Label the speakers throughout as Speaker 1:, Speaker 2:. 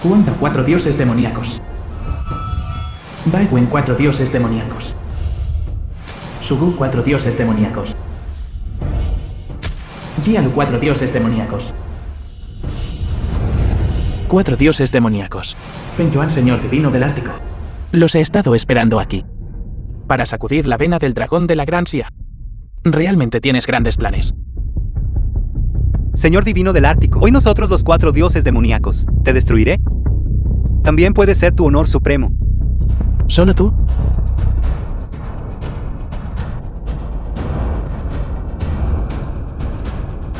Speaker 1: Kuanda, 4 dioses demoníacos. Baiwen, 4 dioses demoníacos. Sugu, 4 dioses demoníacos. Jialu, 4 dioses demoníacos.
Speaker 2: 4 dioses demoníacos.
Speaker 1: Feng Yuan, señor divino del Ártico.
Speaker 2: Los he estado esperando aquí. Para sacudir la vena del dragón de la Gran Xia. Realmente tienes grandes planes.
Speaker 3: Señor divino del Ártico, hoy nosotros los 4 dioses demoníacos, ¿te destruiré? También puede ser tu honor supremo.
Speaker 2: ¿Solo tú?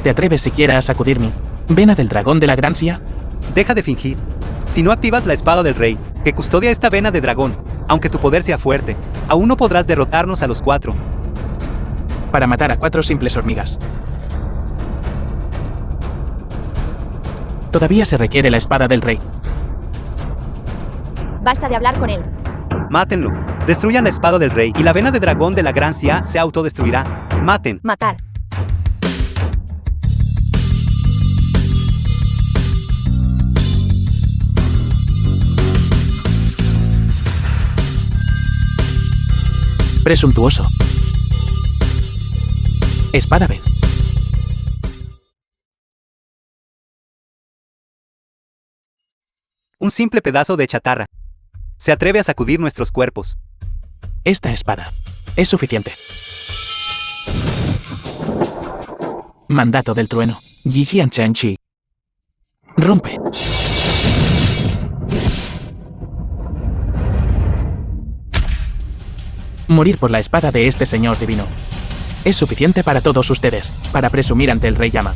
Speaker 2: ¿Te atreves siquiera a sacudir mi vena del dragón de la Gran Xia?
Speaker 3: Deja de fingir. Si no activas la espada del rey, que custodia esta vena de dragón, aunque tu poder sea fuerte, aún no podrás derrotarnos a los 4.
Speaker 2: Para matar a 4 simples hormigas. Todavía se requiere la espada del rey.
Speaker 4: Basta de hablar con él.
Speaker 3: Mátenlo. Destruyan la espada del rey y la vena de dragón de la Gran Xia se autodestruirá. Maten.
Speaker 4: Matar.
Speaker 2: Presuntuoso. Espada vez.
Speaker 3: Un simple pedazo de chatarra. Se atreve a sacudir nuestros cuerpos.
Speaker 2: Esta espada es suficiente. Mandato del trueno. Yijian Chanchi. Rompe. Morir por la espada de este señor divino. Es suficiente para todos ustedes, para presumir ante el rey Yama.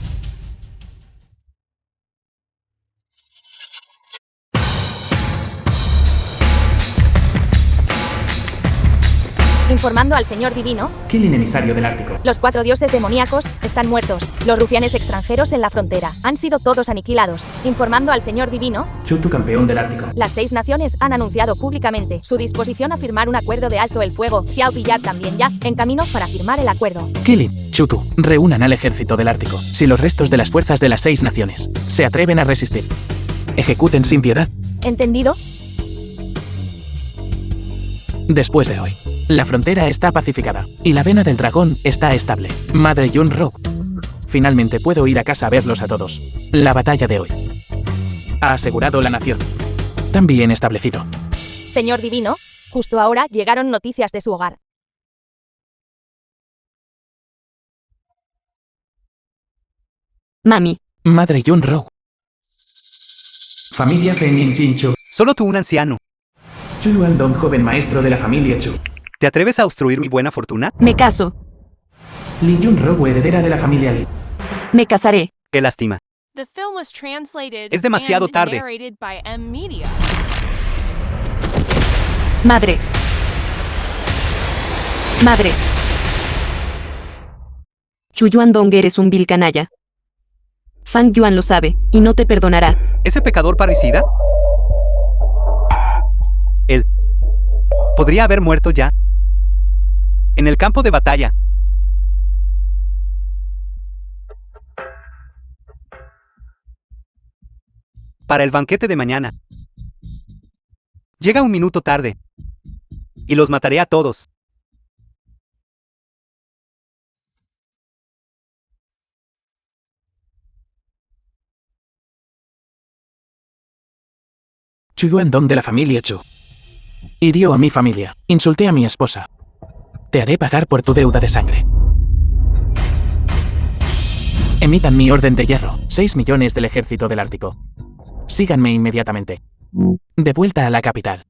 Speaker 4: Informando al señor divino,
Speaker 1: Kilin, emisario del Ártico.
Speaker 4: los 4 dioses demoníacos están muertos. Los rufianes extranjeros en la frontera han sido todos aniquilados. Informando al señor divino,
Speaker 1: Chutu, campeón del Ártico.
Speaker 4: las 6 naciones han anunciado públicamente su disposición a firmar un acuerdo de alto el fuego. Xiao Pillar también ya en camino para firmar el acuerdo.
Speaker 2: Kilin, Chutu, reúnan al ejército del Ártico. Si los restos de las fuerzas de las 6 naciones se atreven a resistir, ejecuten sin piedad.
Speaker 4: ¿Entendido?
Speaker 2: Después de hoy, la frontera está pacificada y la vena del dragón está estable. Madre Yunro. Finalmente puedo ir a casa a verlos a todos. La batalla de hoy ha asegurado la nación. Tan bien establecido.
Speaker 4: Señor divino, justo ahora llegaron noticias de su hogar.
Speaker 5: Mami.
Speaker 2: Madre Yunro.
Speaker 1: Familia Fenin Jinchu.
Speaker 3: Solo tú, un anciano.
Speaker 1: Chu Yuandong, joven maestro de la familia Chu.
Speaker 3: ¿Te atreves a obstruir mi buena fortuna?
Speaker 5: Me caso.
Speaker 1: Lin Yunro, heredera de la familia Li.
Speaker 5: Me casaré.
Speaker 3: Qué lástima.
Speaker 6: Es
Speaker 3: demasiado tarde.
Speaker 5: Madre. Madre. Chu Yuandong, eres un vil canalla. Fang Yuan lo sabe, y no te perdonará.
Speaker 3: ¿Ese pecador parricida? Él podría haber muerto ya. En el campo de batalla. Para el banquete de mañana. Llega un minuto tarde. Y los mataré a todos.
Speaker 2: Chu Yuandong de la familia Chu. Hirió a mi familia. Insulté a mi esposa. Te haré pagar por tu deuda de sangre. Emitan mi orden de hierro. 6 millones del ejército del Ártico. Síganme inmediatamente. De vuelta a la capital.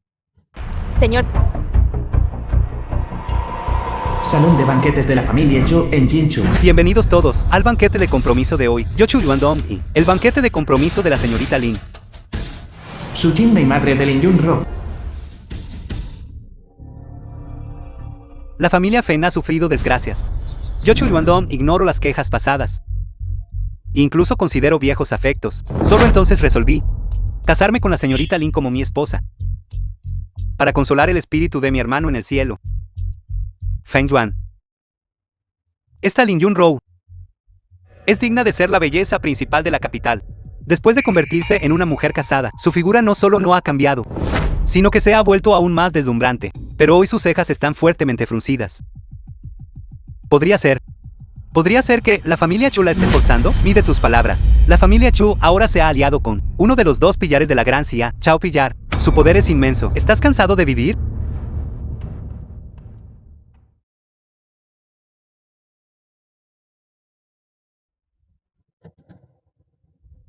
Speaker 4: Señor,
Speaker 1: Salón de banquetes de la familia Chu en Jinchu.
Speaker 3: Bienvenidos todos al banquete de compromiso de hoy. Yo Chu Yuandong y el banquete de compromiso de la señorita Lin.
Speaker 1: Su Jinmei, madre de Lin Yunro.
Speaker 3: La familia Fen ha sufrido desgracias. Yo Chu Yuandong ignoro las quejas pasadas. Incluso considero viejos afectos. Solo entonces resolví casarme con la señorita Lin como mi esposa. Para consolar el espíritu de mi hermano en el cielo. Feng Yuan. Esta Lin Yunro es digna de ser la belleza principal de la capital. Después de convertirse en una mujer casada, su figura no solo no ha cambiado, sino que se ha vuelto aún más deslumbrante, pero hoy sus cejas están fuertemente fruncidas. Podría ser que la familia Chu la esté forzando. Mide tus palabras. La familia Chu ahora se ha aliado con uno de los dos pillares de la gran CIA, Chao Pillar. Su poder es inmenso. ¿Estás cansado de vivir?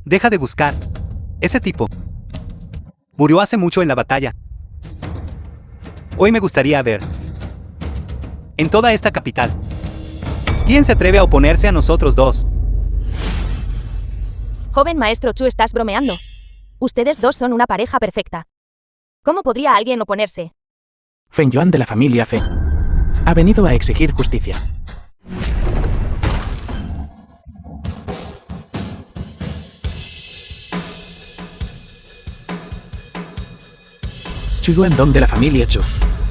Speaker 3: Deja de buscar. Ese tipo murió hace mucho en la batalla. Hoy me gustaría ver en toda esta capital ¿quién se atreve a oponerse a nosotros dos?
Speaker 4: Joven maestro Chu, estás bromeando. Ustedes dos son una pareja perfecta. ¿Cómo podría alguien oponerse?
Speaker 2: Feng Yuan de la familia Feng ha venido a exigir justicia. Chu Yuandong de la familia Chu,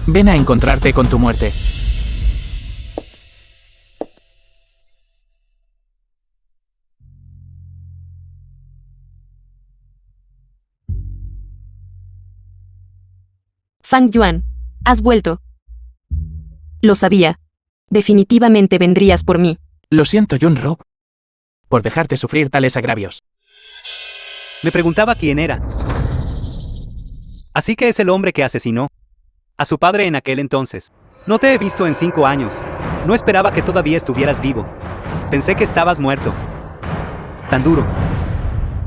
Speaker 2: ven a encontrarte con tu muerte.
Speaker 5: Fang Yuan, has vuelto. Lo sabía. Definitivamente vendrías por mí.
Speaker 2: Lo siento, Yunro, por dejarte sufrir tales agravios.
Speaker 3: Me preguntaba quién era. Así que es el hombre que asesinó a su padre en aquel entonces. No te he visto en 5 años. No esperaba que todavía estuvieras vivo. Pensé que estabas muerto. Tan duro.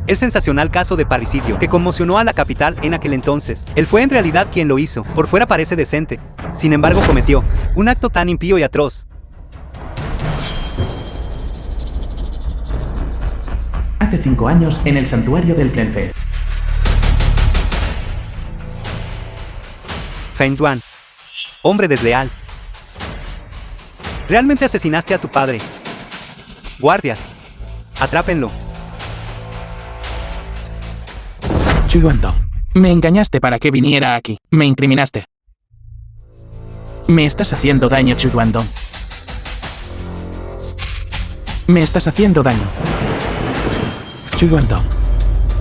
Speaker 3: El sensacional caso de parricidio que conmocionó a la capital en aquel entonces. Él fue en realidad quien lo hizo. Por fuera parece decente. Sin embargo, cometió un acto tan impío y atroz.
Speaker 1: Hace 5 años en el santuario del Clenfe.
Speaker 3: Feng Yuan, hombre desleal. Realmente asesinaste a tu padre. Guardias, atrápenlo.
Speaker 2: Chu Yuandong, me engañaste para que viniera aquí. Me incriminaste. Me estás haciendo daño, Chu Yuandong. Me estás haciendo daño. Chu Yuandong,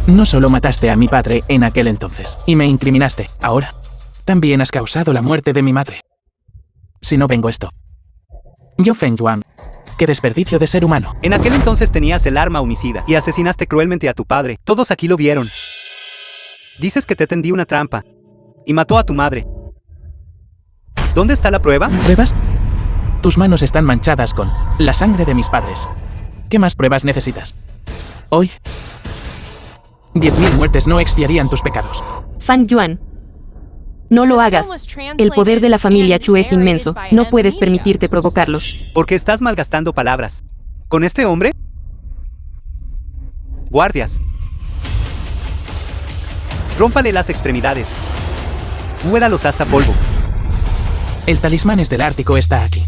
Speaker 2: no solo mataste a mi padre en aquel entonces y me incriminaste, ahora también has causado la muerte de mi madre. Si no vengo esto. Yo, Feng Yuan, qué desperdicio de ser humano.
Speaker 3: En aquel entonces tenías el arma homicida y asesinaste cruelmente a tu padre. Todos aquí lo vieron. Dices que te tendí una trampa y mató a tu madre. ¿Dónde está la prueba?
Speaker 2: ¿Pruebas? Tus manos están manchadas con la sangre de mis padres. ¿Qué más pruebas necesitas? Hoy, 10.000 muertes no expiarían tus pecados.
Speaker 5: Fang Yuan, no lo hagas. El poder de la familia Chu es inmenso. No puedes permitirte provocarlos.
Speaker 3: Porque estás malgastando palabras. ¿Con este hombre? Guardias. Rómpale las extremidades. Muédalos hasta polvo.
Speaker 2: El talismán del Ártico está aquí.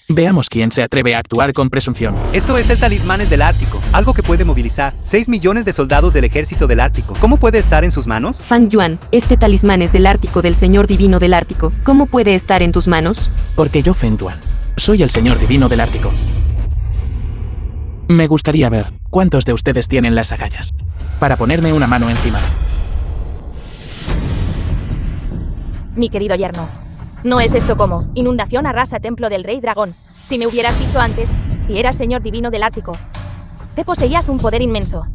Speaker 2: Veamos quién se atreve a actuar con presunción.
Speaker 3: Esto es el talismán del Ártico, algo que puede movilizar 6 millones de soldados del ejército del Ártico. ¿Cómo puede estar en sus manos?
Speaker 5: Fang Yuan, este talismán es del Ártico, del Señor Divino del Ártico. ¿Cómo puede estar en tus manos?
Speaker 2: Porque yo, Feng Yuan, soy el Señor Divino del Ártico. Me gustaría ver cuántos de ustedes tienen las agallas para ponerme una mano encima.
Speaker 4: Mi querido yerno, ¿no es esto como inundación arrasa templo del rey dragón? Si me hubieras dicho antes que eras señor divino del Ártico, te poseías un poder inmenso.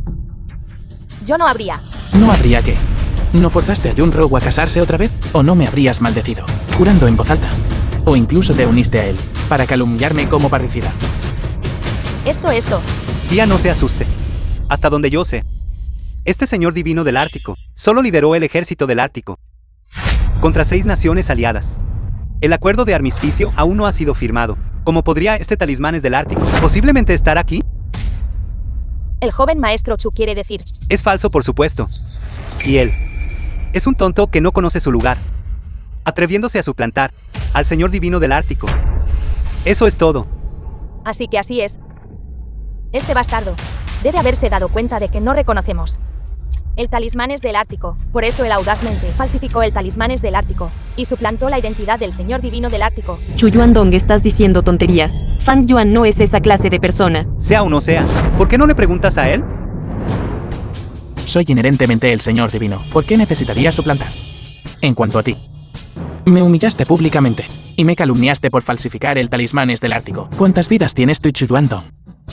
Speaker 4: Yo no habría.
Speaker 2: ¿No habría qué? ¿No forzaste a Yunro a casarse otra vez? ¿O no me habrías maldecido, jurando en voz alta? ¿O incluso te uniste a él para calumniarme como parricida?
Speaker 4: Esto.
Speaker 3: Tía, no se asuste. Hasta donde yo sé, este señor divino del Ártico solo lideró el ejército del Ártico contra 6 naciones aliadas. El acuerdo de armisticio aún no ha sido firmado. ¿Cómo podría este talismán del Ártico posiblemente estar aquí?
Speaker 4: El joven maestro Chu quiere decir.
Speaker 3: Es falso, por supuesto. Y él es un tonto que no conoce su lugar, atreviéndose a suplantar al señor divino del Ártico. Eso es todo.
Speaker 4: Así que así es. Este bastardo debe haberse dado cuenta de que no reconocemos el talismán del Ártico. Por eso él audazmente falsificó el talismán del Ártico y suplantó la identidad del señor divino del Ártico.
Speaker 5: Chu Yuandong, estás diciendo tonterías. Fang Yuan no es esa clase de persona.
Speaker 3: Sea o no sea, ¿por qué no le preguntas a él?
Speaker 2: Soy inherentemente el Señor Divino. ¿Por qué necesitaría suplantar? En cuanto a ti, me humillaste públicamente y me calumniaste por falsificar el talismanes del Ártico. ¿Cuántas vidas tienes tú, Chu Yuandong?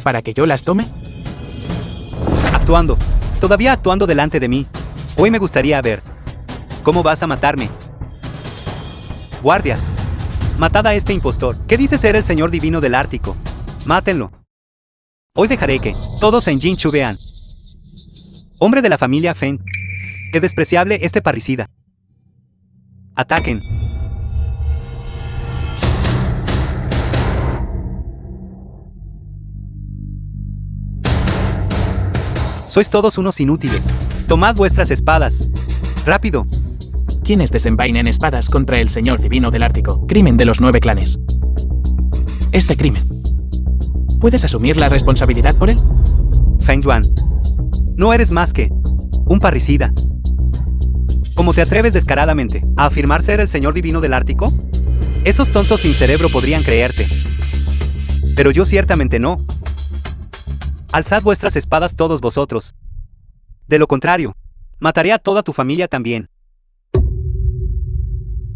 Speaker 2: ¿Para que yo las tome?
Speaker 3: Actuando. Todavía actuando delante de mí. Hoy me gustaría ver. ¿Cómo vas a matarme? Guardias. Matad a este impostor. ¿Qué dice ser el Señor Divino del Ártico? Mátenlo. Hoy dejaré que todos en Jinchu vean. Hombre de la familia Feng. Qué despreciable este parricida. Ataquen. Sois todos unos inútiles. Tomad vuestras espadas. ¡Rápido!
Speaker 2: ¿Quiénes desenvainen espadas contra el Señor Divino del Ártico? Crimen de los 9 clanes. Este crimen. ¿Puedes asumir la responsabilidad por él?
Speaker 3: Feng Yuan. No eres más que un parricida. ¿Cómo te atreves descaradamente a afirmar ser el Señor Divino del Ártico? Esos tontos sin cerebro podrían creerte. Pero yo ciertamente no. Alzad vuestras espadas todos vosotros. De lo contrario, mataré a toda tu familia también.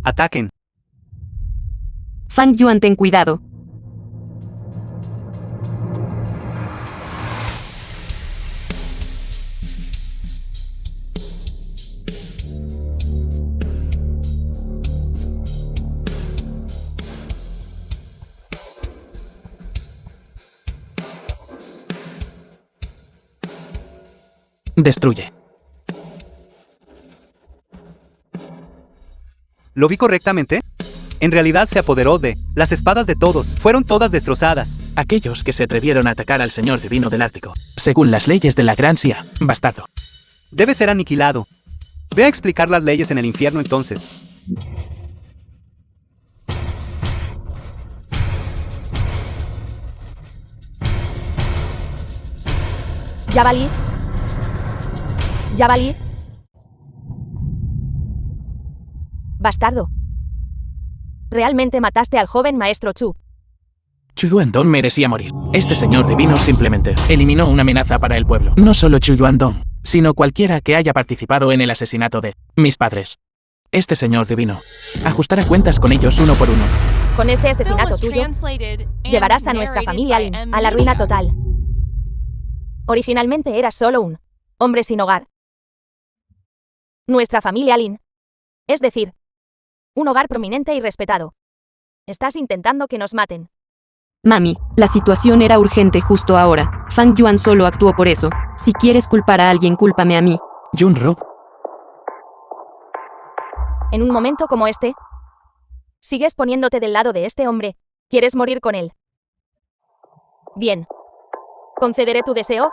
Speaker 3: Ataquen.
Speaker 5: Fang Yuan, ten cuidado.
Speaker 2: Destruye.
Speaker 3: ¿Lo vi correctamente? En realidad se apoderó de las espadas de todos. Fueron todas destrozadas.
Speaker 2: Aquellos que se atrevieron a atacar al Señor Divino del Ártico, según las leyes de la Gran Xia, bastardo.
Speaker 3: Debe ser aniquilado. Ve a explicar las leyes en el infierno entonces.
Speaker 4: Jabalí. Jabalí. Bastardo. Realmente mataste al joven maestro Chu.
Speaker 2: Chu Yuandong merecía morir. Este Señor Divino simplemente eliminó una amenaza para el pueblo. No solo Chu Yuandong, sino cualquiera que haya participado en el asesinato de mis padres. Este Señor Divino ajustará cuentas con ellos uno por uno.
Speaker 4: Con este asesinato tuyo, llevarás a nuestra familia Lin a la ruina total. Originalmente eras solo un hombre sin hogar. Nuestra familia Lin, es decir, un hogar prominente y respetado. Estás intentando que nos maten.
Speaker 5: Mami, la situación era urgente justo ahora. Fang Yuan solo actuó por eso. Si quieres culpar a alguien, cúlpame a mí.
Speaker 2: Junro.
Speaker 4: En un momento como este, sigues poniéndote del lado de este hombre. ¿Quieres morir con él? Bien. ¿Concederé tu deseo?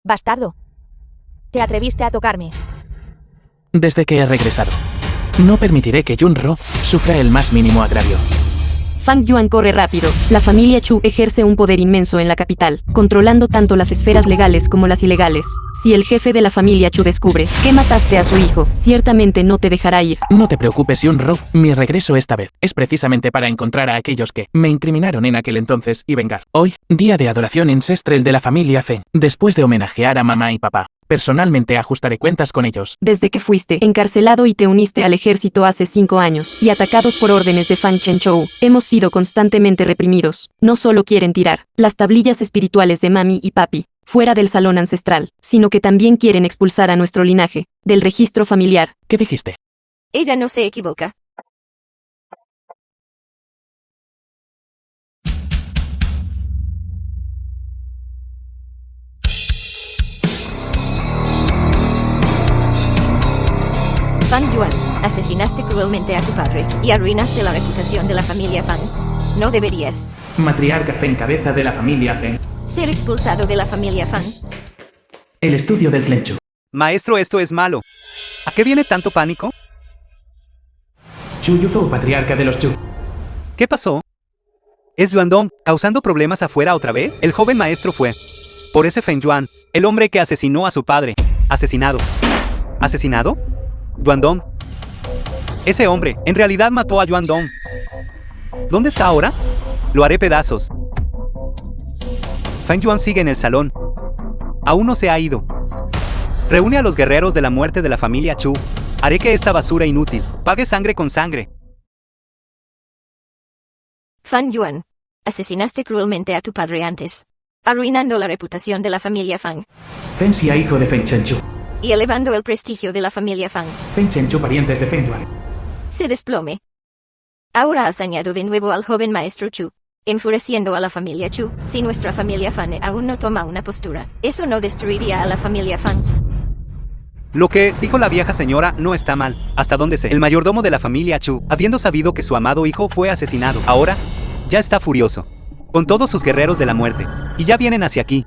Speaker 4: Bastardo. Te atreviste a tocarme.
Speaker 2: Desde que he regresado, no permitiré que Junro sufra el más mínimo agravio.
Speaker 5: Fang Yuan corre rápido. La familia Chu ejerce un poder inmenso en la capital, controlando tanto las esferas legales como las ilegales. Si el jefe de la familia Chu descubre que mataste a su hijo, ciertamente no te dejará ir.
Speaker 2: No te preocupes, Junro. Mi regreso esta vez es precisamente para encontrar a aquellos que me incriminaron en aquel entonces y vengar. Hoy, día de adoración ancestral de la familia Feng. Después de homenajear a mamá y papá, personalmente ajustaré cuentas con ellos.
Speaker 5: Desde que fuiste encarcelado y te uniste al ejército hace 5 años, y atacados por órdenes de Fang Chenchou, hemos sido constantemente reprimidos. No solo quieren tirar las tablillas espirituales de mami y papi fuera del salón ancestral, sino que también quieren expulsar a nuestro linaje del registro familiar.
Speaker 2: ¿Qué dijiste?
Speaker 7: Ella no se equivoca. Fang Yuan, asesinaste cruelmente a tu padre y arruinaste la reputación de la familia Fang. No deberías
Speaker 1: Matriarca Feng, cabeza de la familia Feng.
Speaker 7: ser expulsado de la familia Fang.
Speaker 1: El estudio del Clenchu.
Speaker 3: Maestro, esto es malo. ¿A qué viene tanto pánico?
Speaker 1: Chu Yuzhou, patriarca de los Chu.
Speaker 3: ¿Qué pasó? ¿Es Yuandong causando problemas afuera otra vez? El joven maestro fue por ese Feng Yuan, el hombre que asesinó a su padre. Asesinado. ¿Asesinado? Yuandong. Ese hombre, en realidad mató a Yuandong. ¿Dónde está ahora? Lo haré pedazos. Feng Yuan sigue en el salón. aún no se ha ido. Reúne a los guerreros de la muerte de la familia Chu. Haré que esta basura inútil pague sangre con sangre.
Speaker 7: Fang Yuan. Asesinaste cruelmente a tu padre antes, arruinando la reputación de la familia Fang
Speaker 1: Feng Xia, hijo de Feng Chenchu.
Speaker 7: y elevando el prestigio de la familia Fang.
Speaker 1: Feng Chenchu, parientes de Feng Yuan.
Speaker 7: Se desplome. Ahora has dañado de nuevo al joven maestro Chu, enfureciendo a la familia Chu. Si nuestra familia Fan aún no toma una postura, eso no destruiría a la familia Fang.
Speaker 3: Lo que dijo la vieja señora no está mal. Hasta donde sé, el mayordomo de la familia Chu, habiendo sabido que su amado hijo fue asesinado, ahora ya está furioso, con todos sus guerreros de la muerte, y ya vienen hacia aquí.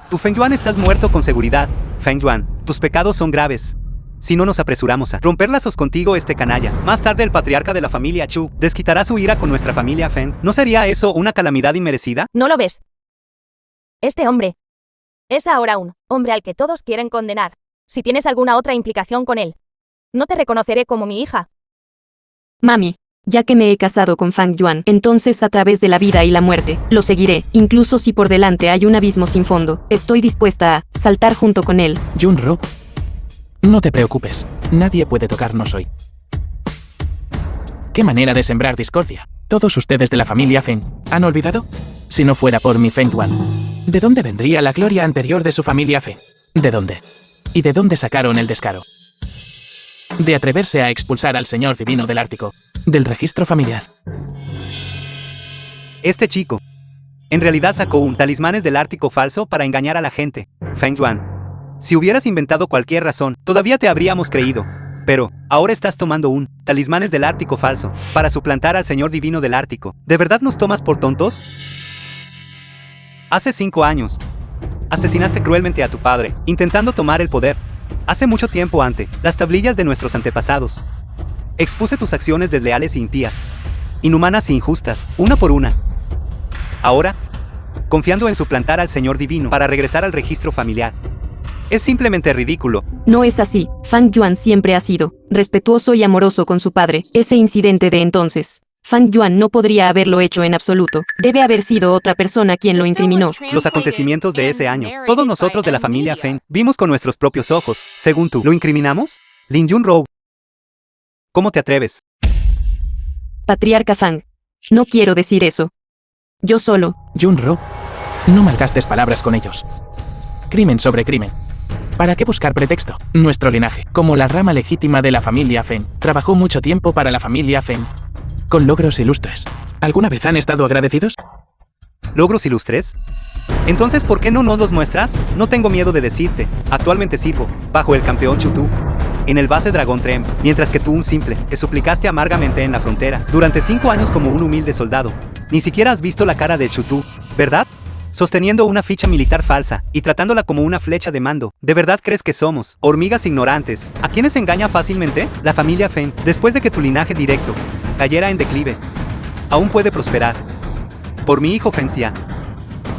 Speaker 3: Tu Feng Yuan, estás muerto con seguridad. Feng Yuan, tus pecados son graves. Si no nos apresuramos a romper lazos contigo, este canalla, más tarde el patriarca de la familia Chu desquitará su ira con nuestra familia Feng. ¿No sería eso una calamidad inmerecida?
Speaker 4: ¿No lo ves? Este hombre es ahora un hombre al que todos quieren condenar. Si tienes alguna otra implicación con él, no te reconoceré como mi hija.
Speaker 5: Mami, ya que me he casado con Fang Yuan, entonces a través de la vida y la muerte, lo seguiré, incluso si por delante hay un abismo sin fondo. Estoy dispuesta a saltar junto con él.
Speaker 2: Junro, no te preocupes, nadie puede tocarnos hoy. ¿Qué manera de sembrar discordia? ¿Todos ustedes de la familia Feng han olvidado? Si no fuera por mi Feng Yuan, ¿de dónde vendría la gloria anterior de su familia Feng? ¿De dónde? ¿Y de dónde sacaron el descaro de atreverse a expulsar al señor divino del Ártico del registro familiar?
Speaker 3: Este chico en realidad sacó un talismanes del Ártico falso para engañar a la gente. Feng Yuan, si hubieras inventado cualquier razón, todavía te habríamos creído. Pero ahora estás tomando un talismanes del Ártico falso para suplantar al señor divino del Ártico. ¿De verdad nos tomas por tontos? Hace 5 años asesinaste cruelmente a tu padre, intentando tomar el poder. Hace mucho tiempo, ante las tablillas de nuestros antepasados, expuse tus acciones desleales e impías, inhumanas e injustas, una por una. Ahora, confiando en suplantar al Señor Divino para regresar al registro familiar. Es simplemente ridículo.
Speaker 5: No es así. Fang Yuan siempre ha sido respetuoso y amoroso con su padre. Ese incidente de entonces, Fang Yuan no podría haberlo hecho en absoluto. Debe haber sido otra persona quien lo incriminó.
Speaker 3: Los acontecimientos de ese año, todos nosotros de la familia Feng vimos con nuestros propios ojos. Según tú, ¿lo incriminamos? Lin Junro, ¿cómo te atreves?
Speaker 5: Patriarca Fang. No quiero decir eso. Yo solo.
Speaker 2: Junro, no malgastes palabras con ellos. Crimen sobre crimen. ¿Para qué buscar pretexto? Nuestro linaje, como la rama legítima de la familia Feng, trabajó mucho tiempo para la familia Feng, con logros ilustres. ¿Alguna vez han estado agradecidos?
Speaker 3: ¿Logros ilustres? Entonces, ¿por qué no nos los muestras? No tengo miedo de decirte, actualmente sirvo, bajo el campeón Chutu, en el base Dragón Trem, mientras que tú, un simple, que suplicaste amargamente en la frontera, durante 5 años como un humilde soldado. Ni siquiera has visto la cara de Chutu, ¿verdad? Sosteniendo una ficha militar falsa y tratándola como una flecha de mando. ¿De verdad crees que somos hormigas ignorantes, a quienes engaña fácilmente? La familia Feng, después de que tu linaje directo cayera en declive, aún puede prosperar. Por mi hijo Feng Xia,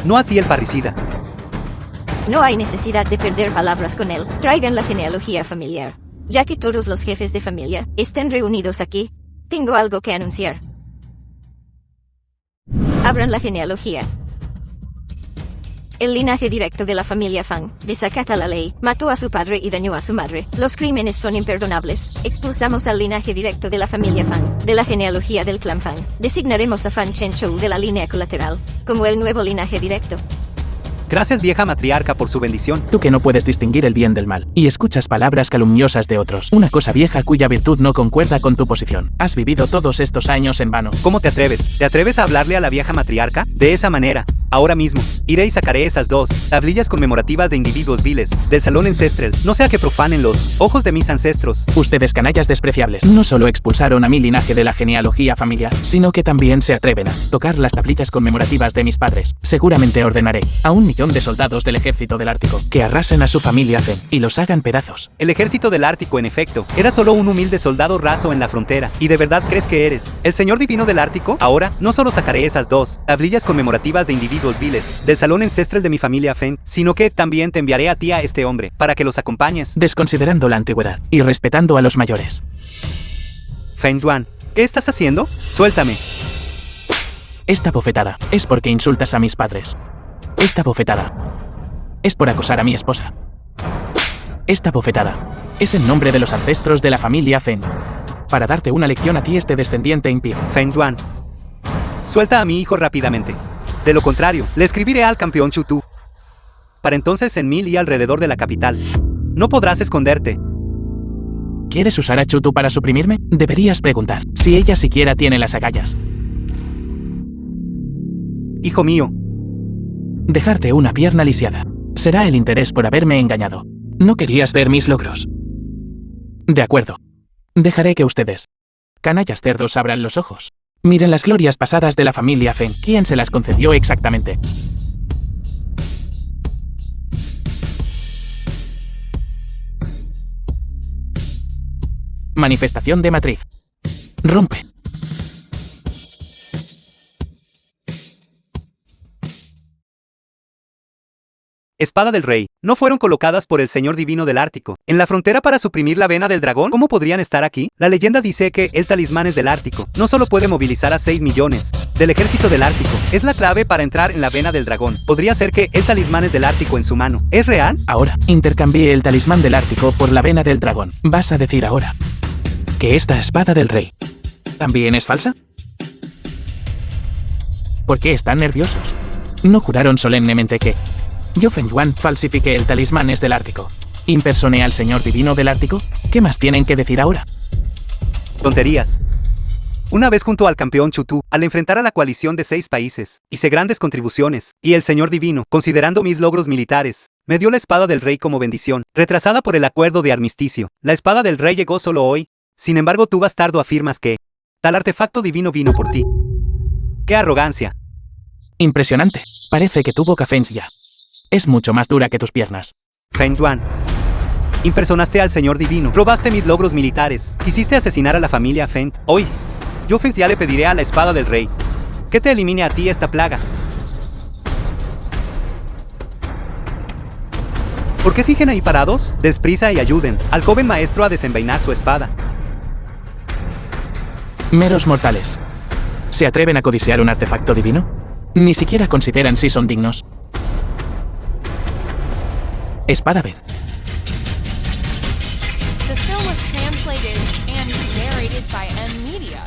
Speaker 3: no a ti el parricida.
Speaker 7: No hay necesidad de perder palabras con él. Traigan la genealogía familiar. Ya que todos los jefes de familia estén reunidos aquí, tengo algo que anunciar. Abran la genealogía. El linaje directo de la familia Fang desacata la ley, mató a su padre y dañó a su madre. Los crímenes son imperdonables. Expulsamos al linaje directo de la familia Fang, de la genealogía del clan Fang. Designaremos a Fan Chenchou de la línea colateral, como el nuevo linaje directo.
Speaker 3: Gracias, vieja matriarca, por su bendición.
Speaker 2: Tú que no puedes distinguir el bien del mal, y escuchas palabras calumniosas de otros. Una cosa vieja cuya virtud no concuerda con tu posición. Has vivido todos estos años en vano.
Speaker 3: ¿Cómo te atreves? ¿Te atreves a hablarle a la vieja matriarca? De esa manera, ahora mismo, iré y sacaré esas 2 tablillas conmemorativas de individuos viles, del salón ancestral, no sea que profanen los ojos de mis ancestros.
Speaker 2: Ustedes, canallas despreciables, no solo expulsaron a mi linaje de la genealogía familiar, sino que también se atreven a tocar las tablillas conmemorativas de mis padres. Seguramente ordenaré a 1 millón de soldados del ejército del Ártico que arrasen a su familia Feng y los hagan pedazos.
Speaker 3: El ejército del Ártico, en efecto, era solo un humilde soldado raso en la frontera. ¿Y de verdad crees que eres el señor divino del Ártico? Ahora, no solo sacaré esas 2 tablillas conmemorativas de individuos viles, del salón ancestral de mi familia Feng, sino que también te enviaré a ti, a este hombre, para que los acompañes.
Speaker 2: Desconsiderando la antigüedad y respetando a los mayores.
Speaker 3: Feng Yuan, ¿qué estás haciendo? Suéltame.
Speaker 2: Esta bofetada es porque insultas a mis padres. Esta bofetada es por acosar a mi esposa. Esta bofetada es en nombre de los ancestros de la familia Feng, para darte una lección a ti, este descendiente impío.
Speaker 3: Feng Yuan, suelta a mi hijo rápidamente. De lo contrario, le escribiré al campeón Chu Tu. Para entonces en Mil y alrededor de la capital, no podrás esconderte.
Speaker 2: ¿Quieres usar a Chu Tu para suprimirme? Deberías preguntar si ella siquiera tiene las agallas.
Speaker 3: Hijo mío,
Speaker 2: Dejarte una pierna lisiada será el interés por haberme engañado. No querías ver mis logros. De acuerdo. Dejaré que ustedes, canallas cerdos, abran los ojos. Miren las glorias pasadas de la familia Feng. ¿Quién se las concedió exactamente? Manifestación de matriz. Rompe.
Speaker 3: espada del rey, ¿no fueron colocadas por el Señor Divino del Ártico en la frontera para suprimir la vena del dragón? ¿Cómo podrían estar aquí? La leyenda dice que el talismanes del Ártico no solo puede movilizar a 6 millones del ejército del Ártico, es la clave para entrar en la vena del dragón. Podría ser que el talismanes del Ártico en su mano. ¿Es real?
Speaker 2: Ahora, intercambié el talismán del Ártico por la vena del dragón. ¿Vas a decir ahora que esta espada del rey también es falsa? ¿Por qué están nerviosos? ¿No juraron solemnemente que yo, Feng Yuan, falsifiqué el talismanes del Ártico? ¿Impersoné al Señor Divino del Ártico? ¿Qué más tienen que decir ahora?
Speaker 3: Tonterías. Una vez junto al campeón Chu Tu, al enfrentar a la coalición de 6 países, hice grandes contribuciones, y el Señor Divino, considerando mis logros militares, me dio la espada del rey como bendición, retrasada por el acuerdo de armisticio. La espada del rey llegó solo hoy. Sin embargo, tú, bastardo, afirmas que tal artefacto divino vino por ti. ¡Qué arrogancia!
Speaker 2: Impresionante. Parece que tu boca, Feng ya es mucho más dura que tus piernas.
Speaker 3: Feng Yuan, impersonaste al Señor Divino, robaste mis logros militares, quisiste asesinar a la familia Feng. Hoy, yo Feng ya le pediré a la espada del rey que te elimine a ti esta plaga. ¿Por qué siguen ahí parados? Desprisa y ayuden al joven maestro a desenvainar su espada.
Speaker 2: Meros mortales. ¿Se atreven a codiciar un artefacto divino? Ni siquiera consideran si son dignos. Espada ven.
Speaker 6: The film was translated and narrated by M Media.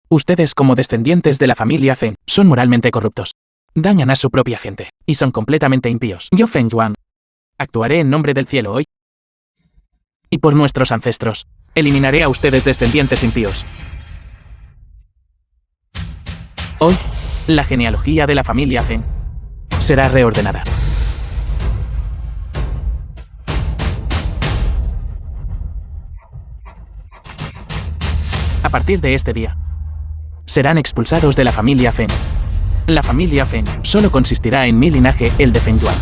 Speaker 2: Ustedes, como descendientes de la familia Feng, son moralmente corruptos. Dañan a su propia gente, y son completamente impíos. Yo, Feng Yuan, actuaré en nombre del cielo hoy. Y por nuestros ancestros, eliminaré a ustedes, descendientes impíos. Hoy, la genealogía de la familia Feng será reordenada. A partir de este día, serán expulsados de la familia Feng. La familia Feng solo consistirá en mi linaje, el de Feng Yuan.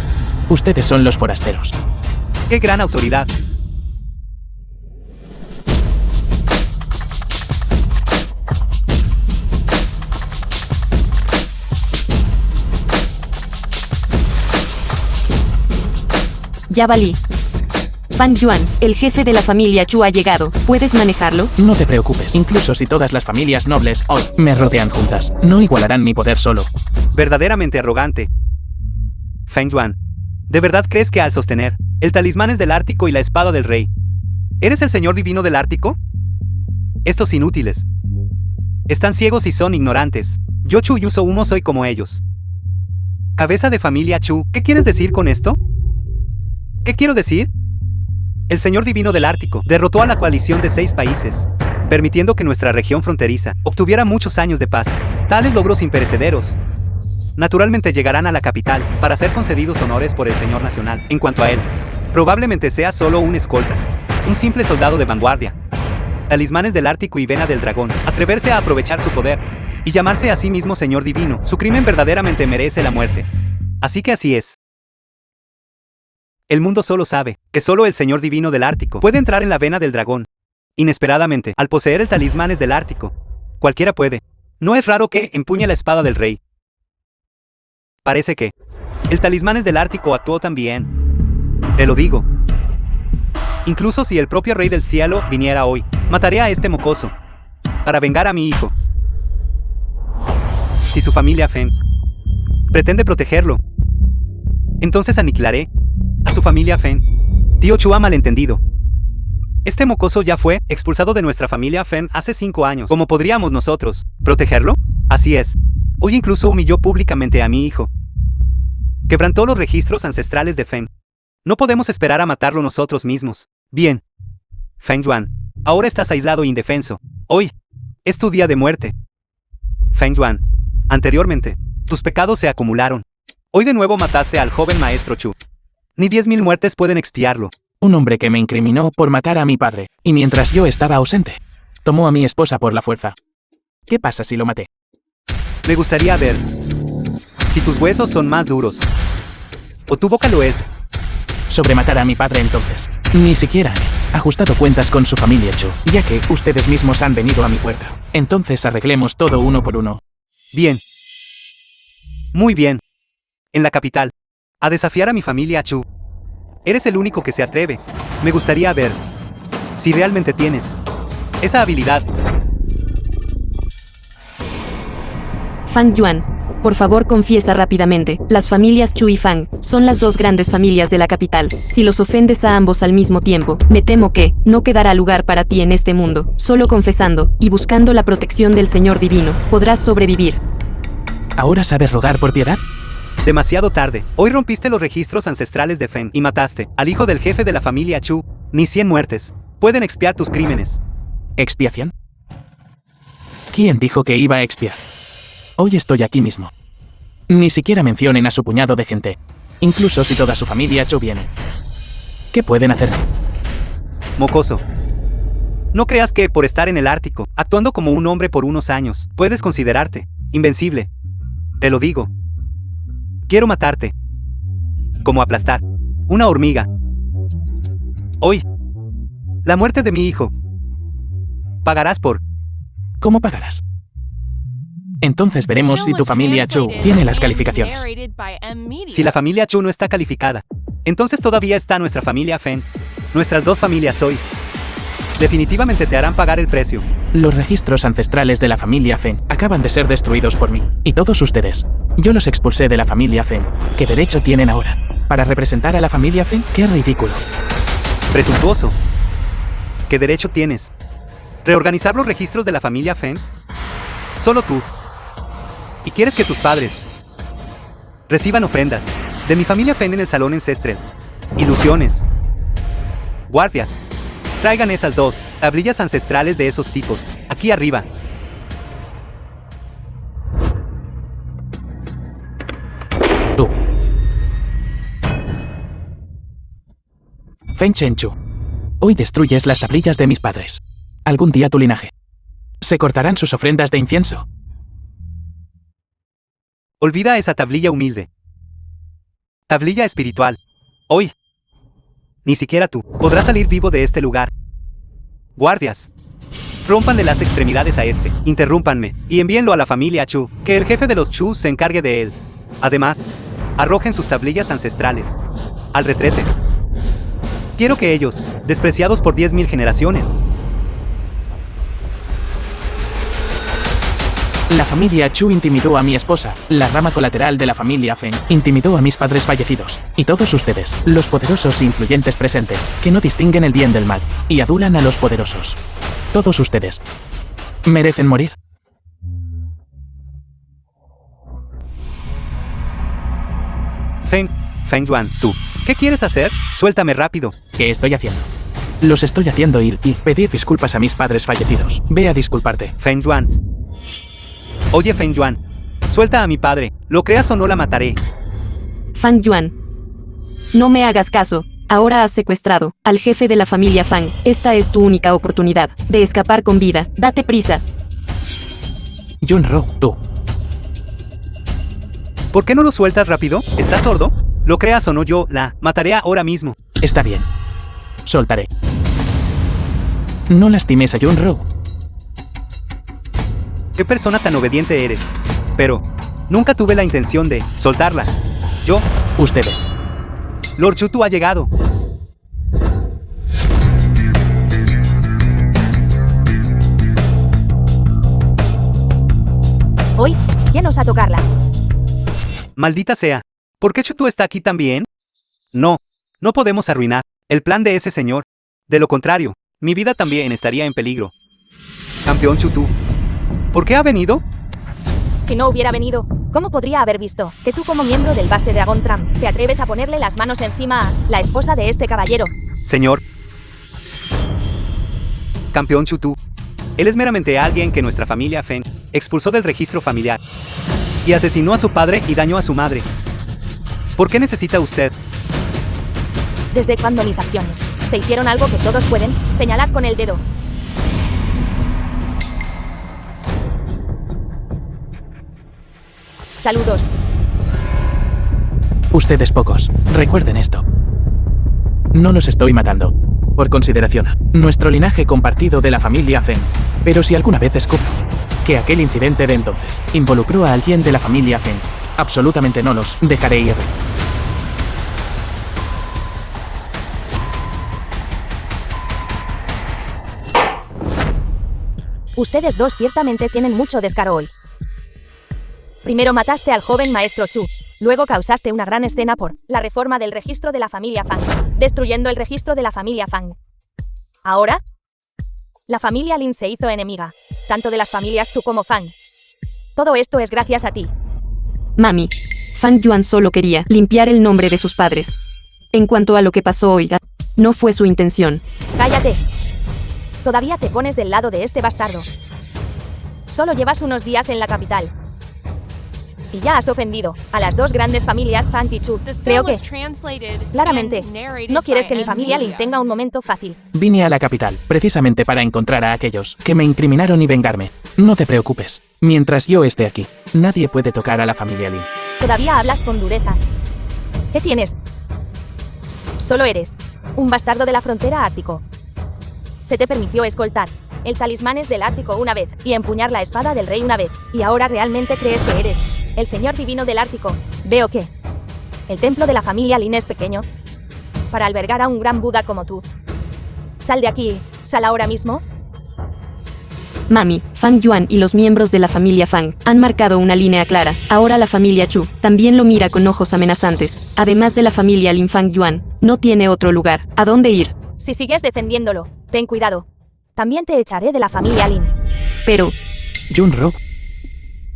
Speaker 2: Ustedes son los forasteros.
Speaker 3: ¡Qué gran autoridad!
Speaker 5: Ya valí. Feng Yuan, el jefe de la familia Chu ha llegado. ¿Puedes manejarlo?
Speaker 2: No te preocupes. Incluso si todas las familias nobles hoy me rodean juntas, no igualarán mi poder solo.
Speaker 3: Verdaderamente arrogante. Feng Yuan, ¿de verdad crees que al sostener el talismanes del Ártico y la espada del rey, eres el Señor Divino del Ártico? Estos inútiles están ciegos y son ignorantes. Yo, Chu Yu Umo, soy como ellos. Cabeza de familia Chu, ¿qué quieres decir con esto? ¿Qué quiero decir? El Señor Divino del Ártico derrotó a la coalición de 6 países, permitiendo que nuestra región fronteriza obtuviera muchos años de paz. Tales logros imperecederos naturalmente llegarán a la capital para ser concedidos honores por el Señor Nacional. En cuanto a él, probablemente sea solo un escolta, un simple soldado de vanguardia. Talismanes del Ártico y vena del dragón, atreverse a aprovechar su poder y llamarse a sí mismo Señor Divino, su crimen verdaderamente merece la muerte. Así que así es. El mundo solo sabe que solo el Señor Divino del Ártico puede entrar en la vena del dragón. Inesperadamente, al poseer el talismanes del Ártico, cualquiera puede. No es raro que empuñe la espada del rey. Parece que el talismanes del Ártico actuó también. Te lo digo. Incluso si el propio rey del cielo viniera hoy, mataré a este mocoso. para vengar a mi hijo. Si su familia Feng pretende protegerlo, entonces aniquilaré a su familia Feng. Tío Chu ha malentendido. Este mocoso ya fue expulsado de nuestra familia Feng hace 5 años. ¿Cómo podríamos nosotros protegerlo? Así es. Hoy incluso humilló públicamente a mi hijo. Quebrantó los registros ancestrales de Feng. No podemos esperar a matarlo nosotros mismos. Bien. Feng Yuan, ahora estás aislado e indefenso. Hoy es tu día de muerte. Feng Yuan, anteriormente, tus pecados se acumularon. Hoy de nuevo mataste al joven maestro Chu. Ni 10.000 muertes pueden expiarlo.
Speaker 2: Un hombre que me incriminó por matar a mi padre, y mientras yo estaba ausente, tomó a mi esposa por la fuerza. ¿Qué pasa si lo maté?
Speaker 3: Me gustaría ver si tus huesos son más duros. O tu boca lo es.
Speaker 2: Sobre matar a mi padre entonces. Ni siquiera he ajustado cuentas con su familia Chu, ya que ustedes mismos han venido a mi puerta. Entonces arreglemos todo uno por uno.
Speaker 3: Bien. Muy bien. En la capital. A desafiar a mi familia Chu. Eres el único que se atreve. Me gustaría ver si realmente tienes esa habilidad.
Speaker 5: Fang Yuan, por favor confiesa rápidamente. Las familias Chu y Fang son las dos grandes familias de la capital. Si los ofendes a ambos al mismo tiempo, me temo que no quedará lugar para ti en este mundo. Solo confesando y buscando la protección del Señor Divino, podrás sobrevivir.
Speaker 2: ¿Ahora sabes rogar por piedad?
Speaker 3: Demasiado tarde. Hoy rompiste los registros ancestrales de Feng y mataste al hijo del jefe de la familia Chu. Ni 100 muertes pueden expiar tus crímenes.
Speaker 2: ¿Expiación? ¿Quién dijo que iba a expiar? Hoy estoy aquí mismo. Ni siquiera mencionen a su puñado de gente, incluso si toda su familia Chu viene. ¿Qué pueden hacer?
Speaker 3: Mocoso. No creas que por estar en el Ártico, actuando como un hombre por unos años, puedes considerarte invencible. Te lo digo. Quiero matarte. Como aplastar una hormiga. Hoy. La muerte de mi hijo. Pagarás por...
Speaker 2: ¿Cómo pagarás? Entonces veremos si tu familia Chu tiene las calificaciones.
Speaker 3: Si la familia Chu no está calificada, entonces todavía está nuestra familia Feng. Nuestras dos familias hoy. Definitivamente te harán pagar el precio.
Speaker 2: Los registros ancestrales de la familia Feng acaban de ser destruidos por mí. Y todos ustedes. Yo los expulsé de la familia Feng. ¿Qué derecho tienen ahora para representar a la familia Feng? ¡Qué ridículo!
Speaker 3: Presuntuoso. ¿Qué derecho tienes? ¿Reorganizar los registros de la familia Feng? Solo tú. ¿Y quieres que tus padres reciban ofrendas de mi familia Feng en el salón ancestral? Ilusiones. Guardias. Traigan esas dos tablillas ancestrales de esos tipos, aquí arriba.
Speaker 2: Tú. Feng Chenchu. Hoy destruyes las tablillas de mis padres. Algún día tu linaje se cortarán sus ofrendas de incienso.
Speaker 3: Olvida esa tablilla humilde. Tablilla espiritual. Hoy. Ni siquiera tú podrás salir vivo de este lugar. Guardias. Rómpanle las extremidades a este, interrúmpanme, y envíenlo a la familia Chu, que el jefe de los Chu se encargue de él. Además, arrojen sus tablillas ancestrales al retrete. Quiero que ellos, despreciados por 10.000 generaciones,
Speaker 2: La familia Chu intimidó a mi esposa, la rama colateral de la familia Feng, intimidó a mis padres fallecidos, y todos ustedes, los poderosos e influyentes presentes, que no distinguen el bien del mal, y adulan a los poderosos. Todos ustedes merecen morir.
Speaker 3: Feng Yuan, tú, ¿qué quieres hacer? Suéltame rápido.
Speaker 2: ¿Qué estoy haciendo? Los estoy haciendo ir y pedir disculpas a mis padres fallecidos. Ve a disculparte.
Speaker 3: Feng Yuan. Oye, Feng Yuan, suelta a mi padre. Lo creas o no la mataré.
Speaker 5: Fang Yuan. No me hagas caso. Ahora has secuestrado al jefe de la familia Fang. Esta es tu única oportunidad de escapar con vida. Date prisa.
Speaker 2: Yun Rou, tú.
Speaker 3: ¿Por qué no lo sueltas rápido? ¿Estás sordo? Lo creas o no, yo la mataré ahora mismo.
Speaker 2: Está bien. Soltaré. No lastimes a Yun Rou.
Speaker 3: ¿Qué persona tan obediente eres? Pero nunca tuve la intención de soltarla. Yo.
Speaker 2: Ustedes.
Speaker 3: Lord Chutu ha llegado.
Speaker 4: Ayúdanos a tocarla.
Speaker 3: Maldita sea. ¿Por qué Chutu está aquí también? No podemos arruinar el plan de ese señor. De lo contrario, mi vida también estaría en peligro. Campeón Chutu, ¿por qué ha venido?
Speaker 4: Si no hubiera venido, ¿cómo podría haber visto que tú como miembro del base Dragon Tram te atreves a ponerle las manos encima a la esposa de este caballero?
Speaker 3: Señor. Campeón Chutu. Él es meramente alguien que nuestra familia Feng expulsó del registro familiar y asesinó a su padre y dañó a su madre. ¿Por qué necesita usted?
Speaker 4: ¿Desde cuando mis acciones se hicieron algo que todos pueden señalar con el dedo? Saludos.
Speaker 2: Ustedes pocos, recuerden esto. No los estoy matando. Por consideración, nuestro linaje compartido de la familia Feng. Pero si alguna vez descubro que aquel incidente de entonces involucró a alguien de la familia Feng, absolutamente no los dejaré ir.
Speaker 4: Ustedes dos ciertamente tienen mucho descaro hoy. Primero mataste al joven maestro Chu, luego causaste una gran escena por la reforma del registro de la familia Fang, destruyendo el registro de la familia Fang. Ahora, la familia Lin se hizo enemiga, tanto de las familias Chu como Fang. Todo esto es gracias a ti.
Speaker 5: Mami, Fang Yuan solo quería limpiar el nombre de sus padres. En cuanto a lo que pasó hoy, no fue su intención.
Speaker 4: Cállate. Todavía te pones del lado de este bastardo. Solo llevas unos días en la capital. Y ya has ofendido a las dos grandes familias Fang y Chu. Creo que, claramente, no quieres que mi familia Lin tenga un momento fácil.
Speaker 2: Vine a la capital, precisamente para encontrar a aquellos que me incriminaron y vengarme. No te preocupes. Mientras yo esté aquí, nadie puede tocar a la familia Lin.
Speaker 4: Todavía hablas con dureza. ¿Qué tienes? Solo eres un bastardo de la frontera ártico. Se te permitió escoltar el talismanes del Ártico una vez y empuñar la espada del rey una vez, y ahora realmente crees que eres el señor divino del Ártico. Veo que el templo de la familia Lin es pequeño para albergar a un gran Buda como tú. Sal de aquí, sal ahora mismo.
Speaker 5: Mami, Fang Yuan y los miembros de la familia Fang han marcado una línea clara. Ahora la familia Chu también lo mira con ojos amenazantes. Además de la familia Lin, Fang Yuan no tiene otro lugar a dónde ir.
Speaker 4: Si sigues defendiéndolo, ten cuidado. También te echaré de la familia Lin.
Speaker 5: Pero...
Speaker 2: Junro,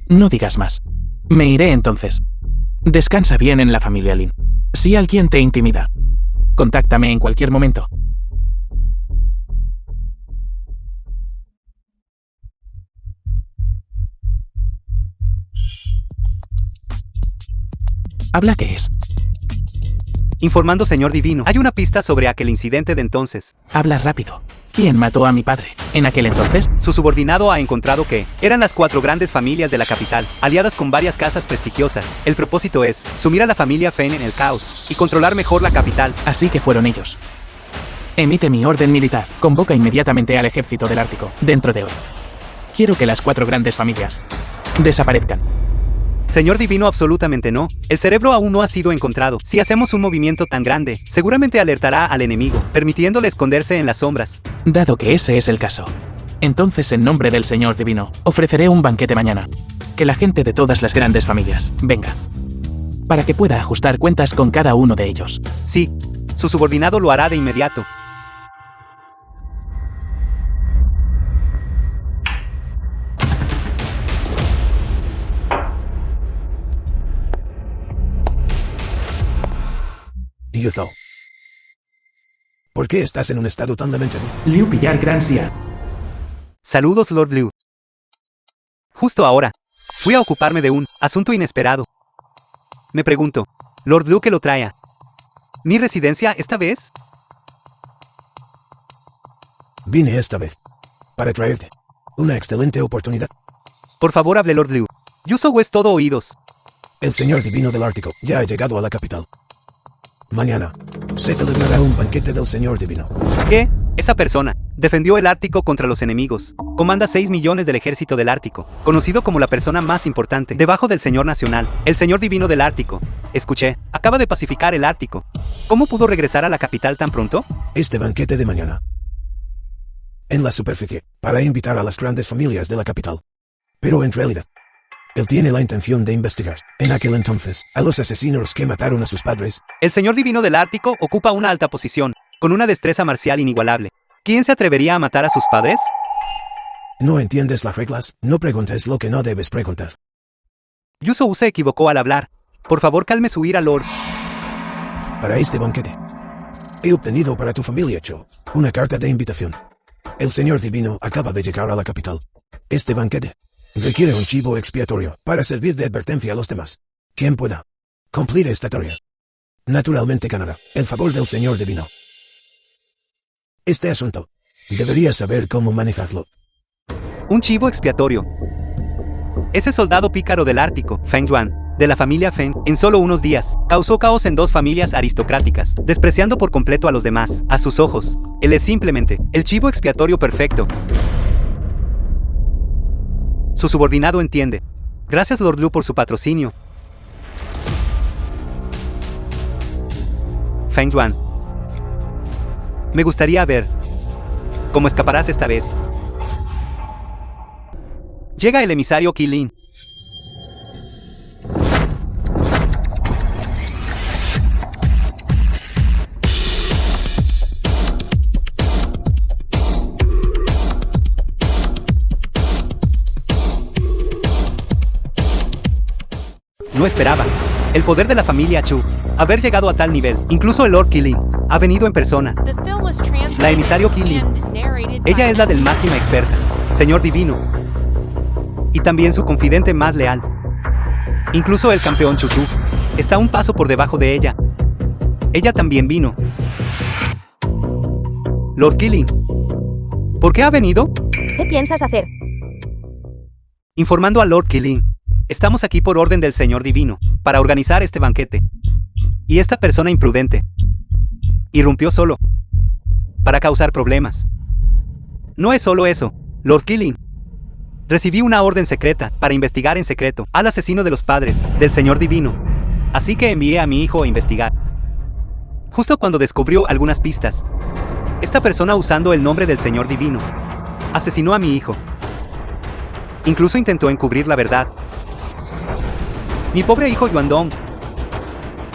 Speaker 2: no digas más. Me iré entonces. Descansa bien en la familia Lin. Si alguien te intimida, contáctame en cualquier momento. ¿Habla qué es?
Speaker 3: Informando, señor divino. Hay una pista sobre aquel incidente de entonces.
Speaker 2: Habla rápido. ¿Quién mató a mi padre? ¿En aquel entonces?
Speaker 3: Su subordinado ha encontrado que eran las 4 grandes familias de la capital, aliadas con varias casas prestigiosas. El propósito es sumir a la familia Feng en el caos y controlar mejor la capital.
Speaker 2: Así que fueron ellos. Emite mi orden militar. Convoca inmediatamente al ejército del Ártico, dentro de hoy. Quiero que las 4 grandes familias desaparezcan.
Speaker 3: Señor divino, absolutamente no. El cerebro aún no ha sido encontrado. Si hacemos un movimiento tan grande, seguramente alertará al enemigo, permitiéndole esconderse en las sombras.
Speaker 2: Dado que ese es el caso, entonces en nombre del Señor divino, ofreceré un banquete mañana. Que la gente de todas las grandes familias venga, para que pueda ajustar cuentas con cada uno de ellos.
Speaker 3: Sí, su subordinado lo hará de inmediato.
Speaker 8: Yuzo, ¿por qué estás en un estado tan lamentable?
Speaker 1: Liu pillar Gran Xia.
Speaker 3: Saludos, Lord Liu. Justo ahora, fui a ocuparme de un asunto inesperado. Me pregunto, Lord Liu, ¿qué lo trae? ¿Mi residencia esta vez?
Speaker 8: Vine esta vez para traerte una excelente oportunidad.
Speaker 3: Por favor, hable, Lord Liu. Yuzo es todo oídos.
Speaker 8: El señor divino del Ártico ya ha llegado a la capital. Mañana se celebrará un banquete del señor divino.
Speaker 3: ¿Qué? Esa persona defendió el Ártico contra los enemigos. Comanda 6 millones del ejército del Ártico, conocido como la persona más importante, debajo del señor nacional, el señor divino del Ártico. Escuché, acaba de pacificar el Ártico. ¿Cómo pudo regresar a la capital tan pronto?
Speaker 8: Este banquete de mañana, en la superficie, para invitar a las grandes familias de la capital. Pero en realidad, Él tiene la intención de investigar, en aquel entonces, a los asesinos que mataron a sus padres.
Speaker 3: El señor divino del Ártico ocupa una alta posición, con una destreza marcial inigualable. ¿Quién se atrevería a matar a sus padres?
Speaker 8: ¿No entiendes las reglas? No preguntes lo que no debes preguntar.
Speaker 3: Yusou se equivocó al hablar. Por favor, calme su ira, Lord.
Speaker 8: Para este banquete, he obtenido para tu familia, Cho, una carta de invitación. El señor divino acaba de llegar a la capital. Este banquete requiere un chivo expiatorio para servir de advertencia a los demás. Quien pueda cumplir esta tarea, naturalmente ganará el favor del señor divino. Este asunto, deberías saber cómo manejarlo.
Speaker 3: Un chivo expiatorio. Ese soldado pícaro del Ártico, Feng Yuan, de la familia Feng, en solo unos días, causó caos en 2 familias aristocráticas, despreciando por completo a los demás. A sus ojos, él es simplemente el chivo expiatorio perfecto. Su subordinado entiende. Gracias, Lord Lu, por su patrocinio. Feng Yuan. Me gustaría ver cómo escaparás esta vez. Llega el emisario Qilin. No esperaba el poder de la familia Chu haber llegado a tal nivel. Incluso el Lord Qilin ha venido en persona.
Speaker 6: The film was translated
Speaker 3: La emisario Qilin.
Speaker 6: and narrated by
Speaker 3: Ella es la del máxima experta, señor divino. Y también su confidente más leal. Incluso el campeón Chuchu está un paso por debajo de ella. Ella también vino. Lord Qilin, ¿por qué ha venido?
Speaker 4: ¿Qué piensas hacer?
Speaker 3: Informando a Lord Qilin. Estamos aquí por orden del señor divino, para organizar este banquete. Y esta persona imprudente irrumpió solo, para causar problemas. No es solo eso, Lord Qilin. Recibí una orden secreta para investigar en secreto al asesino de los padres del señor divino. Así que envié a mi hijo a investigar. Justo cuando descubrió algunas pistas, esta persona, usando el nombre del señor divino, asesinó a mi hijo. Incluso intentó encubrir la verdad. Mi pobre hijo Yuandong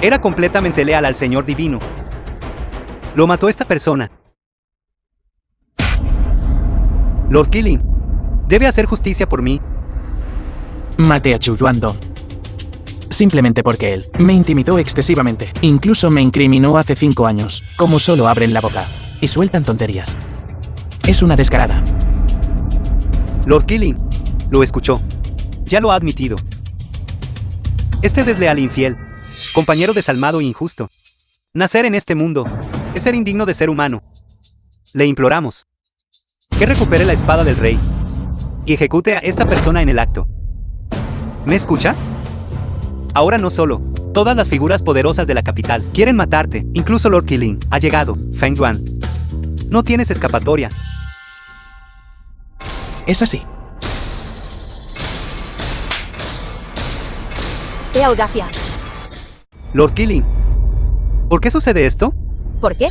Speaker 3: era completamente leal al señor divino. Lo mató esta persona. Lord Qilin debe hacer justicia por mí.
Speaker 2: Maté a Chu Yuandong. Simplemente porque él me intimidó excesivamente. Incluso me incriminó hace 5 años. Como solo abren la boca y sueltan tonterías. Es una descarada.
Speaker 3: Lord Qilin lo escuchó. Ya lo ha admitido. Este desleal e infiel, compañero desalmado e injusto. Nacer en este mundo es ser indigno de ser humano. Le imploramos que recupere la espada del rey y ejecute a esta persona en el acto. ¿Me escucha? Ahora no solo todas las figuras poderosas de la capital quieren matarte, incluso Lord Qilin ha llegado. Feng Yuan, no tienes escapatoria.
Speaker 2: Es así.
Speaker 4: ¡Qué audacia!
Speaker 3: Lord Qilin, ¿por qué sucede esto?
Speaker 4: ¿Por qué?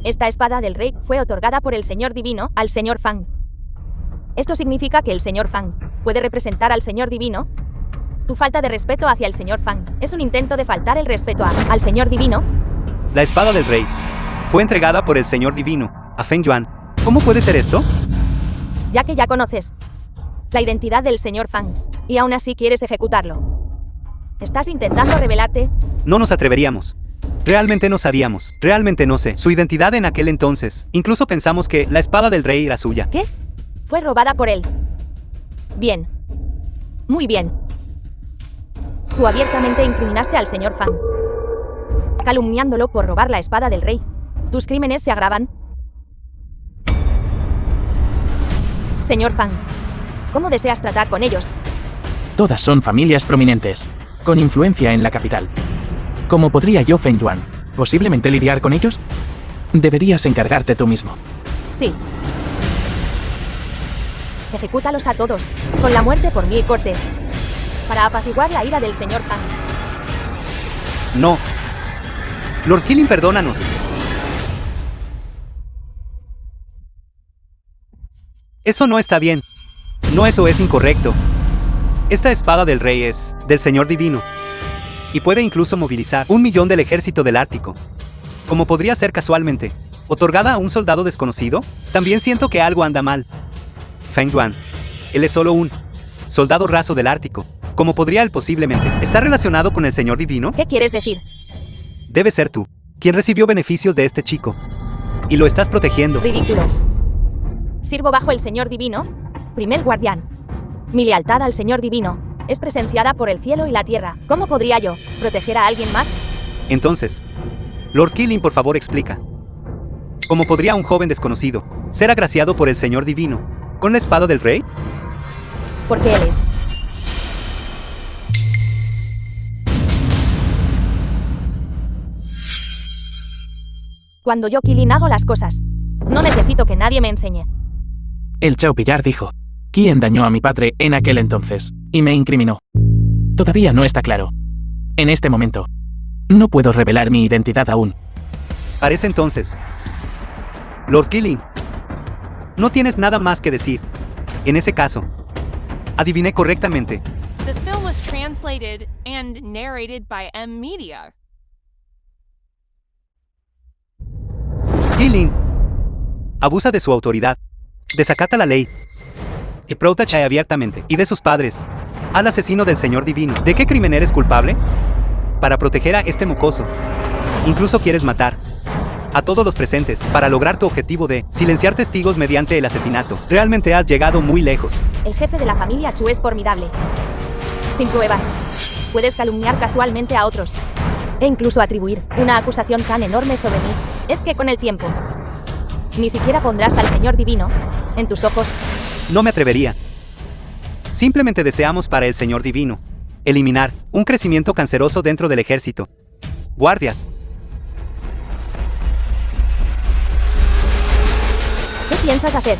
Speaker 4: Esta espada del rey fue otorgada por el señor divino al señor Fang. Esto significa que el señor Fang puede representar al señor divino. Tu falta de respeto hacia el señor Fang es un intento de faltar el respeto al señor divino.
Speaker 3: La espada del rey fue entregada por el señor divino a Feng Yuan. ¿Cómo puede ser esto?
Speaker 4: Ya que ya conoces la identidad del señor Fang y aún así quieres ejecutarlo. ¿Estás intentando revelarte?
Speaker 3: No nos atreveríamos. Realmente no sabíamos. Realmente no sé su identidad en aquel entonces. Incluso pensamos que la espada del rey era suya.
Speaker 4: ¿Qué? Fue robada por él. Bien. Muy bien. Tú abiertamente incriminaste al señor Fang, calumniándolo por robar la espada del rey. ¿Tus crímenes se agravan? Señor Fang, ¿cómo deseas tratar con ellos?
Speaker 2: Todas son familias prominentes, con influencia en la capital. ¿Cómo podría yo, Feng Yuan, posiblemente lidiar con ellos? Deberías encargarte tú mismo.
Speaker 4: Sí. Ejecútalos a todos, con la muerte por mil cortes, para apaciguar la ira del señor Fang.
Speaker 3: No. Lord Qilin, perdónanos. Eso no está bien. No, eso es incorrecto. Esta espada del rey es del Señor Divino. Y puede incluso movilizar 1 millón del ejército del Ártico. Como podría ser casualmente otorgada a un soldado desconocido, también siento que algo anda mal. Feng Yuan. Él es solo un soldado raso del Ártico. ¿Cómo podría él posiblemente estar relacionado con el Señor Divino?
Speaker 4: ¿Qué quieres decir?
Speaker 3: Debe ser tú, quien recibió beneficios de este chico. Y lo estás protegiendo.
Speaker 4: Ridículo. Sirvo bajo el Señor Divino, primer guardián. Mi lealtad al Señor Divino es presenciada por el cielo y la tierra. ¿Cómo podría yo proteger a alguien más?
Speaker 3: Entonces, Lord Killing, por favor, explica. ¿Cómo podría un joven desconocido ser agraciado por el Señor Divino con la espada del rey?
Speaker 4: Porque él es. Cuando yo, Killing, hago las cosas, no necesito que nadie me enseñe.
Speaker 2: El Chao Pillar dijo: ¿Quién dañó a mi padre en aquel entonces? Y me incriminó. Todavía no está claro. En este momento, no puedo revelar mi identidad aún.
Speaker 3: Parece entonces. Lord Killing, no tienes nada más que decir. En ese caso, adiviné correctamente.
Speaker 6: The film was translated and narrated by M Media.
Speaker 3: Killing abusa de su autoridad, desacata la ley y protege abiertamente y de sus padres al asesino del Señor Divino. ¿De qué crimen eres culpable? Para proteger a este mocoso, incluso quieres matar a todos los presentes para lograr tu objetivo de silenciar testigos mediante el asesinato. Realmente has llegado muy lejos.
Speaker 4: El jefe de la familia Chu es formidable. Sin pruebas, puedes calumniar casualmente a otros e incluso atribuir una acusación tan enorme sobre mí. Es que con el tiempo, ni siquiera pondrás al Señor Divino en tus ojos.
Speaker 3: No me atrevería. Simplemente deseamos para el Señor Divino eliminar un crecimiento canceroso dentro del ejército. Guardias.
Speaker 4: ¿Qué piensas hacer?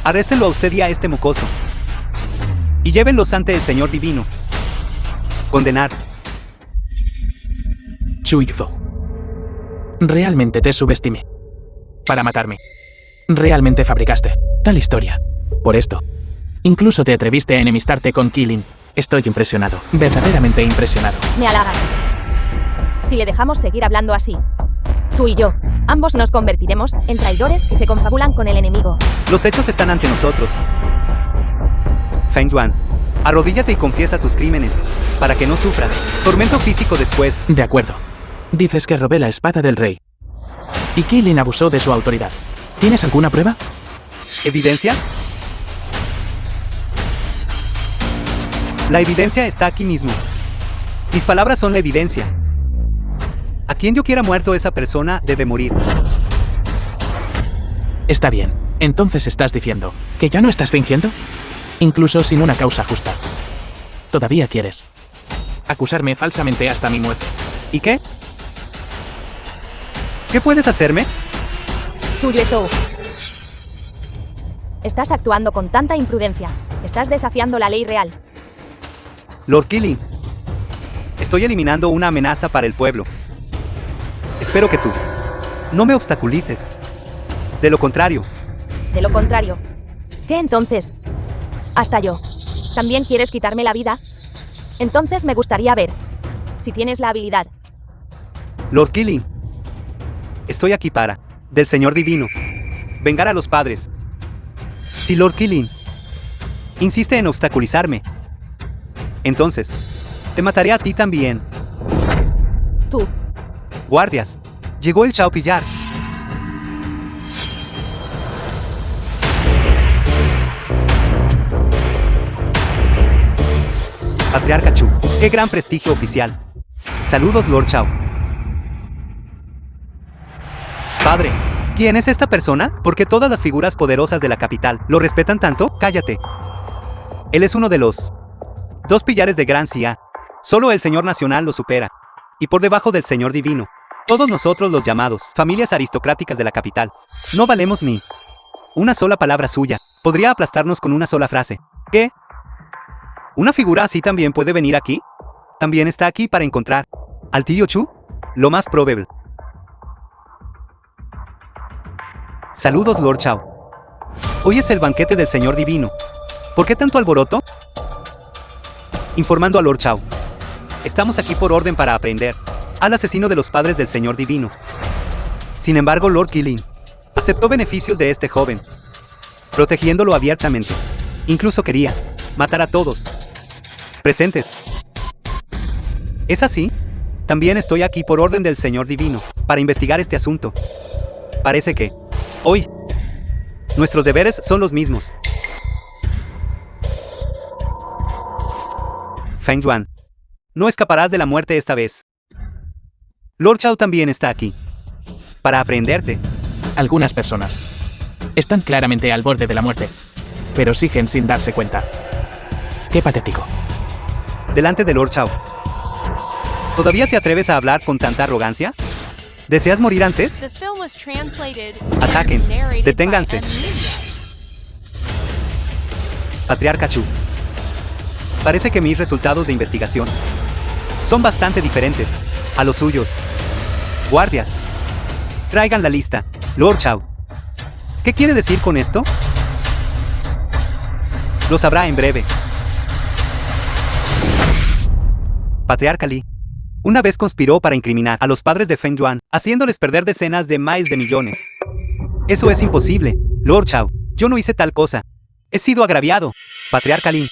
Speaker 3: Arréstenlo a usted y a este mocoso. Y llévenlos ante el Señor Divino. Condenar.
Speaker 2: Chui Zhou. Realmente te subestimé. Para matarme. Realmente fabricaste tal historia. Por esto, incluso te atreviste a enemistarte con Killing. Estoy impresionado. Verdaderamente impresionado.
Speaker 4: Me halagas. Si le dejamos seguir hablando así, tú y yo, ambos nos convertiremos en traidores que se confabulan con el enemigo.
Speaker 3: Los hechos están ante nosotros. Feng Yuan, arrodíllate y confiesa tus crímenes, para que no sufras tormento físico después.
Speaker 2: De acuerdo. Dices que robé la espada del rey. Y Killing abusó de su autoridad. ¿Tienes alguna prueba?
Speaker 3: ¿Evidencia? La evidencia está aquí mismo. Mis palabras son la evidencia. A quien yo quiera muerto, esa persona debe morir.
Speaker 2: Está bien. Entonces estás diciendo que ya no estás fingiendo, incluso sin una causa justa. Todavía quieres acusarme falsamente hasta mi muerte.
Speaker 3: ¿Y qué? ¿Qué puedes hacerme?
Speaker 4: Chu Zhou. Estás actuando con tanta imprudencia. Estás desafiando la ley real.
Speaker 3: Lord Killing, estoy eliminando una amenaza para el pueblo. Espero que tú no me obstaculices. De lo contrario.
Speaker 4: De lo contrario. ¿Qué entonces? Hasta yo. ¿También quieres quitarme la vida? Entonces me gustaría ver si tienes la habilidad.
Speaker 3: Lord Killing, estoy aquí para, del Señor Divino, vengar a los padres. Si Lord Killing insiste en obstaculizarme, entonces te mataré a ti también.
Speaker 4: Tú.
Speaker 3: Guardias, llegó el Chao Pillar. Patriarca Chu, qué gran prestigio oficial. Saludos, Lord Chao. Padre, ¿quién es esta persona? ¿Por qué todas las figuras poderosas de la capital lo respetan tanto? Cállate. Él es uno de los 2 pillares de Gran Xia. Solo el Señor Nacional lo supera. Y por debajo del Señor Divino, todos nosotros los llamados familias aristocráticas de la capital, no valemos ni una sola palabra suya. Podría aplastarnos con una sola frase. ¿Qué? ¿Una figura así también puede venir aquí? ¿También está aquí para encontrar al tío Chu? Lo más probable. Saludos, Lord Chao. Hoy es el banquete del Señor Divino. ¿Por qué tanto alboroto? informando a Lord Chao. Estamos aquí por orden para aprehender al asesino de los padres del Señor Divino. Sin embargo, Lord Qilin aceptó beneficios de este joven, protegiéndolo abiertamente. Incluso quería matar a todos presentes. ¿Es así? También estoy aquí por orden del Señor Divino, para investigar este asunto. Parece que, hoy, nuestros deberes son los mismos. Feng Yuan, no escaparás de la muerte esta vez. Lord Chao también está aquí, para aprenderte.
Speaker 2: Algunas personas están claramente al borde de la muerte, pero siguen sin darse cuenta. Qué patético.
Speaker 3: Delante de Lord Chao. ¿Todavía te atreves a hablar con tanta arrogancia? ¿Deseas morir antes?
Speaker 6: The film was translated
Speaker 3: Ataquen.
Speaker 6: and narrated
Speaker 3: Deténganse.
Speaker 6: by M-Media.
Speaker 3: Patriarca Chu. Parece que mis resultados de investigación son bastante diferentes a los suyos. Guardias, traigan la lista. Lord Chao. ¿Qué quiere decir con esto? Lo sabrá en breve. Patriarca Li una vez conspiró para incriminar a los padres de Feng Yuan, haciéndoles perder decenas de miles de millones. Eso es imposible, Lord Chao. Yo no hice tal cosa. He sido agraviado. Patriarca Lin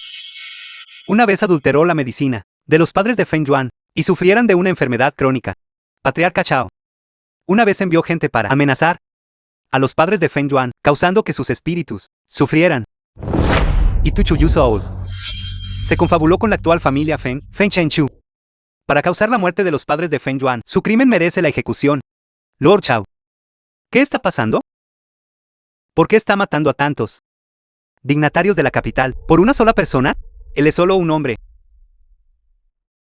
Speaker 3: una vez adulteró la medicina de los padres de Feng Yuan y sufrieran de una enfermedad crónica. Patriarca Chao una vez envió gente para amenazar a los padres de Feng Yuan, causando que sus espíritus sufrieran. Y Tu Chu Yu Soul se confabuló con la actual familia Feng Chenchu para causar la muerte de los padres de Feng Yuan. Su crimen merece la ejecución. Lord Chao, ¿qué está pasando? ¿Por qué está matando a tantos dignatarios de la capital por una sola persona? Él es solo un hombre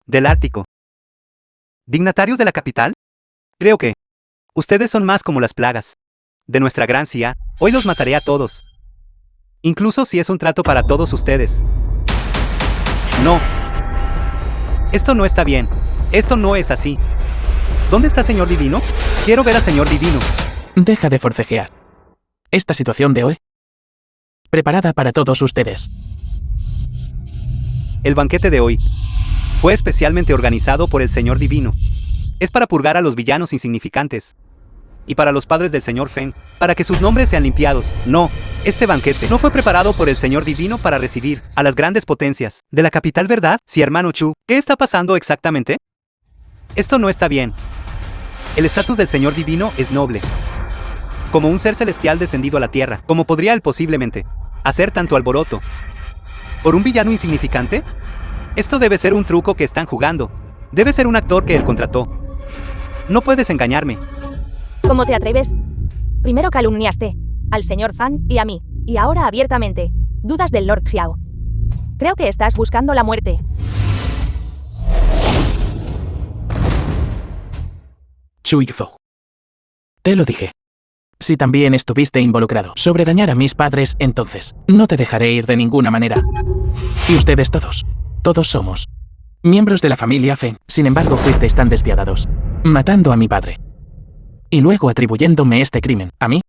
Speaker 3: del Ártico. ¿Dignatarios de la capital? Creo que ustedes son más como las plagas de nuestra gran CIA. Hoy los mataré a todos, incluso si es un trato para todos ustedes. No. Esto no está bien. Esto no es así. ¿Dónde está Señor Divino? Quiero ver a Señor Divino.
Speaker 2: Deja de forcejear. Esta situación de hoy, preparada para todos ustedes.
Speaker 3: El banquete de hoy fue especialmente organizado por el Señor Divino. Es para purgar a los villanos insignificantes. Y para los padres del Señor Feng, para que sus nombres sean limpiados. No, este banquete no fue preparado por el Señor Divino para recibir a las grandes potencias de la capital, ¿verdad? Sí, hermano Chu, ¿qué está pasando exactamente? Esto no está bien. El estatus del Señor Divino es noble, como un ser celestial descendido a la tierra. ¿Cómo podría él posiblemente hacer tanto alboroto por un villano insignificante? Esto debe ser un truco que están jugando. Debe ser un actor que él contrató. No puedes engañarme.
Speaker 4: ¿Cómo te atreves? Primero calumniaste al señor Fan y a mí, y ahora abiertamente dudas del Lord Xiao. Creo que estás buscando la muerte.
Speaker 2: Chu Yuzhou. Te lo dije. Si también estuviste involucrado sobre dañar a mis padres, entonces no te dejaré ir de ninguna manera. Y ustedes todos somos miembros de la familia Feng. Sin embargo, fuisteis tan despiadados, matando a mi padre y luego atribuyéndome este crimen a mí.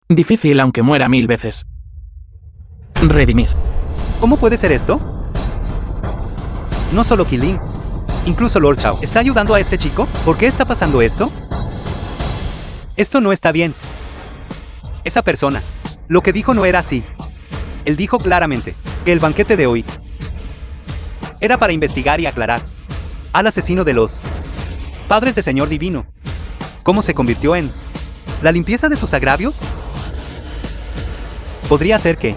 Speaker 2: Difícil, aunque muera 1000 veces, redimir.
Speaker 3: ¿Cómo puede ser esto? No solo Qilin, incluso Lord Chao está ayudando a este chico. ¿Por qué está pasando esto? Esto no está bien. Esa persona, lo que dijo no era así. Él dijo claramente que el banquete de hoy era para investigar y aclarar al asesino de los padres del Señor Divino. ¿Cómo se convirtió en la limpieza de sus agravios? ¿Podría ser que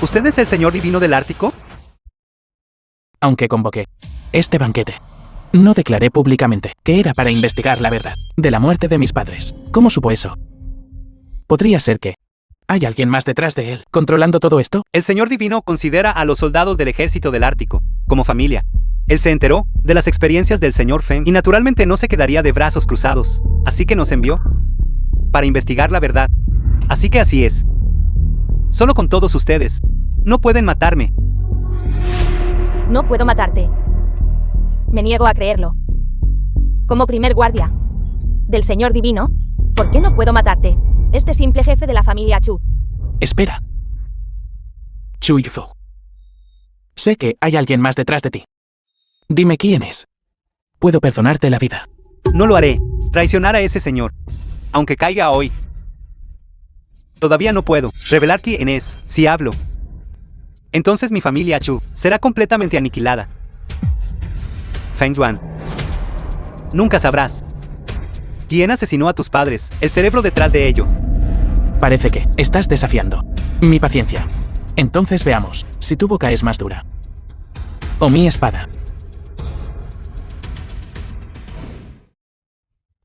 Speaker 3: usted es el Señor Divino del Ártico?
Speaker 2: Aunque convoqué este banquete, no declaré públicamente que era para investigar la verdad de la muerte de mis padres. ¿Cómo supo eso? ¿Podría ser que hay alguien más detrás de él, controlando todo esto?
Speaker 3: El Señor Divino considera a los soldados del ejército del Ártico como familia. Él se enteró de las experiencias del Señor Feng y naturalmente no se quedaría de brazos cruzados. Así que nos envió para investigar la verdad. Así que así es. Solo con todos ustedes. No pueden matarme.
Speaker 4: No puedo matarte. Me niego a creerlo. Como primer guardia del Señor Divino, ¿por qué no puedo matarte? Este simple jefe de la familia Chu.
Speaker 2: Espera. Chu Yuzhou. Sé que hay alguien más detrás de ti. Dime quién es. Puedo perdonarte la vida.
Speaker 3: No lo haré. Traicionar a ese señor. Aunque caiga hoy. Todavía no puedo revelar quién es. Si hablo, entonces mi familia Chu será completamente aniquilada. Feng Yuan. Nunca sabrás quién asesinó a tus padres, el cerebro detrás de ello.
Speaker 2: Parece que estás desafiando mi paciencia. Entonces veamos si tu boca es más dura. O mi espada.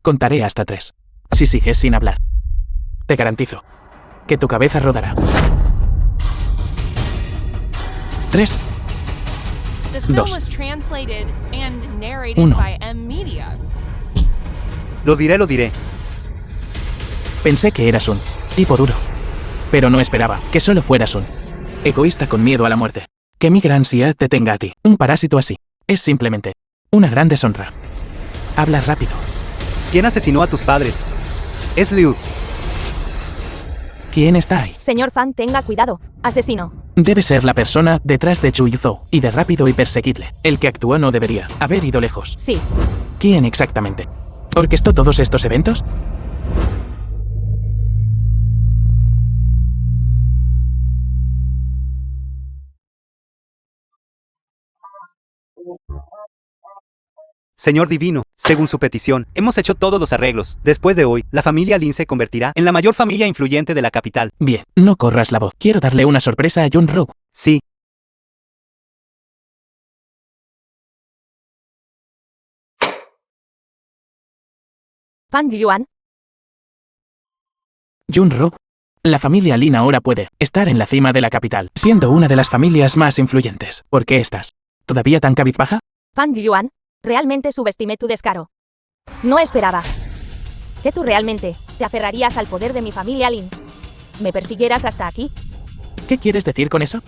Speaker 2: Contaré hasta 3. Si sigues sin hablar, te garantizo que tu cabeza rodará. 3.
Speaker 6: The film
Speaker 2: Dos.
Speaker 6: was translated and narrated
Speaker 2: Uno.
Speaker 6: by M Media.
Speaker 3: Lo diré.
Speaker 2: Pensé que eras un tipo duro, pero no esperaba que solo fueras un egoísta con miedo a la muerte. Que mi gran ansiedad te tenga a ti. Un parásito así es simplemente una gran deshonra. Habla rápido.
Speaker 3: ¿Quién asesinó a tus padres? Es Liu.
Speaker 2: ¿Quién está ahí?
Speaker 4: Señor Fan, tenga cuidado. Asesino.
Speaker 2: Debe ser la persona detrás de Chu Yuzhou y de Rápido y Perseguible. El que actuó no debería haber ido lejos.
Speaker 4: Sí.
Speaker 2: ¿Quién exactamente orquestó todos estos eventos?
Speaker 3: Señor Divino, según su petición, hemos hecho todos los arreglos. Después de hoy, la familia Lin se convertirá en la mayor familia influyente de la capital.
Speaker 2: Bien, no corras la voz. Quiero darle una sorpresa a Jun Rogue.
Speaker 3: Sí.
Speaker 4: Fan Yuan.
Speaker 2: Jun Rogue. La familia Lin ahora puede estar en la cima de la capital, siendo una de las familias más influyentes. ¿Por qué estás todavía tan cabizbaja?
Speaker 4: Fan Yuan. Realmente subestimé tu descaro. No esperaba que tú realmente te aferrarías al poder de mi familia Lin. ¿Me persiguieras hasta aquí?
Speaker 2: ¿Qué quieres decir con eso?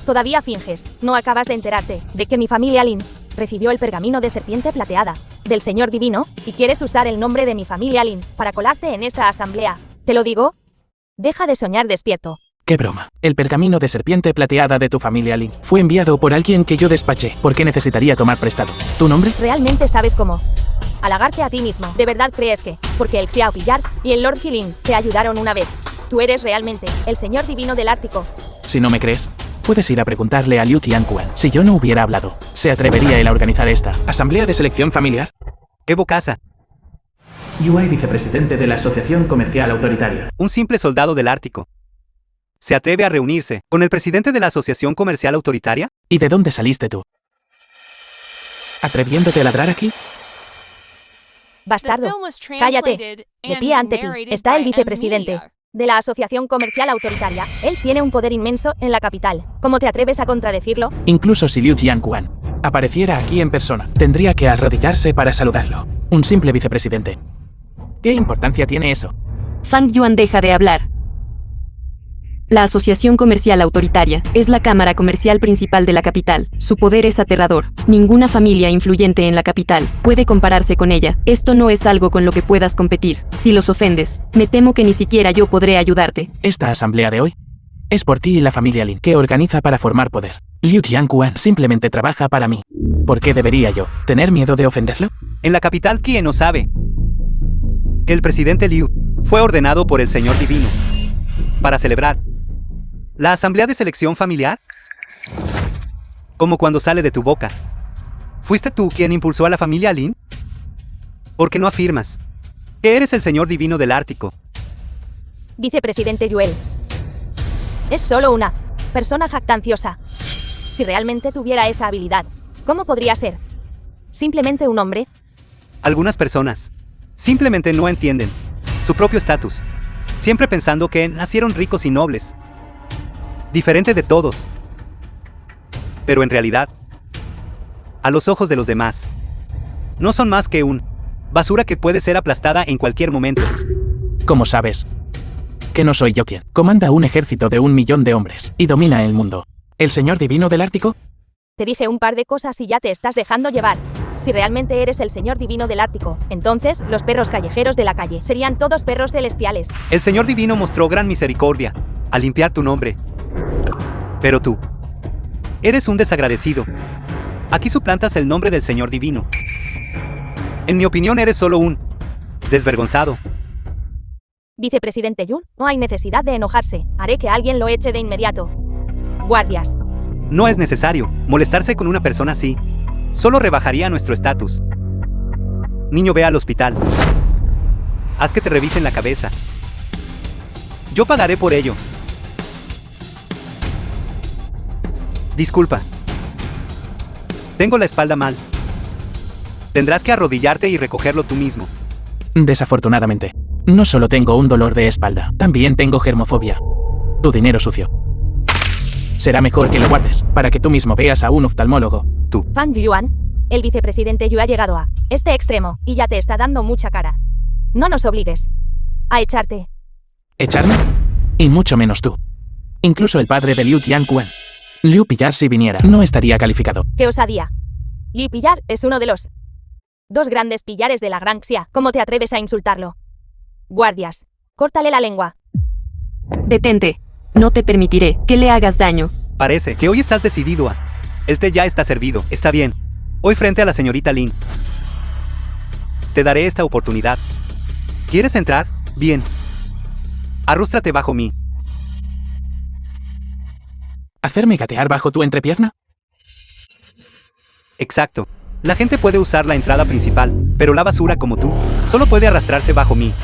Speaker 4: Todavía finges. No acabas de enterarte de que mi familia Lin recibió el pergamino de serpiente plateada del Señor Divino y quieres usar el nombre de mi familia Lin para colarte en esta asamblea. ¿Te lo digo? Deja de soñar despierto.
Speaker 2: ¡Qué broma! El pergamino de serpiente plateada de tu familia Lin fue enviado por alguien que yo despaché. ¿Por qué necesitaría tomar prestado tu nombre?
Speaker 4: ¿Realmente sabes cómo halagarte a ti mismo? ¿De verdad crees que, porque el Xiao Pillar y el Lord Killing te ayudaron una vez, tú eres realmente el Señor Divino del Ártico?
Speaker 2: Si no me crees, puedes ir a preguntarle a Liu Tianquan. Si yo no hubiera hablado, ¿se atrevería él a organizar esta asamblea de selección familiar?
Speaker 3: ¡Qué bocaza!
Speaker 1: UI vicepresidente de la Asociación Comercial Autoritaria.
Speaker 3: Un simple soldado del Ártico se atreve a reunirse con el presidente de la Asociación Comercial Autoritaria.
Speaker 2: ¿Y de dónde saliste tú? ¿Atreviéndote a ladrar aquí?
Speaker 6: The
Speaker 4: Bastardo.
Speaker 6: film was
Speaker 4: Cállate.
Speaker 6: translated
Speaker 4: De
Speaker 6: and
Speaker 4: pie ante ti
Speaker 6: narrated
Speaker 4: está el
Speaker 6: by M
Speaker 4: vicepresidente
Speaker 6: Media.
Speaker 4: de la Asociación Comercial Autoritaria. Él tiene un poder inmenso en la capital. ¿Cómo te atreves a contradecirlo?
Speaker 2: Incluso si Liu Tianquan apareciera aquí en persona, tendría que arrodillarse para saludarlo. Un simple vicepresidente. ¿Qué importancia tiene eso?
Speaker 5: Fang Yuan deja de hablar. La Asociación Comercial Autoritaria es la cámara comercial principal de la capital. Su poder es aterrador. Ninguna familia influyente en la capital puede compararse con ella. Esto no es algo con lo que puedas competir. Si los ofendes, me temo que ni siquiera yo podré ayudarte.
Speaker 2: Esta asamblea de hoy es por ti y la familia Lin, que organiza para formar poder. Liu Tianquan simplemente trabaja para mí. ¿Por qué debería yo tener miedo de ofenderlo?
Speaker 3: En la capital, ¿quién no sabe que el presidente Liu fue ordenado por el Señor Divino para celebrar la asamblea de selección familiar? Como cuando sale de tu boca. ¿Fuiste tú quien impulsó a la familia Lin? ¿Por qué no afirmas que eres el Señor Divino del Ártico?
Speaker 4: Vicepresidente Yuel. Es solo una persona jactanciosa. Si realmente tuviera esa habilidad, ¿cómo podría ser? ¿Simplemente un hombre?
Speaker 3: Algunas personas simplemente no entienden su propio estatus, siempre pensando que nacieron ricos y nobles, diferente de todos. Pero en realidad, a los ojos de los demás, no son más que un basura que puede ser aplastada en cualquier momento.
Speaker 2: ¿Cómo sabes? Que no soy yo quien comanda un ejército de 1 millón de hombres y domina el mundo. ¿El Señor Divino del Ártico?
Speaker 4: Te dije un par de cosas y ya te estás dejando llevar. Si realmente eres el Señor Divino del Ártico, entonces los perros callejeros de la calle serían todos perros celestiales.
Speaker 3: El Señor Divino mostró gran misericordia al limpiar tu nombre. Pero tú eres un desagradecido. Aquí suplantas el nombre del Señor Divino. En mi opinión eres solo un desvergonzado.
Speaker 4: Vicepresidente Yun, no hay necesidad de enojarse. Haré que alguien lo eche de inmediato. Guardias.
Speaker 3: No es necesario molestarse con una persona así. Solo rebajaría nuestro estatus. Niño, ve al hospital. Haz que te revisen la cabeza. Yo pagaré por ello. Disculpa. Tengo la espalda mal. Tendrás que arrodillarte y recogerlo tú mismo.
Speaker 2: Desafortunadamente, no solo tengo un dolor de espalda, también tengo germofobia. Tu dinero sucio. Será mejor que lo guardes, para que tú mismo veas a un oftalmólogo.
Speaker 3: Tú.
Speaker 4: Fan Yuan, el vicepresidente Yu ha llegado a este extremo y ya te está dando mucha cara. No nos obligues a echarte.
Speaker 2: ¿Echarme? Y mucho menos tú. Incluso el padre de Liu Jianquan. Liu Pillar, si viniera, no estaría calificado.
Speaker 4: ¡Qué osadía! Liu Pillar es uno de los dos grandes pillares de la Gran Xia. ¿Cómo te atreves a insultarlo? Guardias, córtale la lengua.
Speaker 5: Detente. No te permitiré que le hagas daño.
Speaker 3: Parece que hoy estás decidido a... El té ya está servido. Está bien. Hoy frente a la señorita Lin. Te daré esta oportunidad. ¿Quieres entrar? Bien. Arrústrate bajo mí.
Speaker 2: ¿Hacerme gatear bajo tu entrepierna?
Speaker 3: Exacto. La gente puede usar la entrada principal, pero la basura como tú, solo puede arrastrarse bajo mí.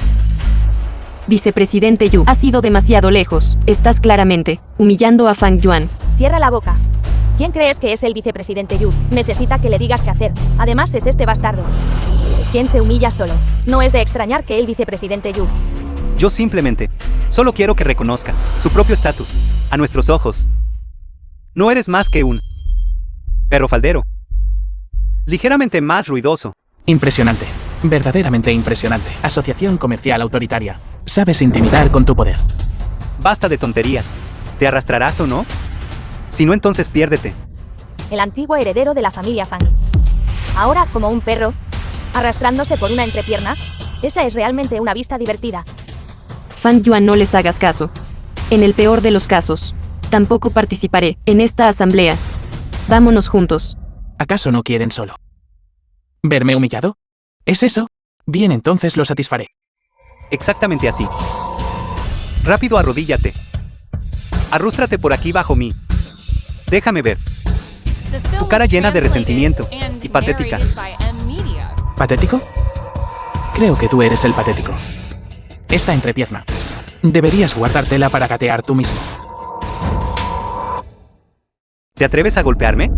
Speaker 5: Vicepresidente Yu, has ido demasiado lejos. Estás claramente humillando a Fang Yuan.
Speaker 4: Cierra la boca. ¿Quién crees que es el vicepresidente Yu? Necesita que le digas qué hacer. Además es este bastardo. ¿Quién se humilla solo? No es de extrañar que el vicepresidente Yu.
Speaker 3: Yo simplemente, solo quiero que reconozca su propio estatus. A nuestros ojos. No eres más que un perro faldero. Ligeramente más ruidoso.
Speaker 2: Impresionante. Verdaderamente impresionante. Asociación comercial autoritaria. Sabes intimidar con tu poder.
Speaker 3: Basta de tonterías. ¿Te arrastrarás o no? Si no, entonces piérdete.
Speaker 4: El antiguo heredero de la familia Fang. Ahora como un perro, arrastrándose por una entrepierna. Esa es realmente una vista divertida.
Speaker 5: Fang Yuan, no les hagas caso. En el peor de los casos, tampoco participaré en esta asamblea. Vámonos juntos.
Speaker 2: ¿Acaso no quieren solo verme humillado? ¿Es eso? Bien, entonces lo satisfaré.
Speaker 3: Exactamente así. Rápido, arrodíllate. Arrústrate por aquí bajo mí. Déjame ver. Tu cara llena de resentimiento y patética.
Speaker 2: ¿Patético? Creo que tú eres el patético. Esta entrepierna. Deberías guardártela para gatear tú mismo.
Speaker 3: ¿Te atreves a golpearme?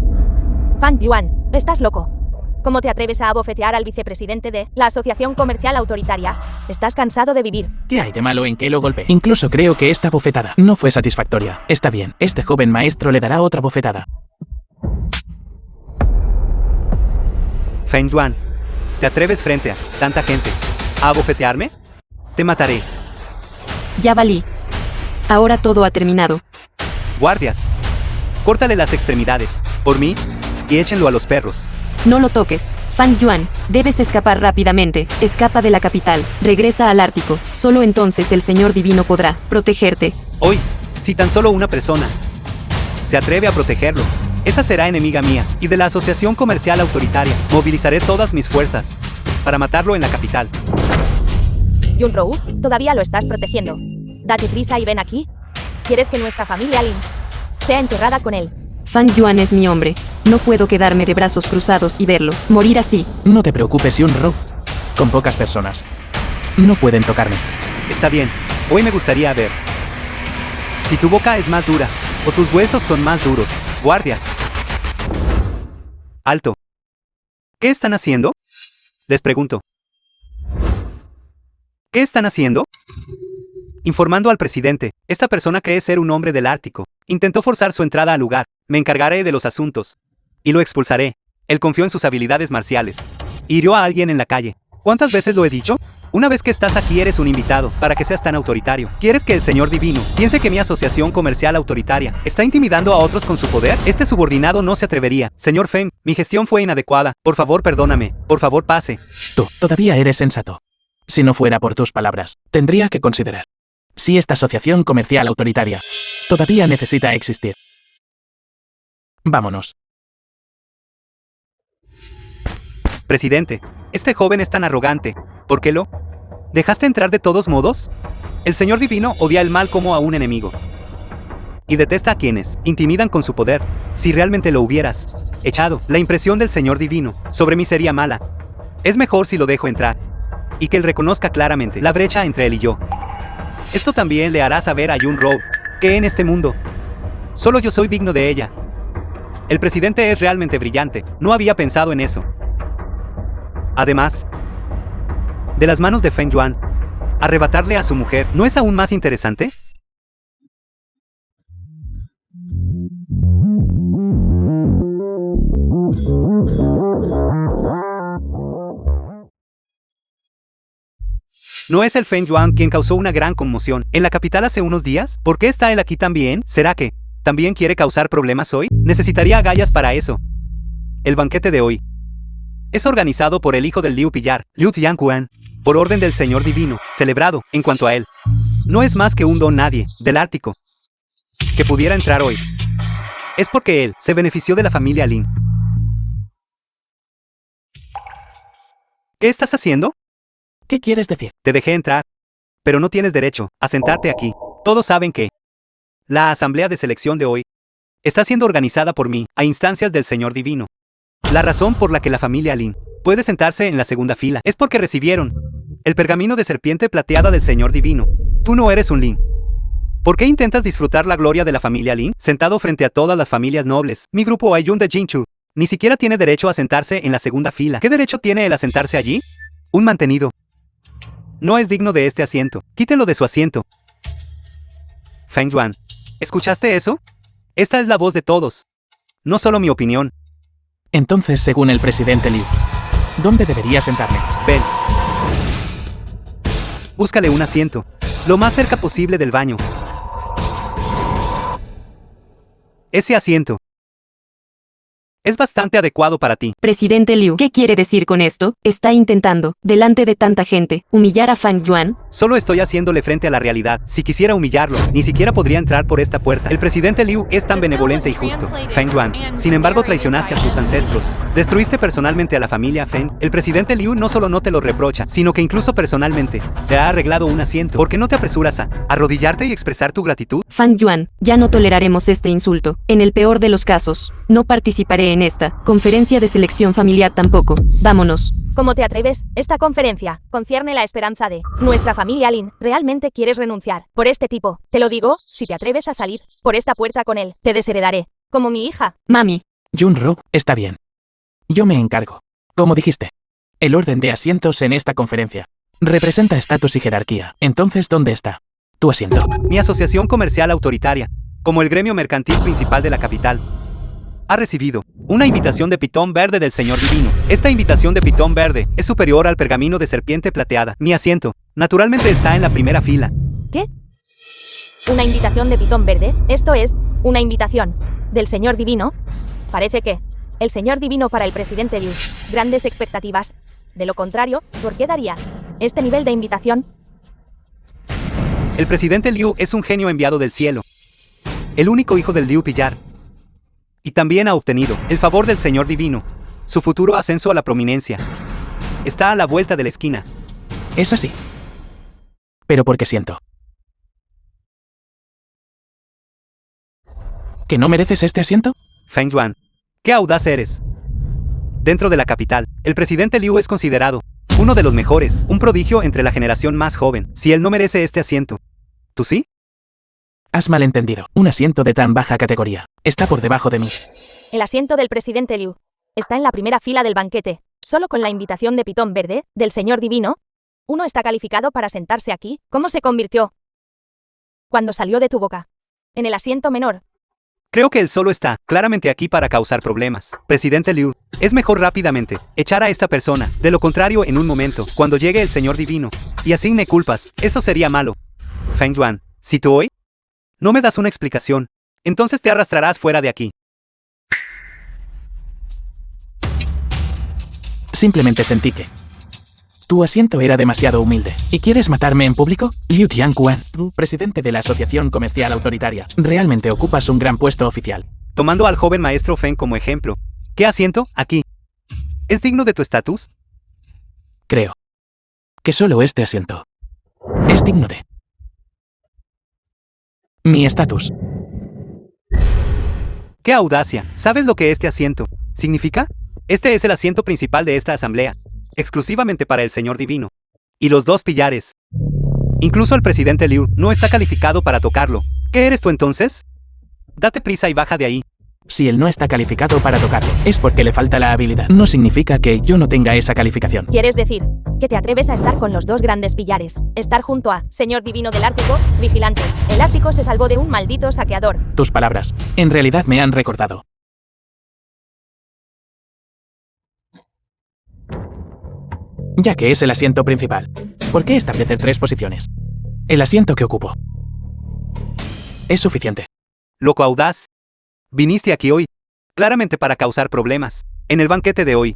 Speaker 4: Fang Yuan, estás loco. ¿Cómo te atreves a abofetear al vicepresidente de la Asociación Comercial Autoritaria? ¿Estás cansado de vivir?
Speaker 2: ¿Qué hay de malo en que lo golpee? Incluso creo que esta bofetada no fue satisfactoria. Está bien, este joven maestro le dará otra bofetada.
Speaker 3: Feng Yuan, ¿te atreves frente a tanta gente a abofetearme? Te mataré.
Speaker 5: Ya valí. Ahora todo ha terminado.
Speaker 3: Guardias, córtale las extremidades, por mí, y échenlo a los perros.
Speaker 5: No lo toques. Fang Yuan, debes escapar rápidamente. Escapa de la capital. Regresa al Ártico. Solo entonces el Señor Divino podrá protegerte.
Speaker 3: Hoy, si tan solo una persona se atreve a protegerlo, esa será enemiga mía y de la Asociación Comercial Autoritaria. Movilizaré todas mis fuerzas para matarlo en la capital.
Speaker 4: Yunrou, todavía lo estás protegiendo. Date prisa y ven aquí. ¿Quieres que nuestra familia Lin sea enterrada con él?
Speaker 5: Fang Yuan es mi hombre. No puedo quedarme de brazos cruzados y verlo morir así.
Speaker 2: No te preocupes, Yunrou. Con pocas personas. No pueden tocarme.
Speaker 3: Está bien, hoy me gustaría ver si tu boca es más dura o tus huesos son más duros. Guardias. Alto. ¿Qué están haciendo? Les pregunto. ¿Qué están haciendo? Informando al presidente. Esta persona cree ser un hombre del Ártico. Intentó forzar su entrada al lugar. Me encargaré de los asuntos. Y lo expulsaré. Él confió en sus habilidades marciales. Hirió a alguien en la calle. ¿Cuántas veces lo he dicho? Una vez que estás aquí eres un invitado, para que seas tan autoritario. ¿Quieres que el Señor Divino piense que mi asociación comercial autoritaria está intimidando a otros con su poder? Este subordinado no se atrevería. Señor Feng, mi gestión fue inadecuada. Por favor, perdóname. Por favor, pase.
Speaker 2: Tú, todavía eres sensato. Si no fuera por tus palabras, tendría que considerar si esta asociación comercial autoritaria todavía necesita existir. Vámonos.
Speaker 3: Presidente, este joven es tan arrogante. ¿Por qué lo dejaste entrar de todos modos? El Señor Divino odia el mal como a un enemigo. Y detesta a quienes intimidan con su poder. Si realmente lo hubieras echado, la impresión del Señor Divino sobre mí sería mala. Es mejor si lo dejo entrar. Y que él reconozca claramente la brecha entre él y yo. Esto también le hará saber a Jun Rogue que en este mundo solo yo soy digno de ella. El presidente es realmente brillante. No había pensado en eso. Además, de las manos de Feng Yuan, arrebatarle a su mujer, ¿no es aún más interesante? ¿No es el Feng Yuan quien causó una gran conmoción en la capital hace unos días? ¿Por qué está él aquí también? ¿Será que también quiere causar problemas hoy? Necesitaría agallas para eso. El banquete de hoy es organizado por el hijo del Liu Pillar, Liu Tianquan, por orden del Señor Divino, celebrado, en cuanto a él. No es más que un don nadie, del Ártico, que pudiera entrar hoy. Es porque él se benefició de la familia Lin. ¿Qué estás haciendo?
Speaker 2: ¿Qué quieres decir?
Speaker 3: Te dejé entrar, pero no tienes derecho a sentarte aquí. Todos saben que la asamblea de selección de hoy está siendo organizada por mí, a instancias del Señor Divino. La razón por la que la familia Lin puede sentarse en la segunda fila es porque recibieron el pergamino de serpiente plateada del Señor Divino. Tú no eres un Lin. ¿Por qué intentas disfrutar la gloria de la familia Lin, sentado frente a todas las familias nobles? Mi grupo Ayun de Jinchu ni siquiera tiene derecho a sentarse en la segunda fila. ¿Qué derecho tiene él a sentarse allí? Un mantenido. No es digno de este asiento. Quítenlo de su asiento. Feng Yuan, ¿escuchaste eso? Esta es la voz de todos. No solo mi opinión.
Speaker 2: Entonces, según el presidente Liu, ¿dónde debería sentarme?
Speaker 3: Ven. Búscale un asiento, lo más cerca posible del baño. Ese asiento es bastante adecuado para ti.
Speaker 5: Presidente Liu, ¿qué quiere decir con esto? Está intentando, delante de tanta gente, humillar a Feng Yuan.
Speaker 3: Solo estoy haciéndole frente a la realidad. Si quisiera humillarlo, ni siquiera podría entrar por esta puerta. El presidente Liu es tan benevolente y justo. Feng Yuan, sin embargo, traicionaste a tus ancestros. Destruiste personalmente a la familia Feng. El presidente Liu no solo no te lo reprocha, sino que incluso personalmente te ha arreglado un asiento. ¿Por qué no te apresuras a arrodillarte y expresar tu gratitud?
Speaker 5: Feng Yuan, ya no toleraremos este insulto. En el peor de los casos, no participaré en esta conferencia de selección familiar tampoco. Vámonos.
Speaker 4: ¿Cómo te atreves? Esta conferencia concierne la esperanza de nuestra familia Lin. ¿Realmente quieres renunciar por este tipo? Te lo digo, si te atreves a salir por esta puerta con él, te desheredaré, como mi hija.
Speaker 5: Mami.
Speaker 2: Jun Rogue, está bien. Yo me encargo. Como dijiste, el orden de asientos en esta conferencia representa estatus y jerarquía. Entonces, ¿dónde está tu asiento?
Speaker 3: Mi asociación comercial autoritaria, como el gremio mercantil principal de la capital, ha recibido una invitación de pitón verde del Señor Divino. Esta invitación de pitón verde es superior al pergamino de serpiente plateada. Mi asiento, naturalmente, está en la primera fila.
Speaker 4: ¿Qué? ¿Una invitación de pitón verde? ¿Esto es una invitación del Señor Divino? Parece que el Señor Divino para el presidente Liu. Grandes expectativas. De lo contrario, ¿por qué daría este nivel de invitación?
Speaker 3: El presidente Liu es un genio enviado del cielo. El único hijo del Liu Pillar. Y también ha obtenido el favor del Señor Divino. Su futuro ascenso a la prominencia está a la vuelta de la esquina.
Speaker 2: Es así. Pero ¿por qué siento que no mereces este asiento?
Speaker 3: Feng Yuan, qué audaz eres. Dentro de la capital, el presidente Liu es considerado uno de los mejores, un prodigio entre la generación más joven. Si él no merece este asiento, ¿tú sí?
Speaker 2: Has malentendido. Un asiento de tan baja categoría está por debajo de mí.
Speaker 4: El asiento del presidente Liu está en la primera fila del banquete. Solo con la invitación de pitón verde del Señor Divino, uno está calificado para sentarse aquí. ¿Cómo se convirtió cuando salió de tu boca? En el asiento menor.
Speaker 3: Creo que él solo está claramente aquí para causar problemas. Presidente Liu, es mejor rápidamente echar a esta persona. De lo contrario, en un momento, cuando llegue el Señor Divino y asigne culpas, eso sería malo. Feng Yuan, si tú hoy no me das una explicación, entonces te arrastrarás fuera de aquí.
Speaker 2: Simplemente sentí que tu asiento era demasiado humilde. ¿Y quieres matarme en público? Liu Tianquan, presidente de la Asociación Comercial Autoritaria. Realmente ocupas un gran puesto oficial.
Speaker 3: Tomando al joven maestro Feng como ejemplo. ¿Qué asiento? Aquí. ¿Es digno de tu estatus?
Speaker 2: Creo que solo este asiento es digno de mi estatus.
Speaker 3: ¡Qué audacia! ¿Sabes lo que este asiento significa? Este es el asiento principal de esta asamblea, exclusivamente para el Señor Divino. Y los dos pillares. Incluso el presidente Liu no está calificado para tocarlo. ¿Qué eres tú entonces? Date prisa y baja de ahí.
Speaker 2: Si él no está calificado para tocarlo, es porque le falta la habilidad. No significa que yo no tenga esa calificación.
Speaker 4: ¿Quieres decir que te atreves a estar con los dos grandes pillares? Estar junto a Señor Divino del Ártico, vigilante. El Ártico se salvó de un maldito saqueador.
Speaker 2: Tus palabras, en realidad me han recordado. Ya que es el asiento principal, ¿por qué establecer 3 posiciones? El asiento que ocupo es suficiente.
Speaker 3: Loco audaz. Viniste aquí hoy, claramente para causar problemas. En el banquete de hoy,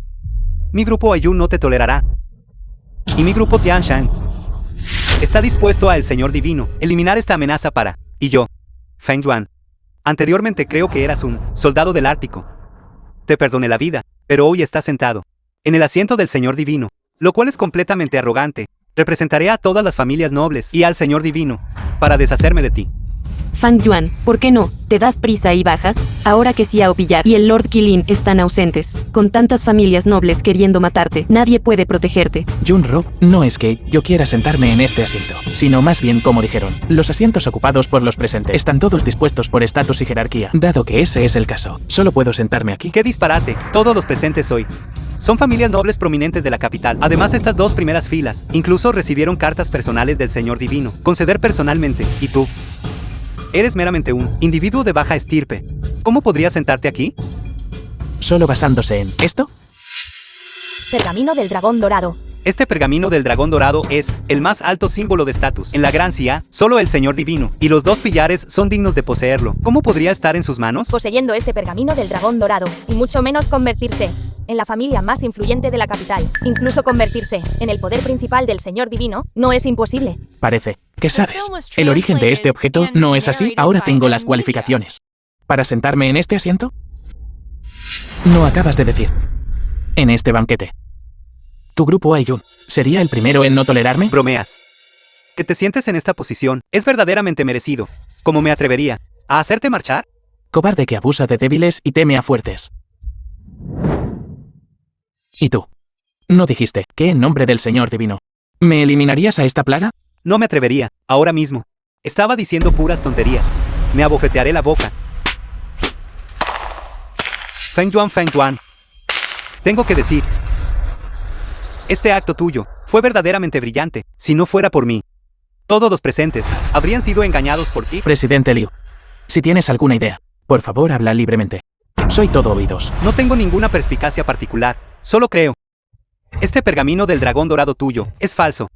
Speaker 3: mi grupo Ayun no te tolerará. Y mi grupo Tianshan está dispuesto a el Señor Divino eliminar esta amenaza para... Y yo, Feng Yuan. Anteriormente creo que eras un soldado del Ártico. Te perdoné la vida, pero hoy estás sentado en el asiento del Señor Divino, lo cual es completamente arrogante. Representaré a todas las familias nobles y al Señor Divino para deshacerme de ti.
Speaker 5: Fang Yuan, ¿por qué no? ¿Te das prisa y bajas? Ahora que Xiao Pillar y el Lord Qilin están ausentes, con tantas familias nobles queriendo matarte, nadie puede protegerte.
Speaker 2: Junro, no es que yo quiera sentarme en este asiento, sino más bien como dijeron, los asientos ocupados por los presentes están todos dispuestos por estatus y jerarquía. Dado que ese es el caso, solo puedo sentarme aquí.
Speaker 3: ¡Qué disparate! Todos los presentes hoy son familias nobles prominentes de la capital. Además, estas 2 primeras filas incluso recibieron cartas personales del Señor Divino, conceder personalmente. ¿Y tú? Eres meramente un individuo de baja estirpe. ¿Cómo podrías sentarte aquí?
Speaker 2: Solo basándose en esto.
Speaker 4: Pergamino del dragón dorado.
Speaker 3: Este pergamino del dragón dorado es el más alto símbolo de estatus. En la Gran Cia, solo el Señor Divino y los 2 pillares son dignos de poseerlo. ¿Cómo podría estar en sus manos?
Speaker 4: Poseyendo este pergamino del dragón dorado, y mucho menos convertirse en la familia más influyente de la capital. Incluso convertirse en el poder principal del Señor Divino no es imposible.
Speaker 2: Parece que sabes. El origen de este objeto no es así. Ahora tengo las cualificaciones para sentarme en este asiento. No acabas de decir. En este banquete, ¿tu grupo Ayun sería el primero en no tolerarme?
Speaker 3: Bromeas. Que te sientes en esta posición es verdaderamente merecido. ¿Cómo me atrevería a hacerte marchar?
Speaker 2: Cobarde que abusa de débiles y teme a fuertes. ¿Y tú? ¿No dijiste que en nombre del Señor Divino me eliminarías a esta plaga?
Speaker 3: No me atrevería, ahora mismo. Estaba diciendo puras tonterías. Me abofetearé la boca. Feng Yuan. Tengo que decir, este acto tuyo fue verdaderamente brillante. Si no fuera por mí, todos los presentes habrían sido engañados por ti.
Speaker 2: Presidente Liu, si tienes alguna idea, por favor habla libremente. Soy todo oídos.
Speaker 3: No tengo ninguna perspicacia particular, solo creo. Este pergamino del dragón dorado tuyo es falso.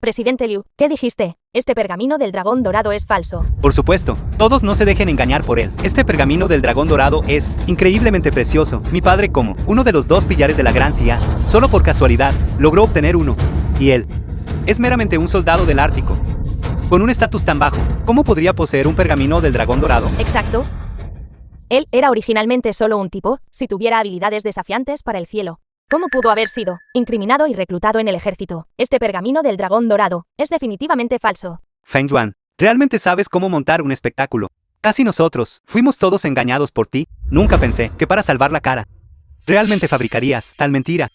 Speaker 4: Presidente Liu, ¿qué dijiste? Este pergamino del dragón dorado es falso.
Speaker 3: Por supuesto, todos no se dejen engañar por él. Este pergamino del dragón dorado es increíblemente precioso. Mi padre, como uno de los 2 pillares de la Gran Cia, solo por casualidad, logró obtener uno. Y él es meramente un soldado del Ártico. Con un estatus tan bajo, ¿cómo podría poseer un pergamino del dragón dorado?
Speaker 4: Exacto. Él era originalmente solo un tipo, si tuviera habilidades desafiantes para el cielo. ¿Cómo pudo haber sido incriminado y reclutado en el ejército? Este pergamino del dragón dorado es definitivamente falso.
Speaker 3: Feng Yuan, ¿realmente sabes cómo montar un espectáculo? Casi nosotros fuimos todos engañados por ti. Nunca pensé que para salvar la cara realmente fabricarías tal mentira.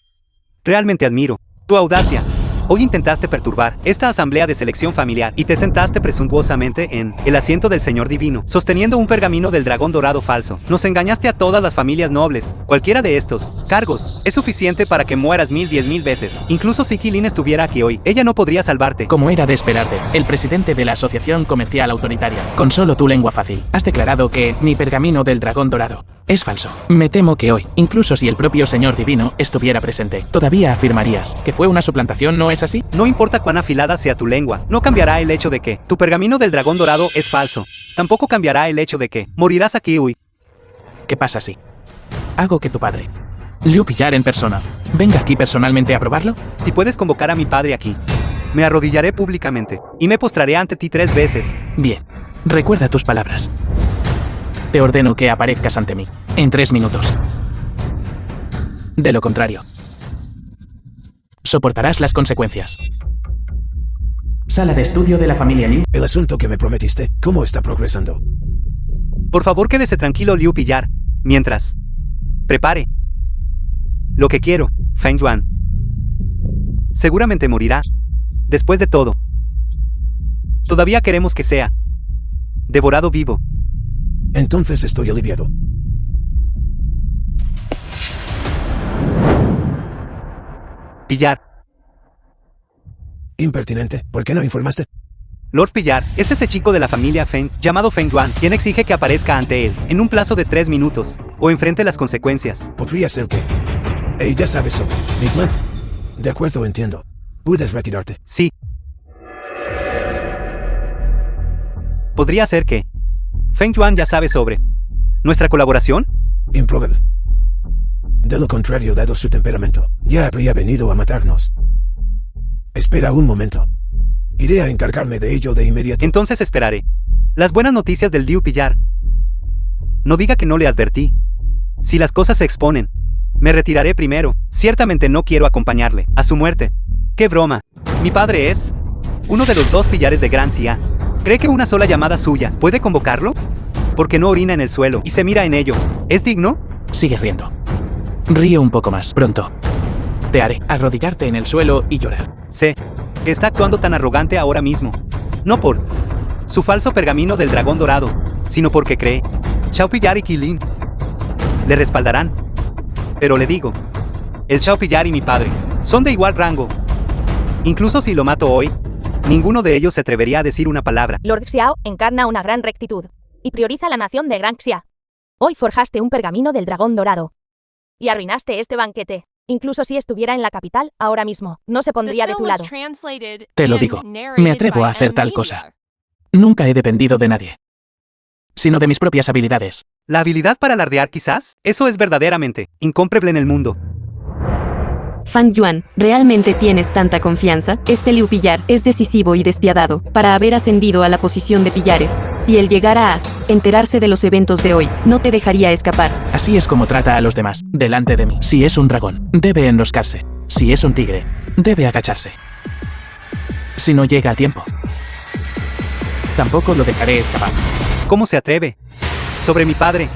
Speaker 3: Realmente admiro tu audacia. Hoy intentaste perturbar esta asamblea de selección familiar y te sentaste presuntuosamente en el asiento del Señor Divino, sosteniendo un pergamino del dragón dorado falso. Nos engañaste a todas las familias nobles. Cualquiera de estos cargos es suficiente para que mueras 1000 veces. Incluso si Qilin estuviera aquí hoy, ella no podría salvarte.
Speaker 2: Como era de esperarte, el presidente de la Asociación Comercial Autoritaria, con solo tu lengua fácil, has declarado que mi pergamino del dragón dorado es falso. Me temo que hoy, incluso si el propio Señor Divino estuviera presente, todavía afirmarías que fue una suplantación, ¿no es así?
Speaker 3: No importa cuán afilada sea tu lengua, no cambiará el hecho de que tu pergamino del dragón dorado es falso. Tampoco cambiará el hecho de que morirás aquí hoy.
Speaker 2: ¿Qué pasa si hago que tu padre, Liu Pillar en persona, venga aquí personalmente a probarlo?
Speaker 3: Si puedes convocar a mi padre aquí, me arrodillaré públicamente y me postraré ante ti 3 veces.
Speaker 2: Bien, recuerda tus palabras. Te ordeno que aparezcas ante mí en 3 minutos. De lo contrario, Soportarás las consecuencias.
Speaker 1: Sala de estudio de la familia Liu.
Speaker 8: El asunto que me prometiste, ¿cómo está progresando?
Speaker 3: Por favor, quédese tranquilo, Liu Pillar. Mientras. Prepare. Lo que quiero, Feng Yuan. Seguramente morirá. Después de todo. Todavía queremos que sea devorado vivo.
Speaker 8: Entonces estoy aliviado.
Speaker 3: Pillar.
Speaker 8: Impertinente, ¿por qué no informaste?
Speaker 3: Lord Pillar es ese chico de la familia Feng, llamado Feng Yuan, quien exige que aparezca ante él, en un plazo de 3 minutos, o enfrente las consecuencias.
Speaker 8: Podría ser que... ya sabes sobre mi plan. De acuerdo, entiendo. Puedes retirarte.
Speaker 3: Sí. Podría ser que... Feng Yuan ya sabe sobre... ¿nuestra colaboración?
Speaker 8: Improbable. De lo contrario, dado su temperamento, ya habría venido a matarnos. Espera un momento. Iré a encargarme de ello de inmediato.
Speaker 3: Entonces esperaré las buenas noticias del Liu Pillar. No diga que no le advertí. Si las cosas se exponen, me retiraré primero. Ciertamente no quiero acompañarle a su muerte. ¡Qué broma! Mi padre es uno de los 2 pillares de Gran Xia. ¿Cree que una sola llamada suya puede convocarlo? Porque no orina en el suelo y se mira en ello. ¿Es digno?
Speaker 2: Sigue riendo. Ríe un poco más. Pronto. Te haré arrodillarte en el suelo y llorar.
Speaker 3: Sé que está actuando tan arrogante ahora mismo. No por su falso pergamino del dragón dorado, sino porque cree Xiao Pillar y Qilin le respaldarán. Pero le digo, el Xiao Pillar y mi padre son de igual rango. Incluso si lo mato hoy, ninguno de ellos se atrevería a decir una palabra.
Speaker 4: Lord Xiao encarna una gran rectitud y prioriza la nación de Gran Xia. Hoy forjaste un pergamino del dragón dorado y arruinaste este banquete. Incluso si estuviera en la capital, ahora mismo, no se pondría de tu lado.
Speaker 2: Te lo digo, me atrevo a hacer tal cosa. Nunca he dependido de nadie, sino de mis propias habilidades.
Speaker 3: ¿La habilidad para alardear quizás? Eso es verdaderamente incomparable en el mundo.
Speaker 5: Feng Yuan, ¿realmente tienes tanta confianza? Este Liu Pillar es decisivo y despiadado para haber ascendido a la posición de pillares. Si él llegara a enterarse de los eventos de hoy, no te dejaría escapar.
Speaker 2: Así es como trata a los demás, delante de mí. Si es un dragón, debe enroscarse. Si es un tigre, debe agacharse. Si no llega a tiempo, tampoco lo dejaré escapar.
Speaker 3: ¿Cómo se atreve? Sobre mi padre.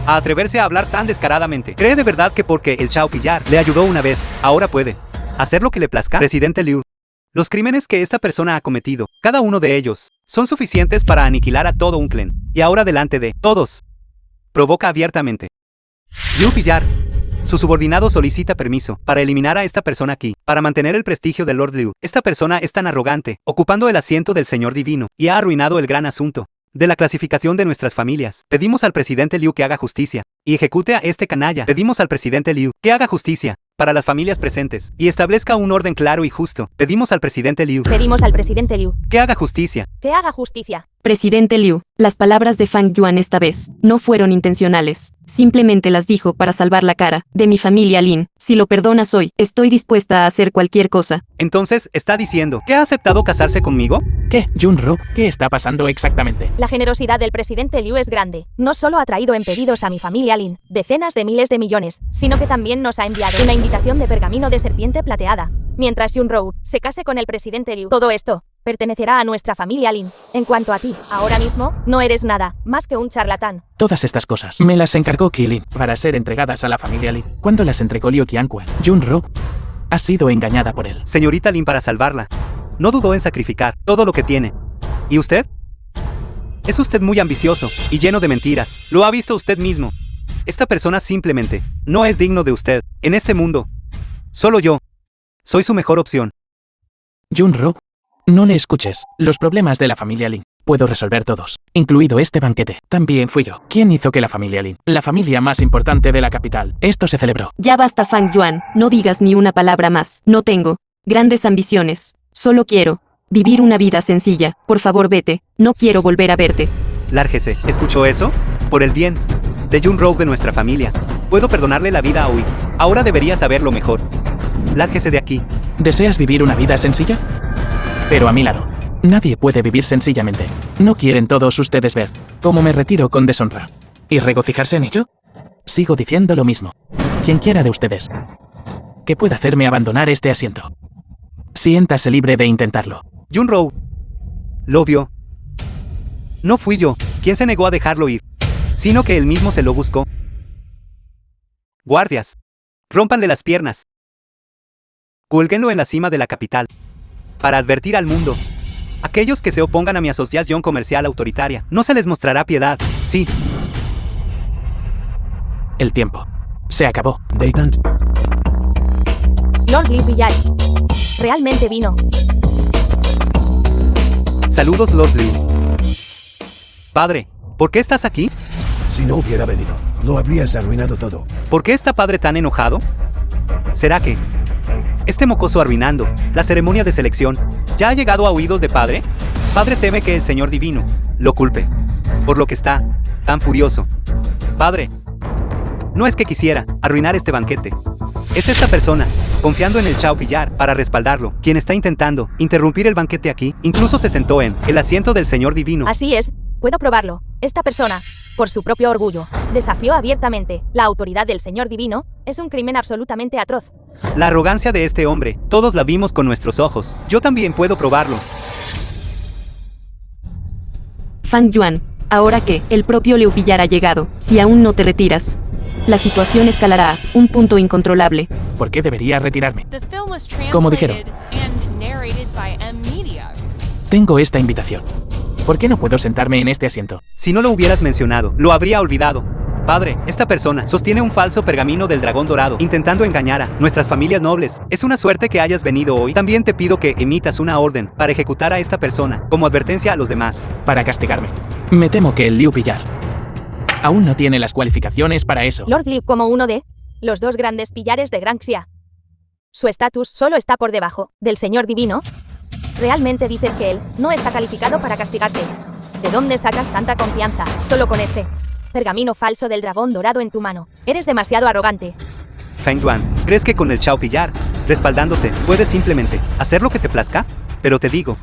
Speaker 3: A atreverse a hablar tan descaradamente. ¿Cree de verdad que porque el Xiao Pillar le ayudó una vez, ahora puede hacer lo que le plazca? Presidente Liu, los crímenes que esta persona ha cometido, cada uno de ellos, son suficientes para aniquilar a todo un clan. Y ahora delante de todos, provoca abiertamente. Liu Pillar, su subordinado solicita permiso para eliminar a esta persona aquí, para mantener el prestigio del Lord Liu. Esta persona es tan arrogante, ocupando el asiento del señor divino, y ha arruinado el gran asunto de la clasificación de nuestras familias. Pedimos al presidente Liu que haga justicia y ejecute a este canalla. Pedimos al presidente Liu que haga justicia para las familias presentes y establezca un orden claro y justo. Pedimos al presidente Liu
Speaker 4: Pedimos al presidente Liu
Speaker 3: que haga justicia.
Speaker 4: que haga justicia.
Speaker 5: Presidente Liu, las palabras de Feng Yuan esta vez no fueron intencionales. Simplemente las dijo para salvar la cara de mi familia Lin. Si lo perdonas hoy, estoy dispuesta a hacer cualquier cosa.
Speaker 3: Entonces, ¿está diciendo que ha aceptado casarse conmigo?
Speaker 2: ¿Qué, Junro? ¿Qué está pasando exactamente?
Speaker 4: La generosidad del presidente Liu es grande. No solo ha traído en pedidos a mi familia Lin decenas de miles de millones, sino que también nos ha enviado una invitación de pergamino de serpiente plateada. Mientras Junro se case con el presidente Liu, todo esto pertenecerá a nuestra familia Lin. En cuanto a ti, ahora mismo, no eres nada más que un charlatán.
Speaker 2: Todas estas cosas me las encargó Qilin para ser entregadas a la familia Lin. Cuando las entregó Liu Qianquan, Junro ha sido engañada por él.
Speaker 3: Señorita Lin, para salvarla, no dudó en sacrificar todo lo que tiene. ¿Y usted? Es usted muy ambicioso y lleno de mentiras. Lo ha visto usted mismo. Esta persona simplemente no es digno de usted. En este mundo, solo yo soy su mejor opción.
Speaker 2: Junro, no le escuches. Los problemas de la familia Lin puedo resolver todos, incluido este banquete. También fui yo quien hizo que la familia Lin, la familia más importante de la capital, esto se celebró.
Speaker 5: Ya basta, Feng Yuan, no digas ni una palabra más. No tengo grandes ambiciones. Solo quiero vivir una vida sencilla. Por favor, vete. No quiero volver a verte.
Speaker 3: Lárguese. ¿Escuchó eso? Por el bien de Junro de nuestra familia, puedo perdonarle la vida hoy. Ahora debería saberlo mejor. Lárguese de aquí.
Speaker 2: ¿Deseas vivir una vida sencilla? Pero a mi lado, nadie puede vivir sencillamente. ¿No quieren todos ustedes ver cómo me retiro con deshonra y regocijarse en ello? Sigo diciendo lo mismo. Quien quiera de ustedes que pueda hacerme abandonar este asiento. Siéntase libre de intentarlo.
Speaker 3: Junro lo vio. No fui yo quien se negó a dejarlo ir, sino que él mismo se lo buscó. Guardias, rómpanle las piernas. Cuélguenlo en la cima de la capital, para advertir al mundo. Aquellos que se opongan a mi asociación comercial autoritaria, no se les mostrará piedad, sí.
Speaker 2: El tiempo se acabó.
Speaker 8: Daytant,
Speaker 4: Lord Liu Pillar. Realmente vino.
Speaker 3: Saludos, Lord Liu. Padre, ¿por qué estás aquí?
Speaker 8: si no hubiera venido, lo habrías arruinado todo.
Speaker 3: ¿Por qué está padre tan enojado? ¿Será que este mocoso arruinando la ceremonia de selección ya ha llegado a oídos de padre? Padre teme que el Señor Divino lo culpe, por lo que está tan furioso. Padre, no es que quisiera arruinar este banquete. Es esta persona, confiando en el Chao Pillar para respaldarlo, quien está intentando interrumpir el banquete aquí. Incluso se sentó en el asiento del Señor Divino.
Speaker 4: Así es, puedo probarlo. Esta persona, por su propio orgullo, desafió abiertamente la autoridad del Señor Divino. Es un crimen absolutamente atroz.
Speaker 3: La arrogancia de este hombre, todos la vimos con nuestros ojos. Yo también puedo probarlo.
Speaker 5: Fang Yuan, ahora que el propio Liu Pillar ha llegado, si aún no te retiras, la situación escalará a un punto incontrolable.
Speaker 2: ¿Por qué debería retirarme?
Speaker 6: The film was
Speaker 2: Como dijeron.
Speaker 6: translated and narrated by M Media.
Speaker 2: Tengo esta invitación. ¿Por qué no puedo sentarme en este asiento?
Speaker 3: Si no lo hubieras mencionado, lo habría olvidado. Padre, esta persona sostiene un falso pergamino del dragón dorado, intentando engañar a nuestras familias nobles. Es una suerte que hayas venido hoy. También te pido que emitas una orden para ejecutar a esta persona, como advertencia a los demás.
Speaker 2: Para castigarme. Me temo que el Liu Pillar aún no tiene las cualificaciones para eso.
Speaker 4: Lord Liu como uno de los dos grandes pillares de Granxia. Su estatus solo está por debajo del Señor Divino. ¿Realmente dices que él no está calificado para castigarte? ¿De dónde sacas tanta confianza solo con este pergamino falso del dragón dorado en tu mano? Eres demasiado arrogante.
Speaker 3: Feng Yuan, ¿crees que con el Chao Pillar, respaldándote, puedes simplemente hacer lo que te plazca? Pero te digo,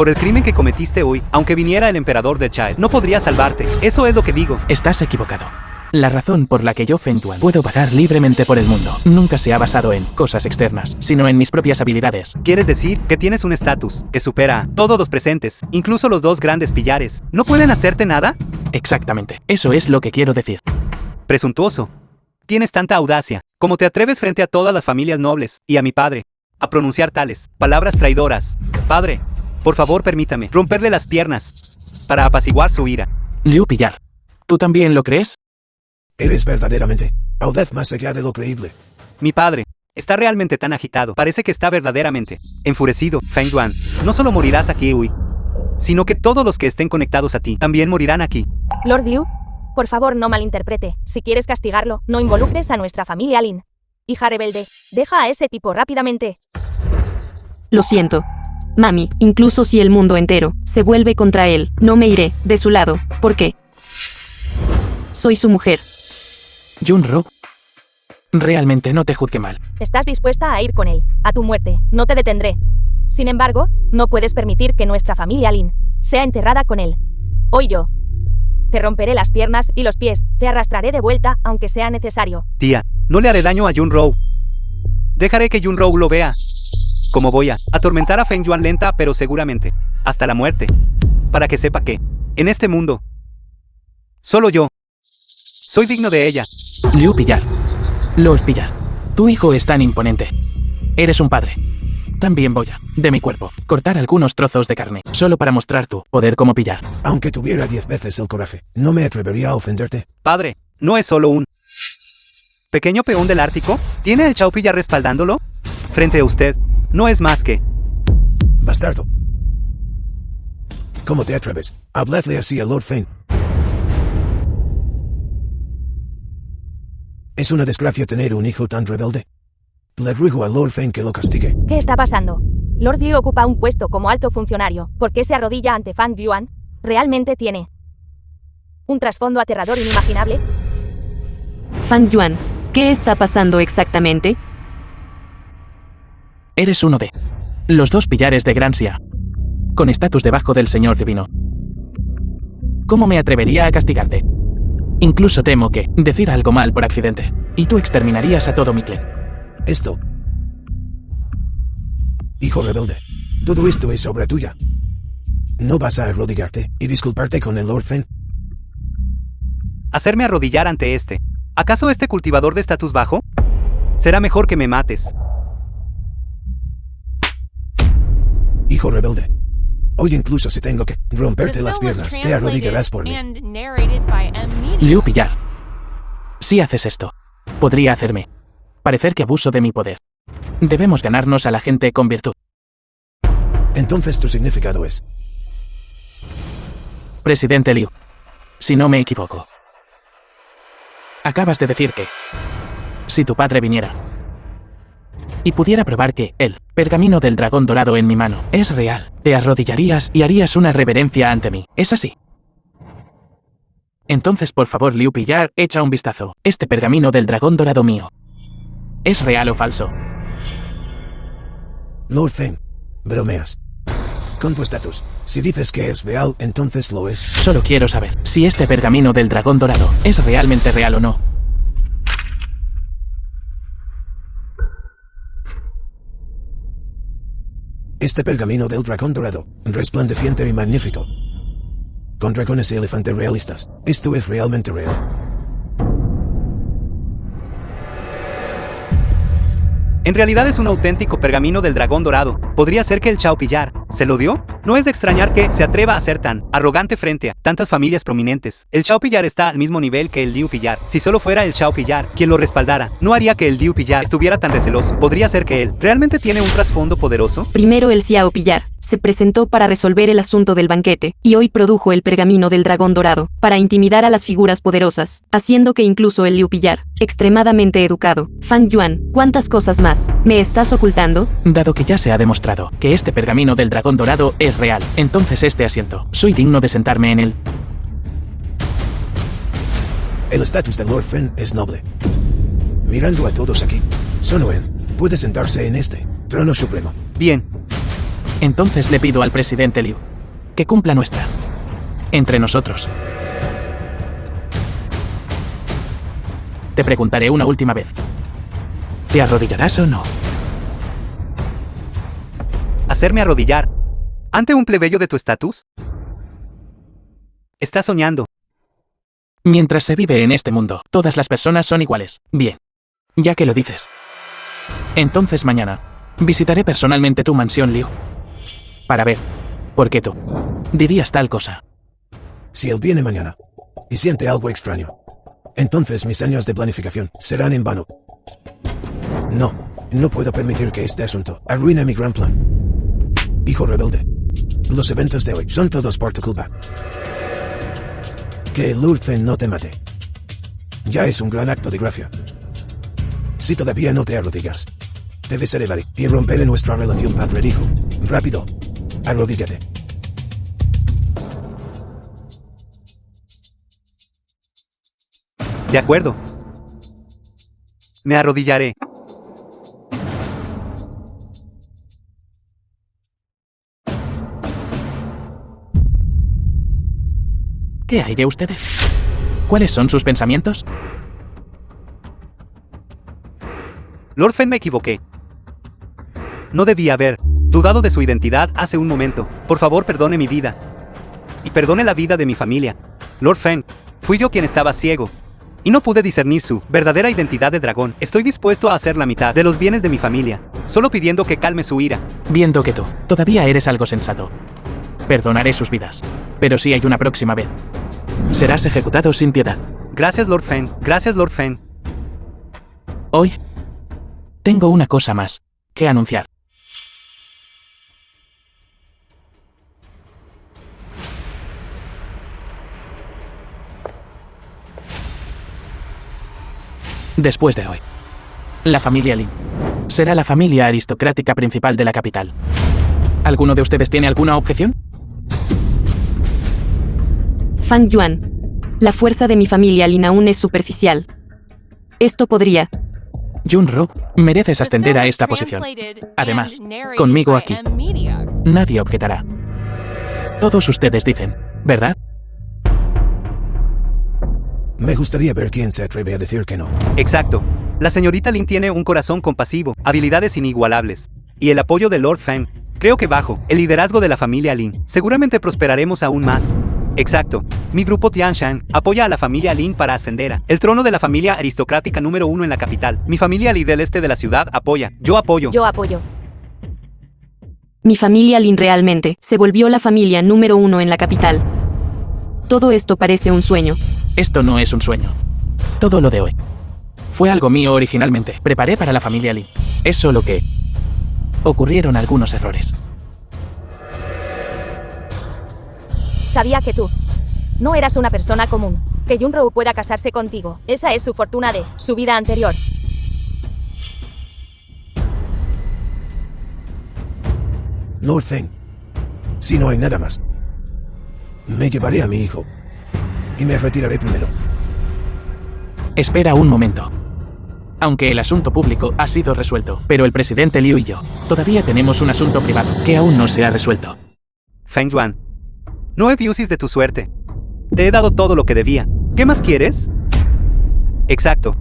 Speaker 3: por el crimen que cometiste hoy, aunque viniera el emperador de Chae, no podría salvarte. Eso es lo que digo.
Speaker 2: Estás equivocado. La razón por la que yo, Feng Yuan, puedo vagar libremente por el mundo nunca se ha basado en cosas externas, sino en mis propias habilidades.
Speaker 3: ¿Quieres decir que tienes un estatus que supera a todos los presentes, incluso los dos grandes pillares? ¿No pueden hacerte nada?
Speaker 2: Exactamente. Eso es lo que quiero decir.
Speaker 3: Presuntuoso. Tienes tanta audacia, como te atreves frente a todas las familias nobles, y a mi padre, a pronunciar tales palabras traidoras. Padre, por favor permítame romperle las piernas, para apaciguar su ira.
Speaker 2: Liu Pillar, ¿tú también lo crees?
Speaker 8: Eres verdaderamente audaz más allá de lo creíble.
Speaker 3: Mi padre está realmente tan agitado, parece que está verdaderamente enfurecido. Feng Yuan, no solo morirás aquí hoy, sino que todos los que estén conectados a ti también morirán aquí.
Speaker 4: Lord Liu, por favor no malinterprete. Si quieres castigarlo, no involucres a nuestra familia Lin. Hija rebelde, deja a ese tipo rápidamente.
Speaker 5: Lo siento. Mami, incluso si el mundo entero se vuelve contra él, no me iré de su lado, porque soy su mujer.
Speaker 2: Junro, realmente no te juzgue mal.
Speaker 4: Estás dispuesta a ir con él, a tu muerte, no te detendré. Sin embargo, no puedes permitir que nuestra familia Lin sea enterrada con él. Hoy yo te romperé las piernas y los pies, te arrastraré de vuelta, aunque sea necesario.
Speaker 3: Tía, no le haré daño a Junro. Dejaré que Junro lo vea. Como voy a atormentar a Feng Yuan lenta pero seguramente, hasta la muerte. Para que sepa que, en este mundo, solo yo soy digno de ella.
Speaker 2: Liu Pillar, Lord Pillar, tu hijo es tan imponente. Eres un padre. También voy a, de mi cuerpo, cortar algunos trozos de carne, solo para mostrar tu poder como Pillar.
Speaker 8: Aunque tuviera 10 veces el coraje, no me atrevería a ofenderte.
Speaker 3: Padre, no es solo un pequeño peón del Ártico. ¿Tiene el Chao Pillar respaldándolo? Frente a usted, no es más que...
Speaker 8: Bastardo. ¿Cómo te atreves a hablarle así a Lord Feng? Es una desgracia tener un hijo tan rebelde. Le ruego a Lord Feng que lo castigue.
Speaker 4: ¿Qué está pasando? Lord Liu ocupa un puesto como alto funcionario. ¿Por qué se arrodilla ante Fang Yuan? ¿Realmente tiene un trasfondo aterrador inimaginable?
Speaker 5: Fang Yuan, ¿qué está pasando exactamente?
Speaker 2: Eres uno de los dos pillares de Granxia, con estatus debajo del Señor Divino. ¿Cómo me atrevería a castigarte? Incluso temo que decir algo mal por accidente, y tú exterminarías a todo mi clan.
Speaker 8: Esto Hijo rebelde. Todo esto es obra tuya. ¿No vas a arrodillarte y disculparte con el Lord Fen?
Speaker 3: Hacerme arrodillar ante este. ¿Acaso este cultivador de estatus bajo? Será mejor que me mates.
Speaker 8: Hijo rebelde. Hoy incluso si tengo que
Speaker 6: The
Speaker 8: romperte las
Speaker 6: film was
Speaker 8: piernas, te arrodillarás por mí.
Speaker 6: translated and narrated by M Media.
Speaker 2: Liu Pillar. Si haces esto, podría hacerme parecer que abuso de mi poder. Debemos ganarnos a la gente con virtud.
Speaker 8: Entonces tu significado es...
Speaker 2: Presidente Liu, si no me equivoco. Acabas de decir que, si tu padre viniera y pudiera probar que el pergamino del dragón dorado en mi mano es real, te arrodillarías y harías una reverencia ante mí. ¿Es así? Entonces, por favor, Liu Pillar, echa un vistazo. Este pergamino del dragón dorado mío, ¿es real o falso?
Speaker 8: Lord Fen, bromeas. Con tu estatus, si dices que es real, entonces lo es.
Speaker 2: Solo quiero saber si este pergamino del dragón dorado es realmente real o no.
Speaker 8: Este pergamino del dragón dorado, resplandeciente y magnífico. Con dragones y elefantes realistas, esto es realmente real.
Speaker 3: En realidad es un auténtico pergamino del dragón dorado. ¿Podría ser que el Chao Pillar se lo dio? No es de extrañar que se atreva a ser tan arrogante frente a tantas familias prominentes. El Chao Pillar está al mismo nivel que el Liu Pillar. Si solo fuera el Chao Pillar quien lo respaldara, no haría que el Liu Pillar estuviera tan receloso. ¿Podría ser que él realmente tiene un trasfondo poderoso?
Speaker 5: Primero el Xiao Pillar se presentó para resolver el asunto del banquete, y hoy produjo el pergamino del dragón dorado, para intimidar a las figuras poderosas, haciendo que incluso el Liu Pillar, extremadamente educado, Fan Yuan, ¿cuántas cosas más me estás ocultando?
Speaker 2: Dado que ya se ha demostrado que este pergamino del dragón dorado es real, entonces este asiento, soy digno de sentarme en él.
Speaker 8: El estatus de Lord Fen es noble. Mirando a todos aquí, solo él puede sentarse en este trono supremo.
Speaker 3: Bien.
Speaker 2: Entonces le pido al presidente Liu que cumpla nuestra entre nosotros. Te preguntaré una última vez. ¿Te arrodillarás o no?
Speaker 3: ¿Hacerme arrodillar ante un plebeyo de tu estatus? Estás soñando.
Speaker 2: Mientras se vive en este mundo, todas las personas son iguales. Bien, ya que lo dices. Entonces mañana visitaré personalmente tu mansión, Liu, para ver por qué tú dirías tal cosa.
Speaker 8: Si él viene mañana y siente algo extraño, entonces mis años de planificación serán en vano. No puedo permitir que este asunto arruine mi gran plan. Hijo rebelde, los eventos de hoy son todos por tu culpa. Que el Lord Fen no te mate ya es un gran acto de gracia. Si todavía no te arrodillas, debes elevar y romper en nuestra relación padre-hijo. Rápido, arrodíllate.
Speaker 3: De acuerdo. Me arrodillaré.
Speaker 2: ¿Qué hay de ustedes? ¿Cuáles son sus pensamientos?
Speaker 3: Lord Fen, me equivoqué. No debía haber dudado de su identidad hace un momento. Por favor, perdone mi vida. Y perdone la vida de mi familia. Lord Fen, fui yo quien estaba ciego. Y no pude discernir su verdadera identidad de dragón. Estoy dispuesto a hacer la mitad de los bienes de mi familia, solo pidiendo que calme su ira.
Speaker 2: Viendo que tú todavía eres algo sensato, perdonaré sus vidas. Pero si hay una próxima vez, serás ejecutado sin piedad.
Speaker 3: Gracias, Lord Fen. Gracias, Lord Fen.
Speaker 2: Hoy tengo una cosa más que anunciar. Después de hoy, la familia Lin será la familia aristocrática principal de la capital. ¿Alguno de ustedes tiene alguna objeción?
Speaker 5: Fan Yuan. La fuerza de mi familia Lin aún es superficial. Esto podría...
Speaker 2: Junro, mereces ascender a esta posición. Además, conmigo aquí, nadie objetará. Todos ustedes dicen, ¿verdad?
Speaker 8: Me gustaría ver quién se atreve a decir que no.
Speaker 3: Exacto. La señorita Lin tiene un corazón compasivo, habilidades inigualables. y el apoyo de Lord Feng, creo que bajo el liderazgo de la familia Lin, seguramente prosperaremos aún más. Exacto. Mi grupo Tianshan apoya a la familia Lin para ascender a el trono de la familia aristocrática número 1 en la capital. Mi familia Li del este de la ciudad apoya. Yo apoyo.
Speaker 4: Yo apoyo.
Speaker 5: Mi familia Lin realmente se volvió la familia número 1 en la capital. Todo esto parece un sueño.
Speaker 2: Esto no es un sueño. Todo lo de hoy fue algo mío originalmente. Preparé para la familia Lee. Es solo que ocurrieron algunos errores.
Speaker 4: Sabía que tú no eras una persona común. Que Junro pueda casarse contigo. Esa es su fortuna de su vida anterior.
Speaker 8: Lord Feng. Si no hay nada más, me llevaré a mi hijo y me retiraré primero.
Speaker 2: Espera un momento. Aunque el asunto público ha sido resuelto, pero el presidente Liu y yo todavía tenemos un asunto privado que aún no se ha resuelto.
Speaker 3: Feng Yuan, no abuses de tu suerte. Te he dado todo lo que debía. ¿Qué más quieres? Exacto.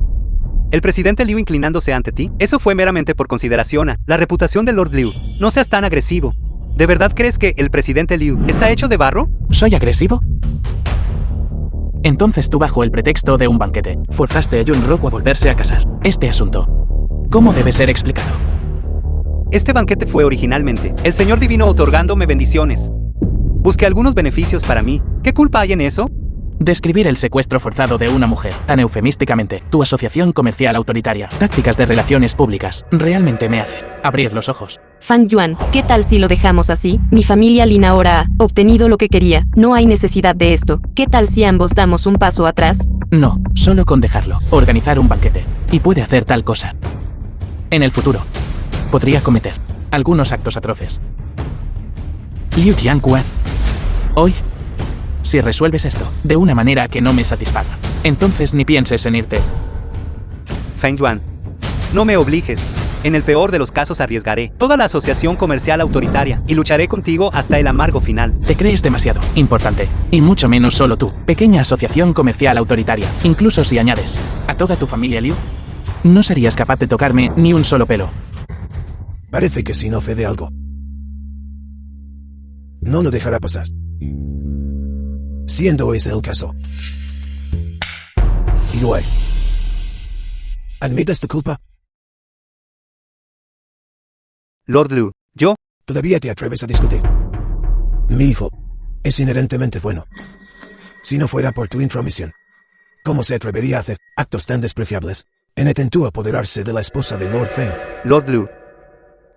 Speaker 3: El presidente Liu inclinándose ante ti, eso fue meramente por consideración a la reputación de Lord Liu. No seas tan agresivo. ¿De verdad crees que el presidente Liu está hecho de barro?
Speaker 2: ¿Soy agresivo? Entonces tú, bajo el pretexto de un banquete, forzaste a Junro a volverse a casar. Este asunto, ¿cómo debe ser explicado?
Speaker 3: Este banquete fue originalmente el Señor Divino otorgándome bendiciones. Busqué algunos beneficios para mí. ¿Qué culpa hay en eso?
Speaker 2: Describir el secuestro forzado de una mujer, tan eufemísticamente, tu asociación comercial autoritaria, tácticas de relaciones públicas, realmente me hace abrir los ojos.
Speaker 5: Fang Yuan, ¿qué tal si lo dejamos así? Mi familia Lin ahora ha obtenido lo que quería. No hay necesidad de esto. ¿Qué tal si ambos damos un paso atrás?
Speaker 2: No, solo con dejarlo, organizar un banquete, y puede hacer tal cosa. En el futuro, podría cometer algunos actos atroces. Liu Tianquan, hoy, si resuelves esto de una manera que no me satisfaga, entonces ni pienses en irte.
Speaker 3: Feng Yuan, no me obligues. En el peor de los casos arriesgaré toda la asociación comercial autoritaria y lucharé contigo hasta el amargo final.
Speaker 2: Te crees demasiado importante, y mucho menos solo tú, pequeña asociación comercial autoritaria. Incluso si añades a toda tu familia Liu, no serías capaz de tocarme ni un solo pelo.
Speaker 8: Parece que si no cede algo, no lo dejará pasar. Siendo ese el caso. Yue, ¿admites tu culpa?
Speaker 3: Lord Liu, yo,
Speaker 8: Todavía te atreves a discutir. Mi hijo es inherentemente bueno. Si no fuera por tu intromisión, ¿cómo se atrevería a hacer actos tan despreciables? Intentó apoderarse de la esposa de Lord Feng.
Speaker 3: Lord Liu,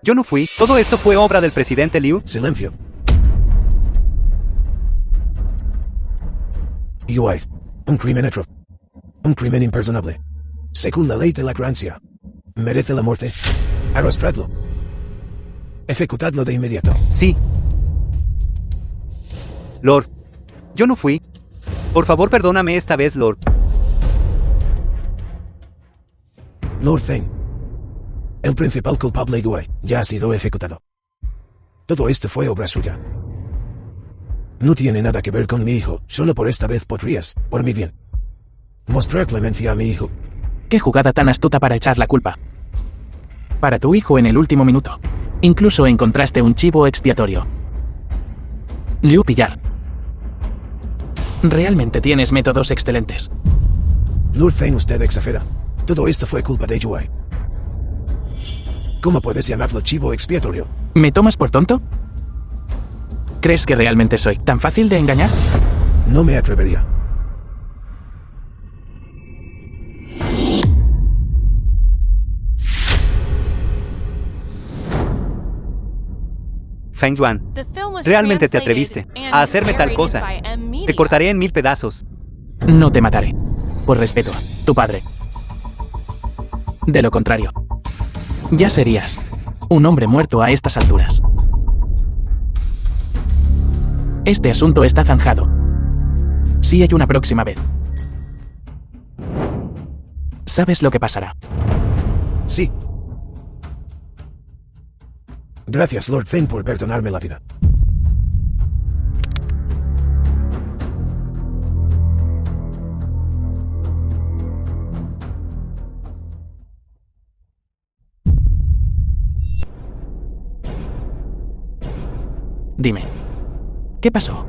Speaker 3: yo no fui. Todo esto fue obra del presidente Liu.
Speaker 8: Silencio. Yue, un crimen atroz. Un crimen imperdonable. Según la ley de la gracia, merece la muerte. Arrastradlo. Ejecutadlo de inmediato.
Speaker 3: Sí. Lord, yo no fui. Por favor, perdóname esta vez, Lord.
Speaker 8: Lord Feng, el principal culpable Yue ya ha sido ejecutado. Todo esto fue obra suya. No tiene nada que ver con mi hijo. Solo por esta vez podrías, por mi bien, mostrar clemencia a mi hijo.
Speaker 2: ¿Qué jugada tan astuta para echar la culpa? Para tu hijo en el último minuto. Incluso encontraste un chivo expiatorio. Liu Pillar. Realmente tienes métodos excelentes.
Speaker 8: Lord Feng, usted exagera. Todo esto fue culpa de Yue. ¿Cómo puedes llamarlo chivo expiatorio?
Speaker 2: ¿Me tomas por tonto? ¿Crees que realmente soy tan fácil de engañar?
Speaker 8: No me atrevería.
Speaker 3: Feng Yuan,
Speaker 6: The film was
Speaker 3: realmente te
Speaker 6: translated
Speaker 3: atreviste
Speaker 6: and
Speaker 3: a hacerme tal
Speaker 6: narrated
Speaker 3: cosa.
Speaker 6: by M Media.
Speaker 3: Te cortaré en 1000 pedazos.
Speaker 2: No te mataré. Por respeto a tu padre. De lo contrario, ya serías un hombre muerto a estas alturas. Este asunto está zanjado. Si hay una próxima vez, ¿sabes lo que pasará?
Speaker 8: Sí. Gracias, Lord Feng, por perdonarme la vida.
Speaker 2: Dime. ¿Qué pasó?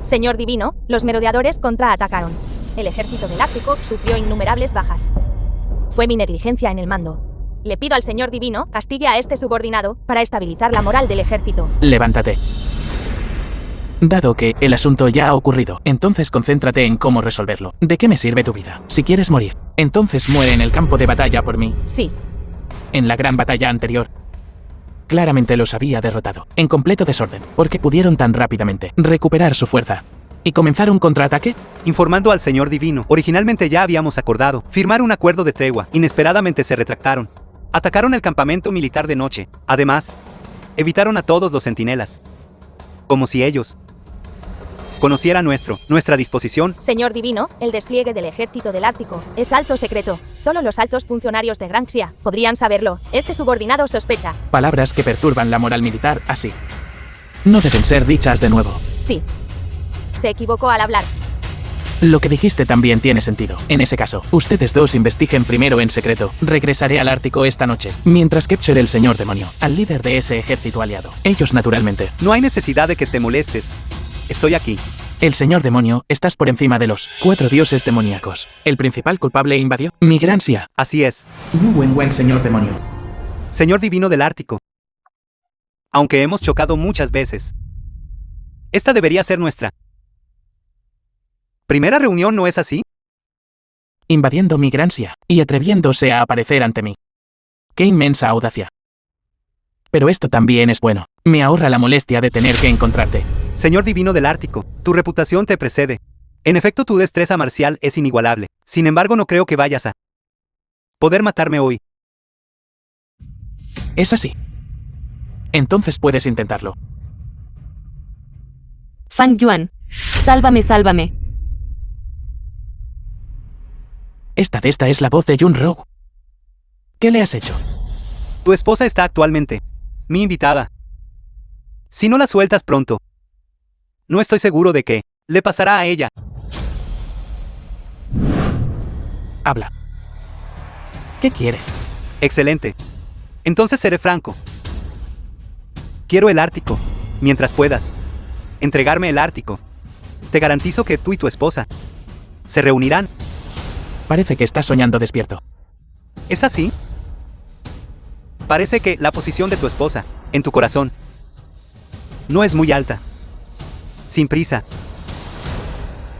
Speaker 4: Señor Divino, los merodeadores contraatacaron. El ejército del Ártico sufrió innumerables bajas. Fue mi negligencia en el mando. Le pido al Señor Divino castigue a este subordinado para estabilizar la moral del ejército.
Speaker 2: Levántate. Dado que el asunto ya ha ocurrido, entonces concéntrate en cómo resolverlo. ¿De qué me sirve tu vida? Si quieres morir, entonces muere en el campo de batalla por mí.
Speaker 4: Sí,
Speaker 2: En la gran batalla anterior, claramente los había derrotado, en completo desorden, porque pudieron tan rápidamente recuperar su fuerza. ¿Y comenzar un contraataque?
Speaker 3: Informando al Señor Divino, originalmente ya habíamos acordado firmar un acuerdo de tregua. Inesperadamente se retractaron. Atacaron el campamento militar de noche. Además, evitaron a todos los centinelas. Como si ellos conocieran nuestra disposición.
Speaker 4: Señor Divino, el despliegue del ejército del Ártico es alto secreto. Solo los altos funcionarios de Granxia podrían saberlo. Este subordinado sospecha.
Speaker 2: Palabras que perturban la moral militar así. No deben ser dichas de nuevo.
Speaker 4: Sí. Se equivocó al hablar.
Speaker 2: Lo que dijiste también tiene sentido. En ese caso, ustedes dos investiguen primero en secreto. Regresaré al Ártico esta noche, mientras capture el señor demonio, al líder de ese ejército aliado. Ellos naturalmente.
Speaker 3: No hay necesidad de que te molestes. Estoy aquí.
Speaker 2: El señor demonio, estás por encima de los 4 dioses demoníacos. ¿El principal culpable invadió mi Granxia?
Speaker 3: Así es.
Speaker 1: Buen señor demonio.
Speaker 3: Señor Divino del Ártico. Aunque hemos chocado muchas veces, esta debería ser nuestra primera reunión, ¿no es así?
Speaker 2: Invadiendo mi Granxia y atreviéndose a aparecer ante mí. ¡Qué inmensa audacia! Pero esto también es bueno. Me ahorra la molestia de tener que encontrarte.
Speaker 3: Señor Divino del Ártico, tu reputación te precede. En efecto, tu destreza marcial es inigualable. Sin embargo, no creo que vayas a poder matarme hoy.
Speaker 2: ¿Es así? Entonces puedes intentarlo.
Speaker 5: Fang Yuan. Sálvame, sálvame.
Speaker 2: Esta es la voz de Jun Rogue. ¿Qué le has hecho?
Speaker 3: Tu esposa está actualmente mi invitada. Si no la sueltas pronto, no estoy seguro de qué le pasará a ella.
Speaker 2: Habla. ¿Qué quieres?
Speaker 3: Excelente. Entonces seré franco. Quiero el Ártico, mientras puedas. Entregarme el Ártico. Te garantizo que tú y tu esposa se reunirán.
Speaker 2: Parece que estás soñando despierto.
Speaker 3: ¿Es así? Parece que la posición de tu esposa, en tu corazón, no es muy alta. Sin prisa.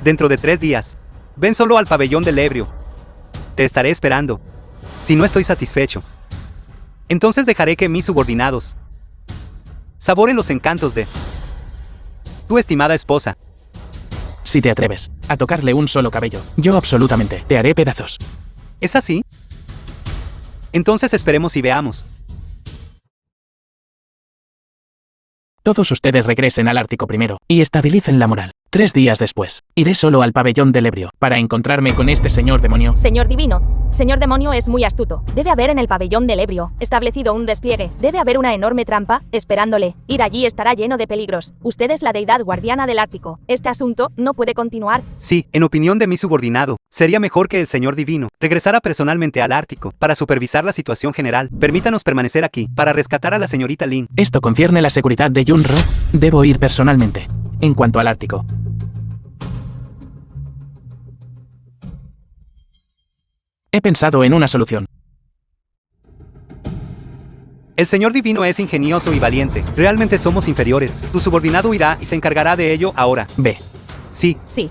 Speaker 3: Dentro de 3 días, ven solo al pabellón del ebrio. Te estaré esperando. Si no estoy satisfecho, entonces dejaré que mis subordinados saboren los encantos de tu estimada esposa.
Speaker 2: Si te atreves a tocarle un solo cabello, yo absolutamente te haré pedazos.
Speaker 3: ¿Es así? Entonces esperemos y veamos.
Speaker 2: Todos ustedes regresen al Ártico primero y estabilicen la moral. 3 días después, iré solo al pabellón del ebrio para encontrarme con este señor demonio.
Speaker 4: Señor Divino, señor demonio es muy astuto. Debe haber en el pabellón del ebrio establecido un despliegue. Debe haber una enorme trampa esperándole. Ir allí estará lleno de peligros. Usted es la deidad guardiana del Ártico. Este asunto no puede continuar.
Speaker 3: Sí, en opinión de mi subordinado, sería mejor que el señor Divino regresara personalmente al Ártico para supervisar la situación general. Permítanos permanecer aquí para rescatar a la señorita Lin.
Speaker 2: Esto concierne la seguridad de Jun Rogue. Debo ir personalmente. En cuanto al Ártico, he pensado en una solución.
Speaker 3: El señor Divino es ingenioso y valiente. Realmente somos inferiores. Tu subordinado irá y se encargará de ello ahora.
Speaker 2: Ve.
Speaker 3: Sí.
Speaker 4: Sí.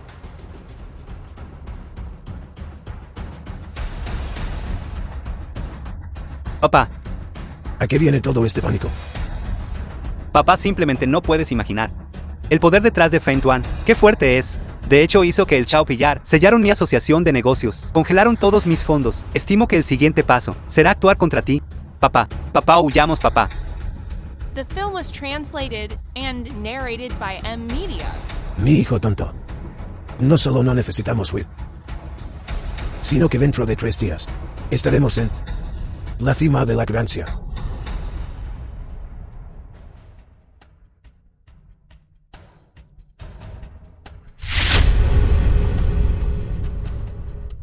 Speaker 3: Papá.
Speaker 8: ¿A qué viene todo este pánico?
Speaker 3: Papá, simplemente no puedes imaginar el poder detrás de Feng Tuan. ¡Qué fuerte es! De hecho, hizo que el Chao Pillar sellaron mi asociación de negocios. Congelaron todos mis fondos. Estimo que el siguiente paso será actuar contra ti. Papá. Papá, huyamos, papá.
Speaker 6: The film was translated and narrated by M Media.
Speaker 8: Mi hijo tonto. No solo no necesitamos huir, sino que dentro de 3 días estaremos en la cima de la Granxia.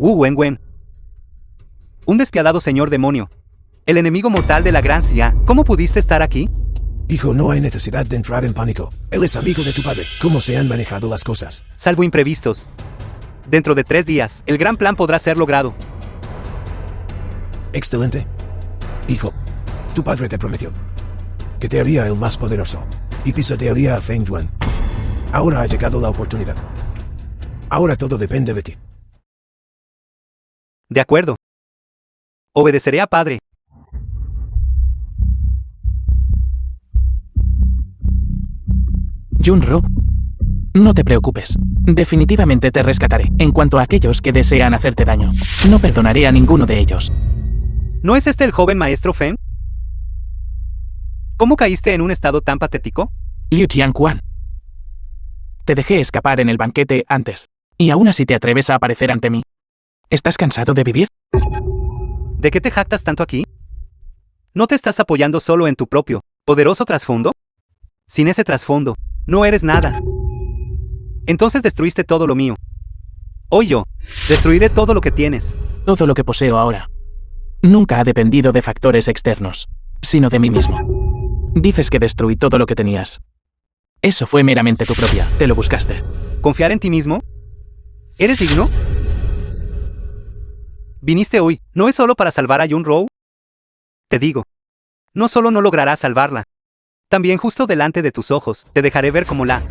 Speaker 3: Wen. Un despiadado señor demonio. El enemigo mortal de la Granxia. ¿Cómo pudiste estar aquí?
Speaker 8: Hijo, no hay necesidad de entrar en pánico. Él es amigo de tu padre. ¿Cómo se han manejado las cosas?
Speaker 3: Salvo imprevistos. Dentro de 3 días, el gran plan podrá ser logrado.
Speaker 8: Excelente. Hijo, tu padre te prometió que te haría el más poderoso y pisotearía a Feng Yuan. Ahora ha llegado la oportunidad. Ahora todo depende de ti.
Speaker 3: De acuerdo. Obedeceré a padre.
Speaker 2: Junro, no te preocupes. Definitivamente te rescataré. En cuanto a aquellos que desean hacerte daño, no perdonaré a ninguno de ellos.
Speaker 3: ¿No es este el joven maestro Feng? ¿Cómo caíste en un estado tan patético?
Speaker 2: Liu Tianquan. Te dejé escapar en el banquete antes, y aún así te atreves a aparecer ante mí. ¿Estás cansado de vivir?
Speaker 3: ¿De qué te jactas tanto aquí? ¿No te estás apoyando solo en tu propio, poderoso trasfondo? Sin ese trasfondo, no eres nada. Entonces destruiste todo lo mío. Hoy yo, destruiré todo lo que tienes.
Speaker 2: Todo lo que poseo ahora nunca ha dependido de factores externos, sino de mí mismo. Dices que destruí todo lo que tenías. Eso fue meramente tu propia, te lo buscaste.
Speaker 3: ¿Confiar en ti mismo? ¿Eres digno? Viniste hoy, ¿no es solo para salvar a Junro? Te digo, no solo no lograrás salvarla, también justo delante de tus ojos, te dejaré ver cómo la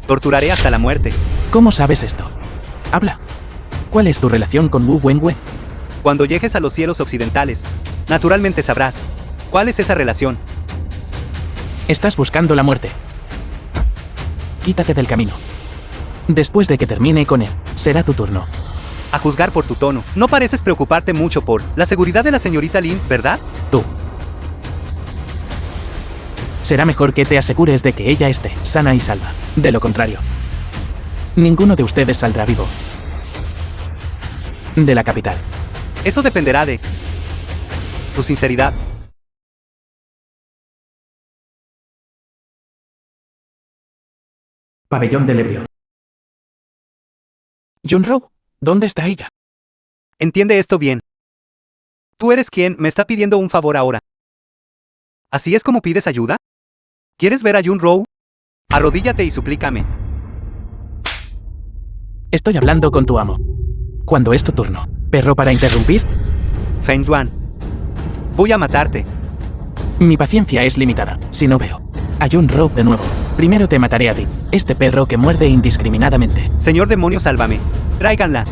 Speaker 3: torturaré hasta la muerte.
Speaker 2: ¿Cómo sabes esto? Habla. ¿Cuál es tu relación con Wu Wenwen?
Speaker 3: Cuando llegues a los cielos occidentales, naturalmente sabrás cuál es esa relación.
Speaker 2: Estás buscando la muerte. Quítate del camino. Después de que termine con él, será tu turno.
Speaker 3: A juzgar por tu tono, no pareces preocuparte mucho por la seguridad de la señorita Lin, ¿verdad?
Speaker 2: Tú. Será mejor que te asegures de que ella esté sana y salva. De lo contrario, ninguno de ustedes saldrá vivo de la capital.
Speaker 3: Eso dependerá de tu sinceridad.
Speaker 1: Pabellón del ebrio.
Speaker 2: Junro, ¿dónde está ella?
Speaker 3: Entiende esto bien. Tú eres quien me está pidiendo un favor ahora. ¿Así es como pides ayuda? ¿Quieres ver a Junro? Arrodíllate y suplícame.
Speaker 2: Estoy hablando con tu amo. ¿Cuándo es tu turno? ¿Perro para interrumpir?
Speaker 3: Feng Yuan, voy a matarte.
Speaker 2: Mi paciencia es limitada. Si no veo a Junro de nuevo, primero te mataré a ti, este perro que muerde indiscriminadamente.
Speaker 3: Señor demonio, sálvame. Tráiganla.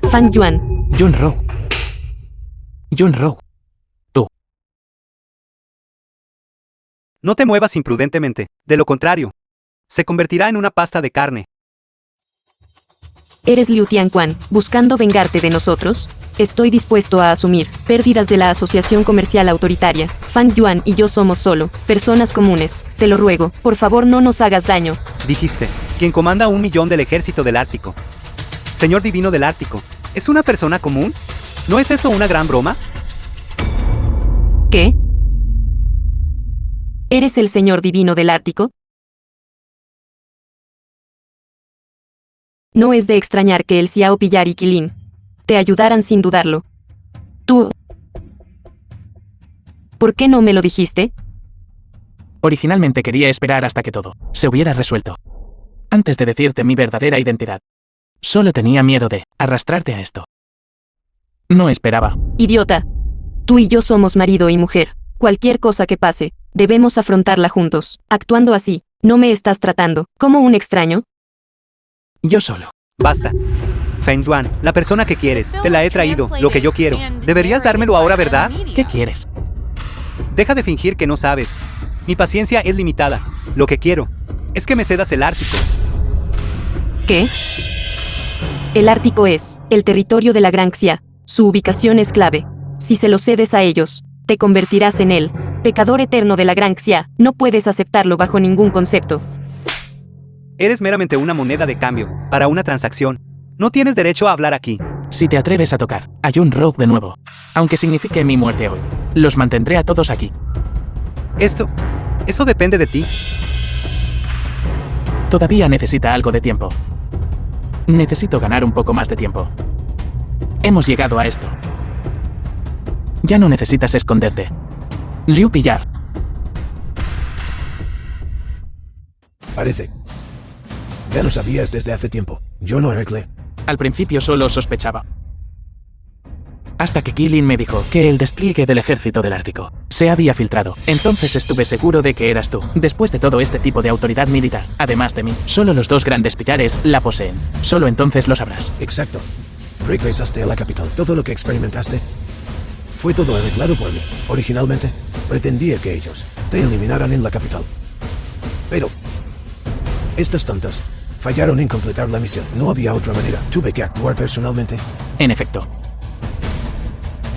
Speaker 5: Fang Yuan.
Speaker 2: Junro. Junro. Tú.
Speaker 3: No te muevas imprudentemente. De lo contrario, se convertirá en una pasta de carne.
Speaker 5: ¿Eres Liu Tianquan, buscando vengarte de nosotros? Estoy dispuesto a asumir pérdidas de la Asociación Comercial Autoritaria. Fang Yuan y yo somos solo personas comunes. Te lo ruego, por favor no nos hagas daño.
Speaker 3: Dijiste, quien comanda 1 millón del ejército del Ártico. Señor divino del Ártico, ¿es una persona común? ¿No es eso una gran broma?
Speaker 5: ¿Qué? ¿Eres el señor divino del Ártico? No es de extrañar que el Xiao Pillar y Qilin te ayudaran sin dudarlo. Tú... ¿Por qué no me lo dijiste?
Speaker 2: Originalmente quería esperar hasta que todo se hubiera resuelto, antes de decirte mi verdadera identidad. Solo tenía miedo de arrastrarte a esto. No esperaba.
Speaker 5: Idiota. Tú y yo somos marido y mujer. Cualquier cosa que pase, debemos afrontarla juntos. Actuando así, ¿no me estás tratando como un extraño?
Speaker 2: Yo solo.
Speaker 3: Basta. Feng Yuan, la persona que quieres, te la he traído, lo que yo quiero. Deberías dármelo ahora, ¿verdad?
Speaker 2: ¿Qué quieres?
Speaker 3: Deja de fingir que no sabes. Mi paciencia es limitada. Lo que quiero es que me cedas el Ártico.
Speaker 5: ¿Qué? El Ártico es el territorio de la Gran Xia. Su ubicación es clave. Si se lo cedes a ellos, te convertirás en el pecador eterno de la Gran Xia. No puedes aceptarlo bajo ningún concepto.
Speaker 3: Eres meramente una moneda de cambio para una transacción. No tienes derecho a hablar aquí.
Speaker 2: Si te atreves a tocar a Junro de nuevo, aunque signifique mi muerte hoy, los mantendré a todos aquí.
Speaker 3: Eso depende de ti.
Speaker 2: Todavía necesita algo de tiempo. Necesito ganar un poco más de tiempo. Hemos llegado a esto. Ya no necesitas esconderte. Liu Pillar.
Speaker 8: Parece. Ya lo sabías desde hace tiempo. Yo lo arreglé.
Speaker 2: Al principio solo sospechaba. Hasta que Kilin me dijo que el despliegue del ejército del Ártico se había filtrado. Entonces estuve seguro de que eras tú. Después de todo este tipo de autoridad militar, además de mí, solo los dos grandes pillares la poseen. Solo entonces lo sabrás.
Speaker 8: Exacto. Regresaste a la capital. Todo lo que experimentaste fue todo arreglado por mí. Originalmente, pretendía que ellos te eliminaran en la capital. Pero estos tontos fallaron en completar la misión. No había otra manera. Tuve que actuar personalmente.
Speaker 2: En efecto.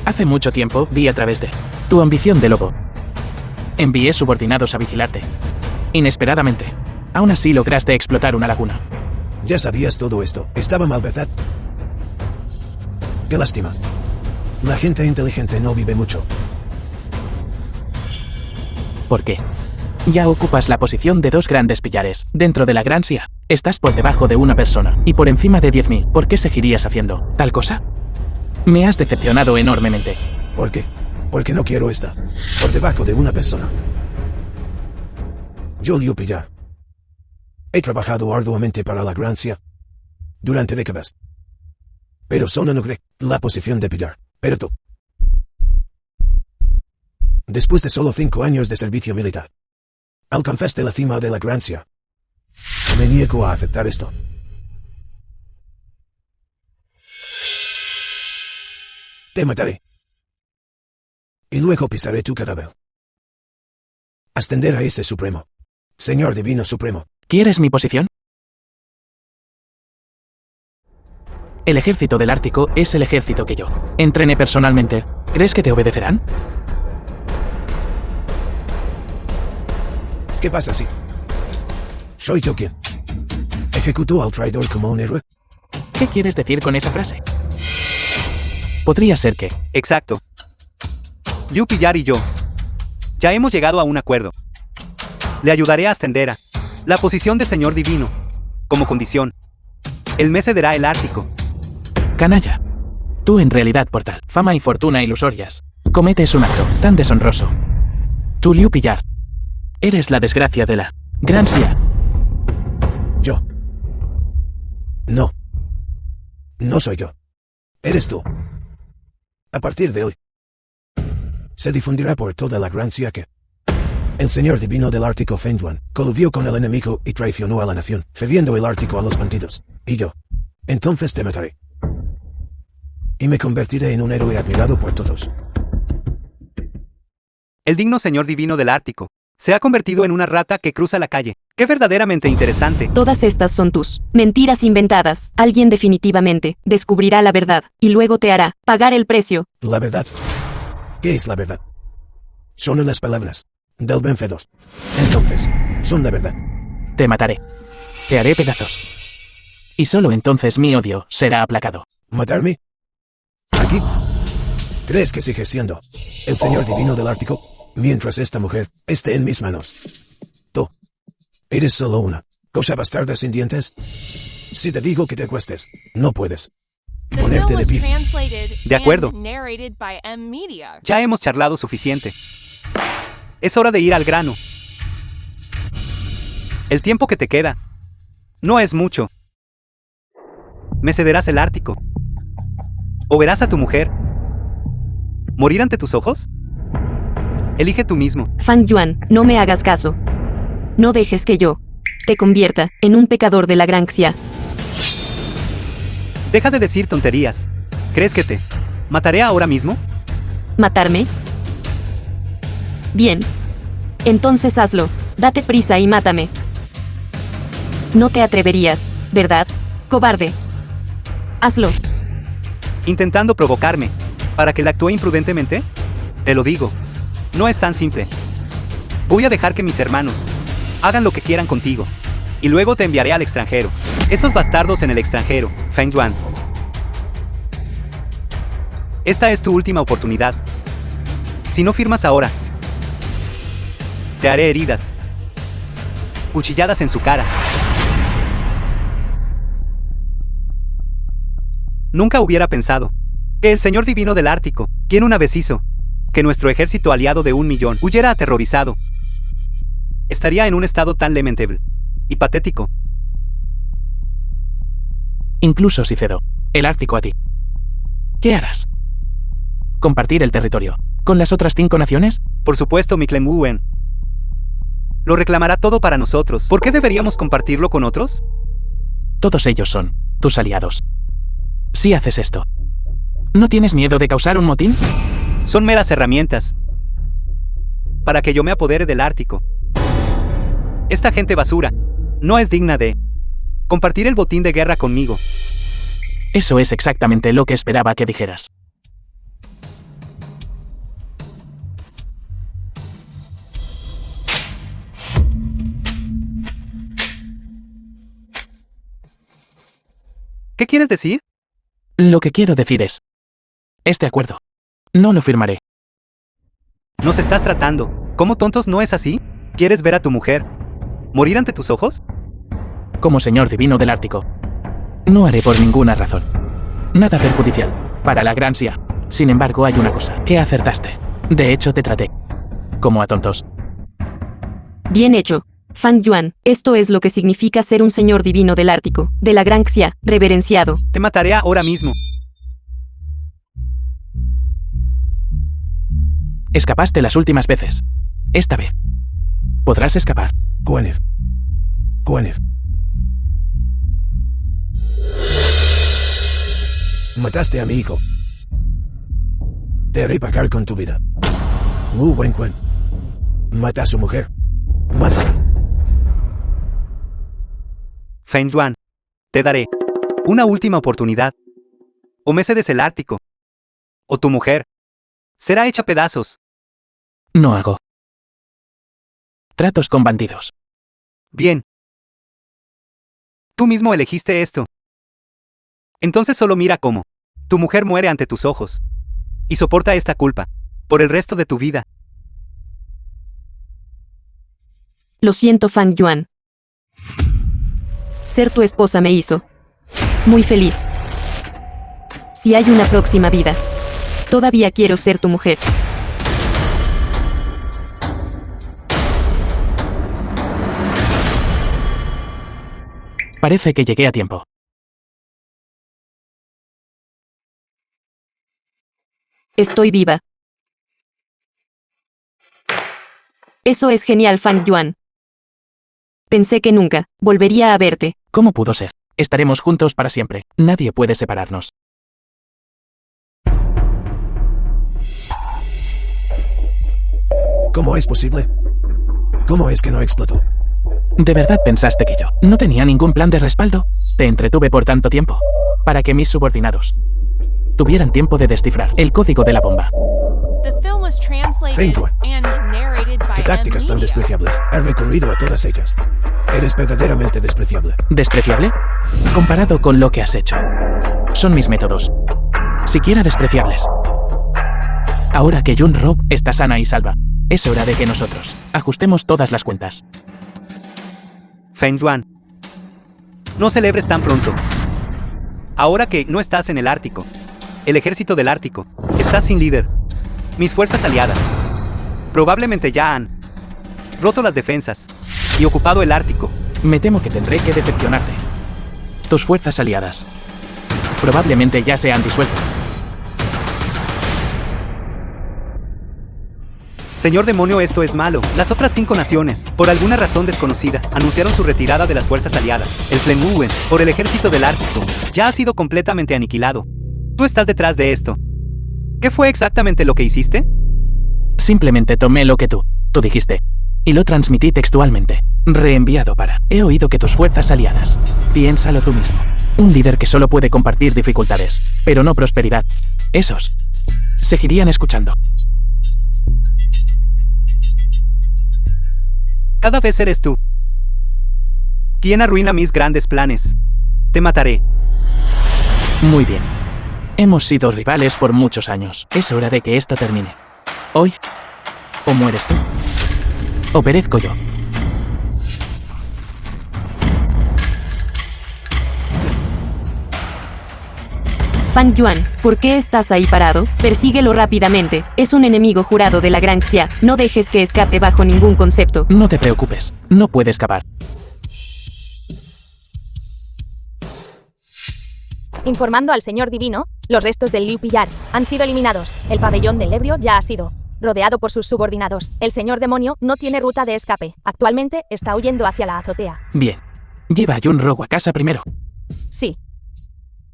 Speaker 2: Hace mucho tiempo vi a través de tu ambición de lobo. Envié subordinados a vigilarte. Inesperadamente. Aún así lograste explotar una laguna.
Speaker 8: Ya sabías todo esto. Estaba mal, ¿verdad? Qué lástima. La gente inteligente no vive mucho.
Speaker 2: ¿Por qué? Ya ocupas la posición de dos grandes pillares. Dentro de la Gran Sia, estás por debajo de una persona y por encima de 10.000. ¿Por qué seguirías haciendo tal cosa? Me has decepcionado enormemente.
Speaker 8: ¿Por qué? Porque no quiero estar por debajo de una persona. Yo, Liu Pillar, he trabajado arduamente para la Gran Sia durante décadas. Pero solo logré la posición de pillar. Pero tú, después de solo 5 años de servicio militar, alcanzaste la cima de la Gran Sia. Me niego a aceptar esto. Te mataré. Y luego pisaré tu cadáver. Ascender a ese supremo. Señor Divino Supremo.
Speaker 2: ¿Quieres mi posición? El ejército del Ártico es el ejército que yo entrené personalmente. ¿Crees que te obedecerán?
Speaker 8: ¿Qué pasa si soy yo quien ejecutó al traidor como un héroe?
Speaker 2: ¿Qué quieres decir con esa frase? Podría ser que...
Speaker 3: Exacto. Liu Pillar y yo ya hemos llegado a un acuerdo. Le ayudaré a ascender a la posición de Señor Divino. Como condición, él me cederá el Ártico.
Speaker 2: Canalla. Tú en realidad por tal fama y fortuna ilusorias cometes un acto tan deshonroso. Tú, Liu Pillar, eres la desgracia de la Gran Sia.
Speaker 8: Yo. No. No soy yo. Eres tú. A partir de hoy, se difundirá por toda la Gran Sia que el Señor Divino del Ártico Feng Yuan coludió con el enemigo y traicionó a la nación, cediendo el Ártico a los bandidos. Y yo, entonces te mataré. Y me convertiré en un héroe admirado por todos.
Speaker 3: El digno Señor Divino del Ártico se ha convertido en una rata que cruza la calle. ¡Qué verdaderamente interesante!
Speaker 5: Todas estas son tus mentiras inventadas. Alguien definitivamente descubrirá la verdad y luego te hará pagar el precio.
Speaker 8: La verdad. ¿Qué es la verdad? Son las palabras del vencedor. Entonces, son la verdad.
Speaker 2: Te mataré. Te haré pedazos. Y solo entonces mi odio será aplacado.
Speaker 8: ¿Matarme? ¿Aquí? ¿Crees que sigue siendo el Señor Divino del Ártico mientras esta mujer esté en mis manos? Tú eres solo una cosa bastarda sin dientes. Si te digo que te acuestes, no puedes
Speaker 6: The bill
Speaker 8: ponerte de
Speaker 6: was
Speaker 8: pie.
Speaker 6: translated
Speaker 3: De acuerdo.
Speaker 6: and narrated by M Media.
Speaker 3: Ya hemos charlado suficiente. Es hora de ir al grano. El tiempo que te queda no es mucho. ¿Me cederás el Ártico? ¿O verás a tu mujer morir ante tus ojos? Elige tú mismo.
Speaker 5: Fang Yuan, no me hagas caso. No dejes que yo te convierta en un pecador de la Gran Xia.
Speaker 3: Deja de decir tonterías. ¿Crees que te mataré ahora mismo?
Speaker 5: ¿Matarme? Bien. Entonces hazlo. Date prisa y mátame. No te atreverías, ¿verdad, cobarde? Hazlo.
Speaker 3: ¿Intentando provocarme para que le actúe imprudentemente? Te lo digo, no es tan simple. Voy a dejar que mis hermanos hagan lo que quieran contigo. Y luego te enviaré al extranjero. Esos bastardos en el extranjero, Feng Yuan. Esta es tu última oportunidad. Si no firmas ahora, te haré heridas. Cuchilladas en su cara. Nunca hubiera pensado que el Señor Divino del Ártico, quien una vez hizo que nuestro ejército aliado de 1 millón huyera aterrorizado. Estaría en un estado tan lamentable y patético.
Speaker 2: Incluso si cedo el Ártico a ti, ¿qué harás? ¿Compartir el territorio con las otras 5 naciones?
Speaker 3: Por supuesto, mi Clemwen. Lo reclamará todo para nosotros. ¿Por qué deberíamos compartirlo con otros?
Speaker 2: Todos ellos son tus aliados. Si haces esto, ¿no tienes miedo de causar un motín?
Speaker 3: Son meras herramientas para que yo me apodere del Ártico. Esta gente basura no es digna de compartir el botín de guerra conmigo.
Speaker 2: Eso es exactamente lo que esperaba que dijeras.
Speaker 3: ¿Qué quieres decir?
Speaker 2: Lo que quiero decir es, este acuerdo, no lo firmaré.
Speaker 3: Nos estás tratando como tontos, ¿no es así? ¿Quieres ver a tu mujer morir ante tus ojos?
Speaker 2: Como señor divino del Ártico, no haré por ninguna razón nada perjudicial para la Gran Sia. Sin embargo, hay una cosa que acertaste. De hecho, te traté como a tontos.
Speaker 5: Bien hecho. Fang Yuan, esto es lo que significa ser un señor divino del Ártico, de la Gran Xia, reverenciado.
Speaker 3: Te mataré ahora mismo.
Speaker 2: Escapaste las últimas veces. Esta vez, podrás escapar.
Speaker 8: Guanef. Mataste a mi hijo. Te haré pagar con tu vida. Wu Wenquan. Mata a su mujer. Mátala.
Speaker 3: Feng Yuan, te daré una última oportunidad. O me cedes el Ártico, o tu mujer será hecha pedazos.
Speaker 2: No hago tratos con bandidos.
Speaker 3: Bien. Tú mismo elegiste esto. Entonces solo mira cómo tu mujer muere ante tus ojos. Y soporta esta culpa por el resto de tu vida.
Speaker 5: Lo siento, Fang Yuan. Ser tu esposa me hizo muy feliz. Si hay una próxima vida, todavía quiero ser tu mujer.
Speaker 2: Parece que llegué a tiempo.
Speaker 5: Estoy viva. Eso es genial, Fang Yuan. Pensé que nunca volvería a verte.
Speaker 2: ¿Cómo pudo ser? Estaremos juntos para siempre. Nadie puede separarnos.
Speaker 8: ¿Cómo es posible? ¿Cómo es que no explotó?
Speaker 2: ¿De verdad pensaste que yo no tenía ningún plan de respaldo? Te entretuve por tanto tiempo para que mis subordinados tuvieran tiempo de descifrar el código de la bomba.
Speaker 6: The film was translated
Speaker 8: Feng Yuan.
Speaker 6: and narrated by
Speaker 8: ¿Qué tácticas tan
Speaker 6: Media.
Speaker 8: despreciables? Has recurrido a todas ellas. Eres verdaderamente despreciable.
Speaker 2: ¿Despreciable? Comparado con lo que has hecho. Son mis métodos. Siquiera despreciables. Ahora que Yun Rob está sana y salva, es hora de que nosotros ajustemos todas las cuentas.
Speaker 3: Feng Yuan, no celebres tan pronto. Ahora que no estás en el Ártico, el ejército del Ártico está sin líder. Mis fuerzas aliadas probablemente ya han roto las defensas y ocupado el Ártico.
Speaker 2: Me temo que tendré que decepcionarte. Tus fuerzas aliadas probablemente ya se han disuelto.
Speaker 3: Señor demonio, esto es malo. Las otras 5 naciones, por alguna razón desconocida, anunciaron su retirada de las fuerzas aliadas. El Plenwuen, por el ejército del Ártico, ya ha sido completamente aniquilado. Tú estás detrás de esto. ¿Qué fue exactamente lo que hiciste?
Speaker 2: Simplemente tomé lo que tú dijiste y lo transmití textualmente. Reenviado para. He oído que tus fuerzas aliadas. Piénsalo tú mismo. Un líder que solo puede compartir dificultades, pero no prosperidad. Esos seguirían escuchando.
Speaker 3: Cada vez eres tú quien arruina mis grandes planes. Te mataré.
Speaker 2: Muy bien. Hemos sido rivales por muchos años. Es hora de que esto termine. Hoy, o mueres tú, o perezco yo.
Speaker 5: Fang Yuan, ¿por qué estás ahí parado? Persíguelo rápidamente. Es un enemigo jurado de la Gran Xia. No dejes que escape bajo ningún concepto.
Speaker 2: No te preocupes, no puede escapar.
Speaker 4: Informando al señor divino, los restos del Liu Pillar han sido eliminados. El pabellón del ebrio ya ha sido rodeado por sus subordinados. El señor demonio no tiene ruta de escape. Actualmente está huyendo hacia la azotea.
Speaker 2: Bien. Lleva a Junro a casa primero.
Speaker 4: Sí.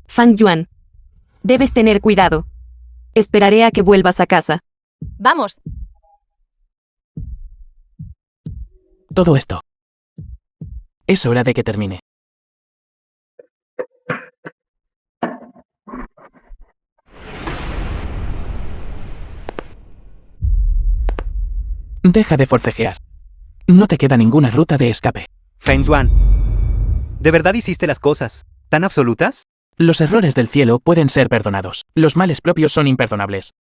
Speaker 5: Fang Yuan. Debes tener cuidado. Esperaré a que vuelvas a casa.
Speaker 4: Vamos.
Speaker 2: Todo esto. Es hora de que termine. Deja de forcejear. No te queda ninguna ruta de escape.
Speaker 3: Feng Yuan. ¿De verdad hiciste las cosas tan absolutas?
Speaker 2: Los errores del cielo pueden ser perdonados. Los males propios son imperdonables.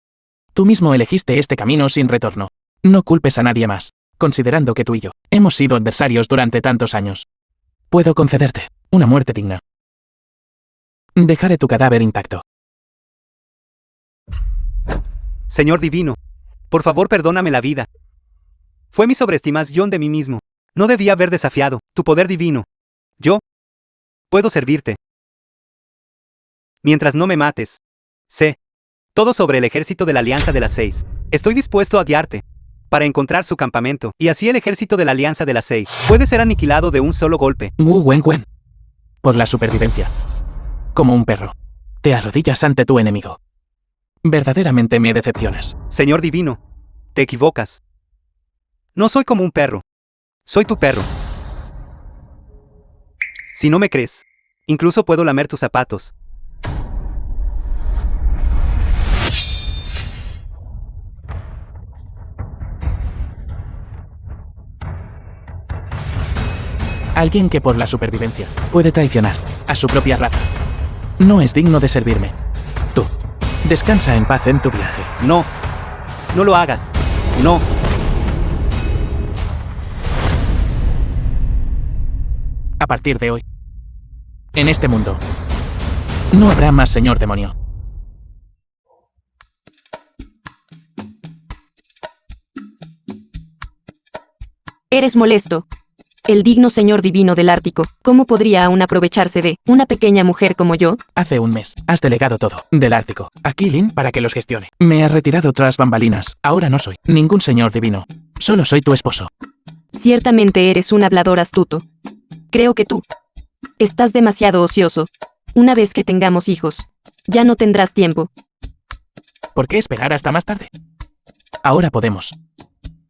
Speaker 2: Tú mismo elegiste este camino sin retorno. No culpes a nadie más, considerando que tú y yo hemos sido adversarios durante tantos años. Puedo concederte una muerte digna. Dejaré tu cadáver intacto.
Speaker 3: Señor divino, por favor perdóname la vida. Fue mi sobreestimación de mí mismo. No debía haber desafiado tu poder divino. Yo puedo servirte. Mientras no me mates. Sé todo sobre el ejército de la Alianza de las Seis. Estoy dispuesto a guiarte para encontrar su campamento, y así el ejército de la Alianza de las Seis puede ser aniquilado de un solo golpe.
Speaker 2: Wu Wenwen. Por la supervivencia. Como un perro, te arrodillas ante tu enemigo. Verdaderamente me decepcionas.
Speaker 3: Señor divino, te equivocas. No soy como un perro. Soy tu perro. Si no me crees, incluso puedo lamer tus zapatos.
Speaker 2: Alguien que por la supervivencia puede traicionar a su propia raza. No es digno de servirme. Tú, descansa en paz en tu viaje.
Speaker 3: No, no lo hagas. No.
Speaker 2: A partir de hoy, en este mundo, no habrá más señor demonio.
Speaker 5: Eres molesto. El digno señor divino del Ártico, ¿cómo podría aún aprovecharse de una pequeña mujer como yo?
Speaker 2: Hace un mes, has delegado todo del Ártico a Kilin para que los gestione. Me he retirado tras bambalinas. Ahora no soy ningún señor divino. Solo soy tu esposo.
Speaker 5: Ciertamente eres un hablador astuto. Creo que tú estás demasiado ocioso. Una vez que tengamos hijos, ya no tendrás tiempo.
Speaker 2: ¿Por qué esperar hasta más tarde? Ahora podemos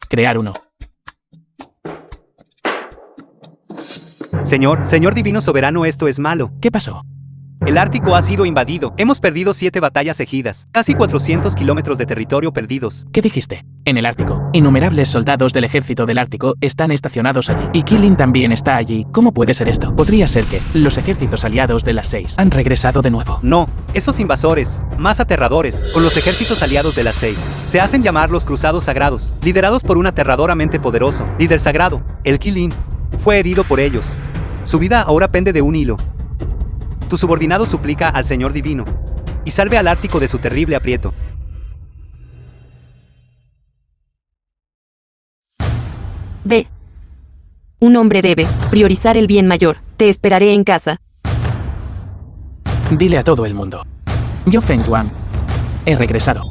Speaker 2: crear uno.
Speaker 3: Señor divino soberano, esto es malo.
Speaker 2: ¿Qué pasó?
Speaker 3: El Ártico ha sido invadido. Hemos perdido 7 batallas seguidas. Casi 400 kilómetros de territorio perdidos.
Speaker 2: ¿Qué dijiste? En el Ártico, innumerables soldados del ejército del Ártico están estacionados allí. Y Kilin también está allí. ¿Cómo puede ser esto? Podría ser que los ejércitos aliados de las 6 han regresado de nuevo.
Speaker 3: No, esos invasores, más aterradores, con los ejércitos aliados de las 6, se hacen llamar los Cruzados Sagrados, liderados por un aterradoramente poderoso líder sagrado, el Kilin. Fue herido por ellos. Su vida ahora pende de un hilo. Tu subordinado suplica al Señor Divino y salve al Ártico de su terrible aprieto.
Speaker 5: Ve. Un hombre debe priorizar el bien mayor. Te esperaré en casa.
Speaker 2: Dile a todo el mundo. Yo, Feng Yuan, he regresado.